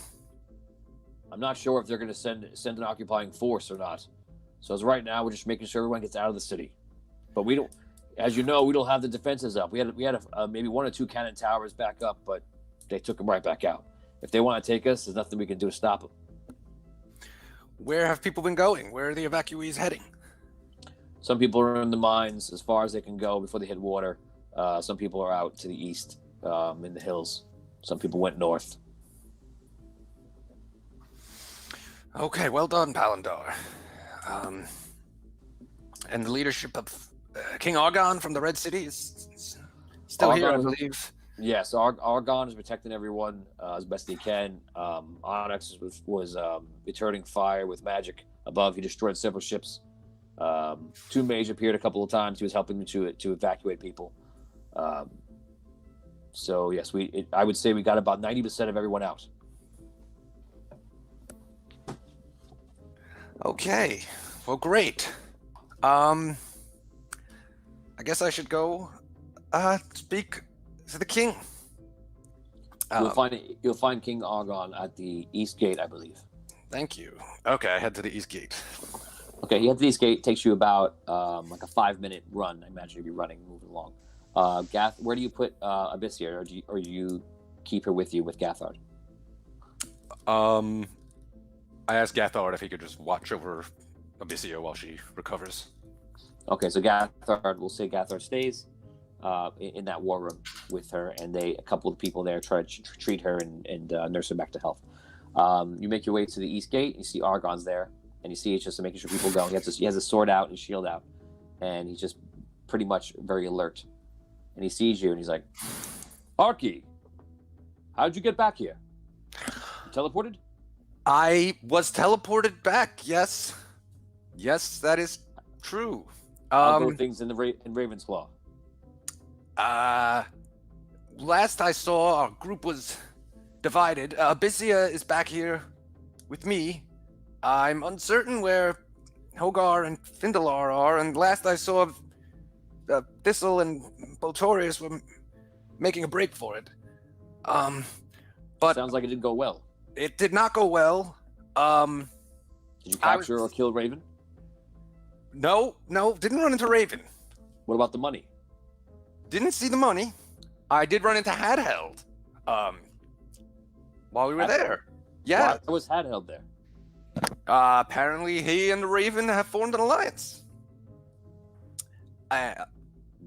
not sure if they're going to send an occupying force or not. So as right now, we're just making sure everyone gets out of the city. But we don't, as you know, we don't have the defenses up. We had maybe 1 or 2 cannon towers back up, but they took them right back out. If they want to take us, there's nothing we can do to stop them. Where have people been going? Where are the evacuees heading? Some people are in the mines as far as they can go before they hit water. Some people are out to the east in the hills. Some people went north. Okay, well done, Palandar. And the leadership of King Argon from the Red City is still here, I believe. Yes, Argon is protecting everyone as best he can. Onyx was returning fire with magic above. He destroyed several ships. Two Mage appeared a couple of times. He was helping them to evacuate people. So yes, I would say we got about 90% of everyone out. Okay, well, great. I guess I should go speak to the king. You'll find King Argon at the east gate, I believe. Thank you. Okay, I head to the east gate. Okay, you head to the east gate. Takes you about like a 5-minute run. I imagine you'd be moving along. Gath, where do you put Abyssia, or do you keep her with you with Gathard? I asked Gathard if he could just watch over Abyssia while she recovers. Okay, so we'll say Gathard stays in that war room with her, and a couple of people there try to treat her and nurse her back to health. You make your way to the east gate. You see Argon's there, and you see he's just making sure people go. He has his sword out and his shield out, and he's just pretty much very alert. And he sees you, and he's like, Arky, how'd you get back here? You teleported? I was teleported back, yes. Yes, that is true. How go things in Ravensclaw? Last I saw, our group was divided. Abyssia is back here with me. I'm uncertain where Hogar and Findalar are, and last I saw, Thistle and Botorius were making a break for it. But sounds like it didn't go well. It did not go well. Did you capture or kill Raven? No, didn't run into Raven. What about the money? Didn't see the money. I did run into Hadheld. While we were there. Yeah. Why was Hadheld there? Apparently he and the Raven have formed an alliance.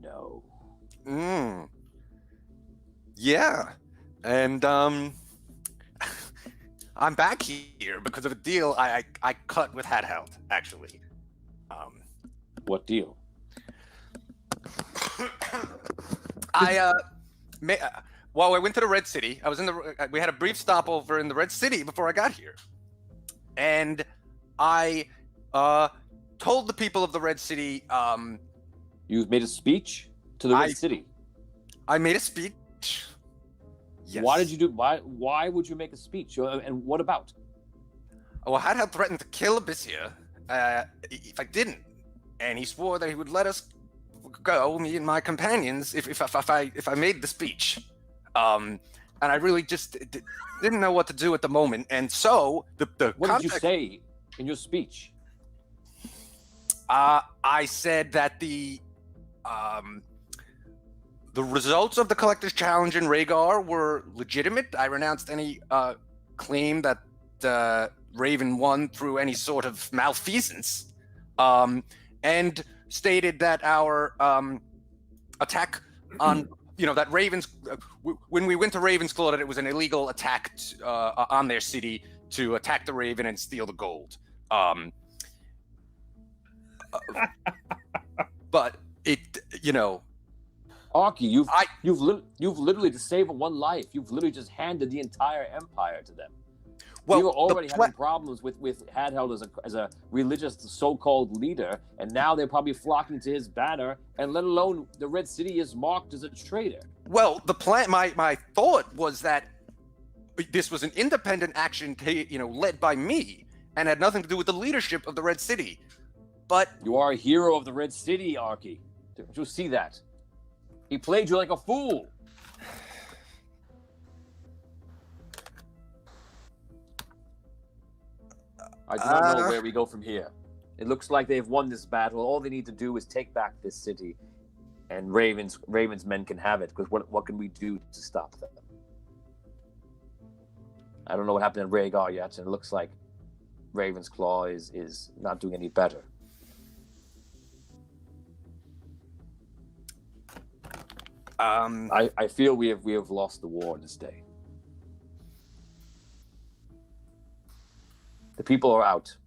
No. Yeah. And I'm back here because of a deal I cut with Hadheld, actually. What deal? Well, I went to the Red City. We had a brief stopover in the Red City before I got here. And I told the people of the Red City, You made a speech to the Red City. I made a speech. Yes. Why did you do? Why would you make a speech? And what about? Oh, I had threatened to kill Abyssia if I didn't, and he swore that he would let us go, me and my companions, if I made the speech. And I really just didn't know what to do at the moment, and so the What did you say in your speech? I said that the results of the Collector's Challenge in Rhaegar were legitimate. I renounced any claim that Raven won through any sort of malfeasance, and stated that our attack on, that Ravens, when we went to Ravensclaw, that it was an illegal attack on their city to attack the Raven and steal the gold. But it, Arky, you've literally, to save one life, you've literally just handed the entire empire to them. well, we were already having problems with Hadheld as a religious so-called leader, and now they're probably flocking to his banner, and let alone the Red City is marked as a traitor. Well, the plan, my thought was that this was an independent action, led by me, and had nothing to do with the leadership of the Red City. But You are a hero of the Red City, Arky. Don't you see that? He played you like a fool. I do not know where we go from here. It looks like they've won this battle. All they need to do is take back this city, and Raven's men can have it. Because what can we do to stop them? I don't know what happened in Rhaegar yet, and it looks like Raven's Claw is not doing any better. I feel we have lost the war this day. The people are out.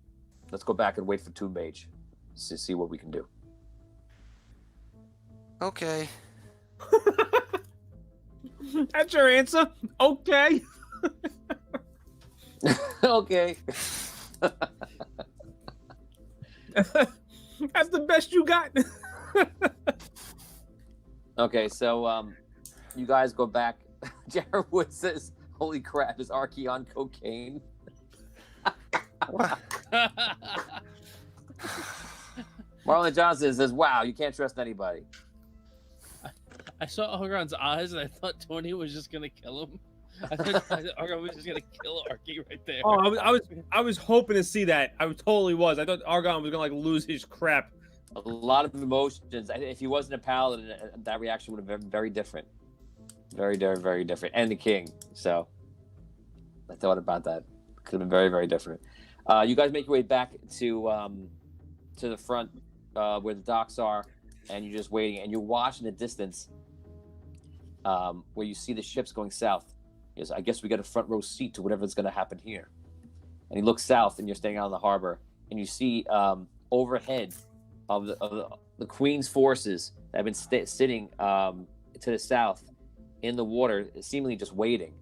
Let's go back and wait for Tomb Mage to see what we can do. okay. That's your answer. Okay. Okay. That's the best you got. Okay, so you guys go back. Jared Wood says, "Holy crap, is Arky on cocaine?" Marlon Johnson says, "Wow, you can't trust anybody." I saw Argon's eyes and I thought Tony was just gonna kill him. I thought Argon was just gonna kill Arky right there. Oh, I was hoping to see that. I totally was. I thought Argon was gonna lose his crap. A lot of emotions. If he wasn't a paladin, that reaction would have been very different. Very, very, very different. And the king. So I thought about that. Could have been very, very different. You guys make your way back to the front where the docks are, and you're just waiting, and you're watching the distance where you see the ships going south. He goes, I guess we got a front row seat to whatever's going to happen here. And he looks south, and you're staying out in the harbor, and you see overhead of the Queen's forces that have been sitting to the south in the water, seemingly just waiting.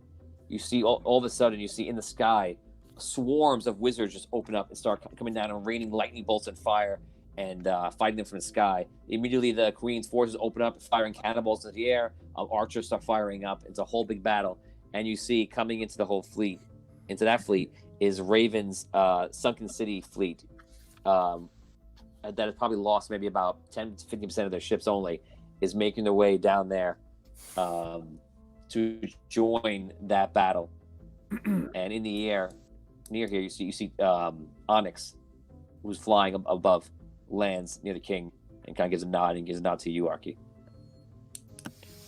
You see all of a sudden, you see in the sky swarms of wizards just open up and start coming down and raining lightning bolts and fire and fighting them from the sky. Immediately, the Queen's forces open up, firing cannonballs into the air. Archers start firing up. It's a whole big battle. And you see coming into that fleet, is Raven's Sunken City fleet. That has probably lost maybe about 10 to 50% of their ships only, is making their way down there to join that battle. And in the air, near here, you see Onyx, who's flying above, lands near the king and kind of gives a nod, and gives a nod to you, Arky.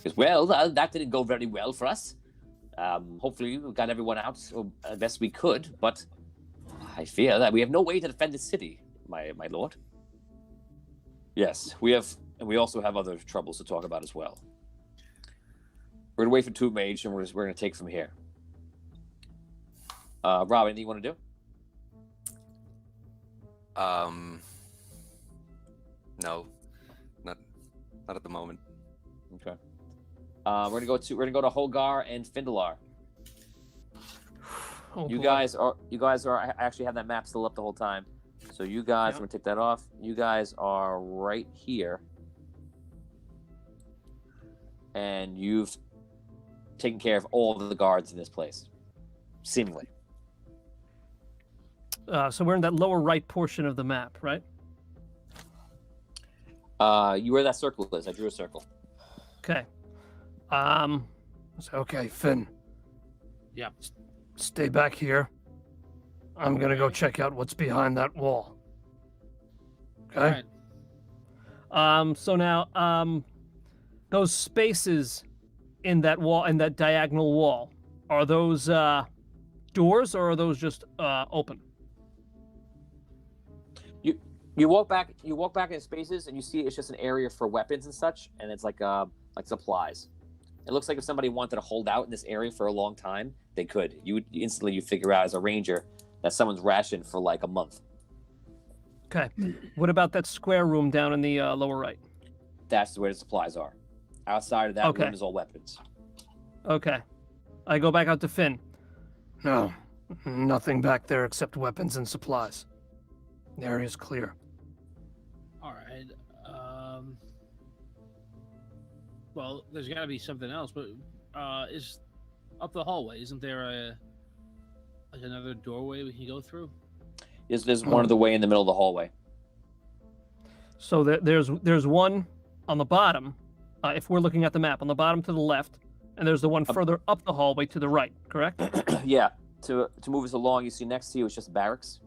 Because, well, that didn't go very well for us. Hopefully we got everyone out as best we could, but I fear that we have no way to defend the city, my lord. Yes, we have, and we also have other troubles to talk about as well. We're gonna wait for Tomb Mage, and we're gonna take from here. Rob, anything you want to do? No, not at the moment. Okay. We're gonna go to Holgar and Findalar. Oh, You boy. guys are. I actually have that map still up the whole time. So you guys, I'm gonna take that off. You guys are right here. and you've taken care of all of the guards in this place, seemingly. So we're in that lower right portion of the map, right? You where that circle is. I drew a circle. Okay. Okay, Finn. Yeah. Stay back here. I'm gonna go check out what's behind that wall. Okay? Alright. So now, those spaces in that wall, in that diagonal wall, are those doors or are those just open? You walk back in spaces, and you see it's just an area for weapons and such, and it's like supplies. It looks like if somebody wanted to hold out in this area for a long time, they could. You figure out as a ranger that someone's rationed for like a month. Okay. What about that square room down in the lower right? That's where the supplies are. Outside of that Okay. room is all weapons. Okay. I go back out to Finn. No, nothing back there except weapons and supplies. The area's clear. All right. Well, there's got to be something else, but is up the hallway? Isn't there another doorway we can go through? There's one of the way in the middle of the hallway. So there's one on the bottom, if we're looking at the map, on the bottom to the left, and there's the one further up the hallway to the right, correct? Yeah. To move us along, you see next to you is just barracks.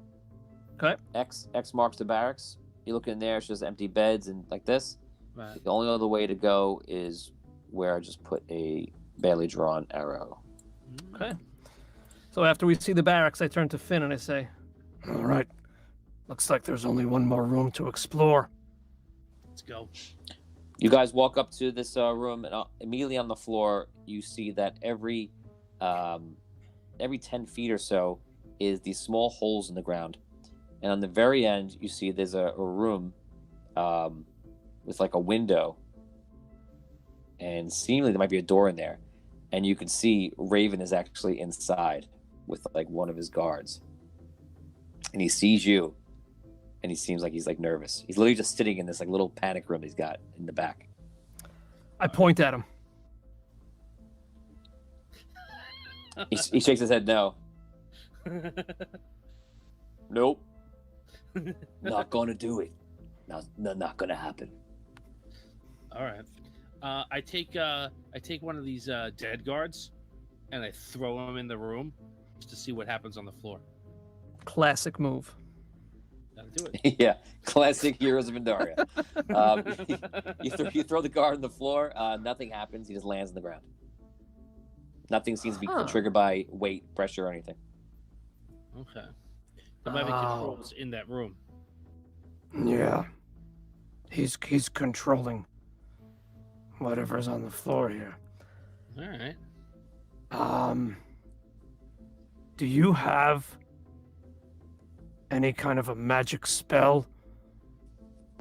Okay. X marks the barracks. You look in there, it's just empty beds and like this. Right. The only other way to go is where I just put a barely drawn arrow. Okay. So after we see the barracks, I turn to Finn and I say, All right. Looks like there's only one more room to explore. Let's go. You guys walk up to this room, and immediately on the floor, you see that every 10 feet or so is these small holes in the ground. And on the very end, you see there's a room with like a window. And seemingly there might be a door in there. And you can see Raven is actually inside with like one of his guards. And he sees you. And he seems like he's like nervous. He's literally just sitting in this like little panic room he's got in the back. I point at him. He shakes his head no. Nope. Not gonna do it. Not gonna happen. All right. I take one of these dead guards, and I throw him in the room just to see what happens on the floor. Classic move. Gotta do it. Yeah, classic Heroes of Pandaria. You throw the guard on the floor, nothing happens. He just lands on the ground. Nothing seems to be triggered by weight, pressure, or anything. Okay. There might be controls in that room. Yeah. He's controlling whatever's on the floor here. All right. Do you have any kind of a magic spell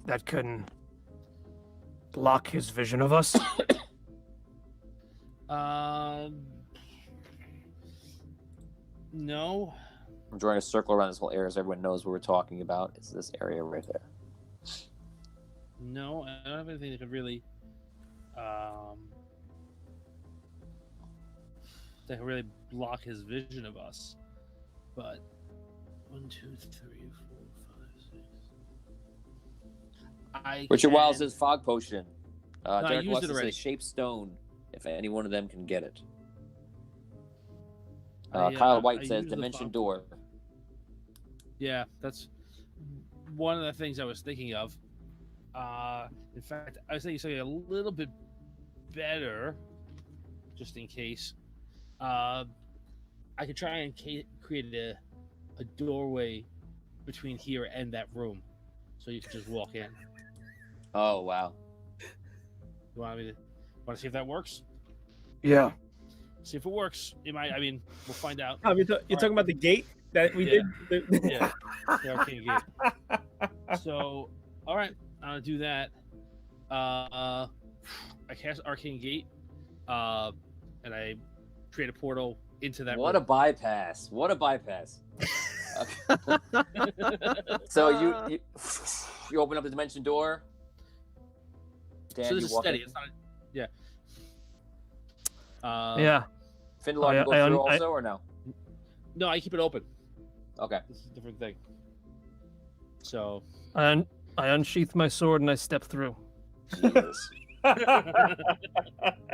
that can block his vision of us? No. I'm drawing a circle around this whole area so everyone knows what we're talking about. It's this area right there. No, I don't have anything that could really, block his vision of us. But 1, 2, 3, 4, 5, 6. Richard Wiles says fog potion. I Derek used it Luxon already. says shape stone. If any one of them can get it. I Kyle White used says the dimension fog- door. Yeah, that's one of the things I was thinking of. In fact, I was thinking something a little bit better, just in case. I could try and create a doorway between here and that room, so you can just walk in. Oh wow. You want to see if that works? Yeah. See if it works. It might. I mean, we'll find out. You're talking about the gate that we Yeah. did? Yeah, the arcane gate. So, all right, I'll do that. I cast arcane gate, and I create a portal into that. What a room. bypass! What a bypass! Okay. So you open up the dimension door. Dan, So this you is walk steady. in. It's not. Yeah. Yeah. Findlar, you go through also, or no? No, I keep it open. Okay. This is a different thing. So. I unsheath my sword and I step through. Jesus.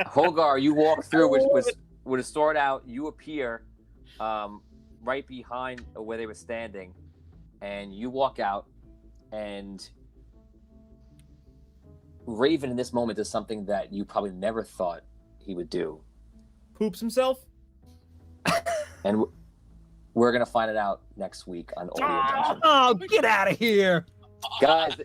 Holgar, you walk through with a sword out. You appear right behind where they were standing, and you walk out. And Raven, in this moment, does something that you probably never thought he would do. Poops himself? And we're going to find it out next week on Audio Dungeon. Oh, get out of here! Guys,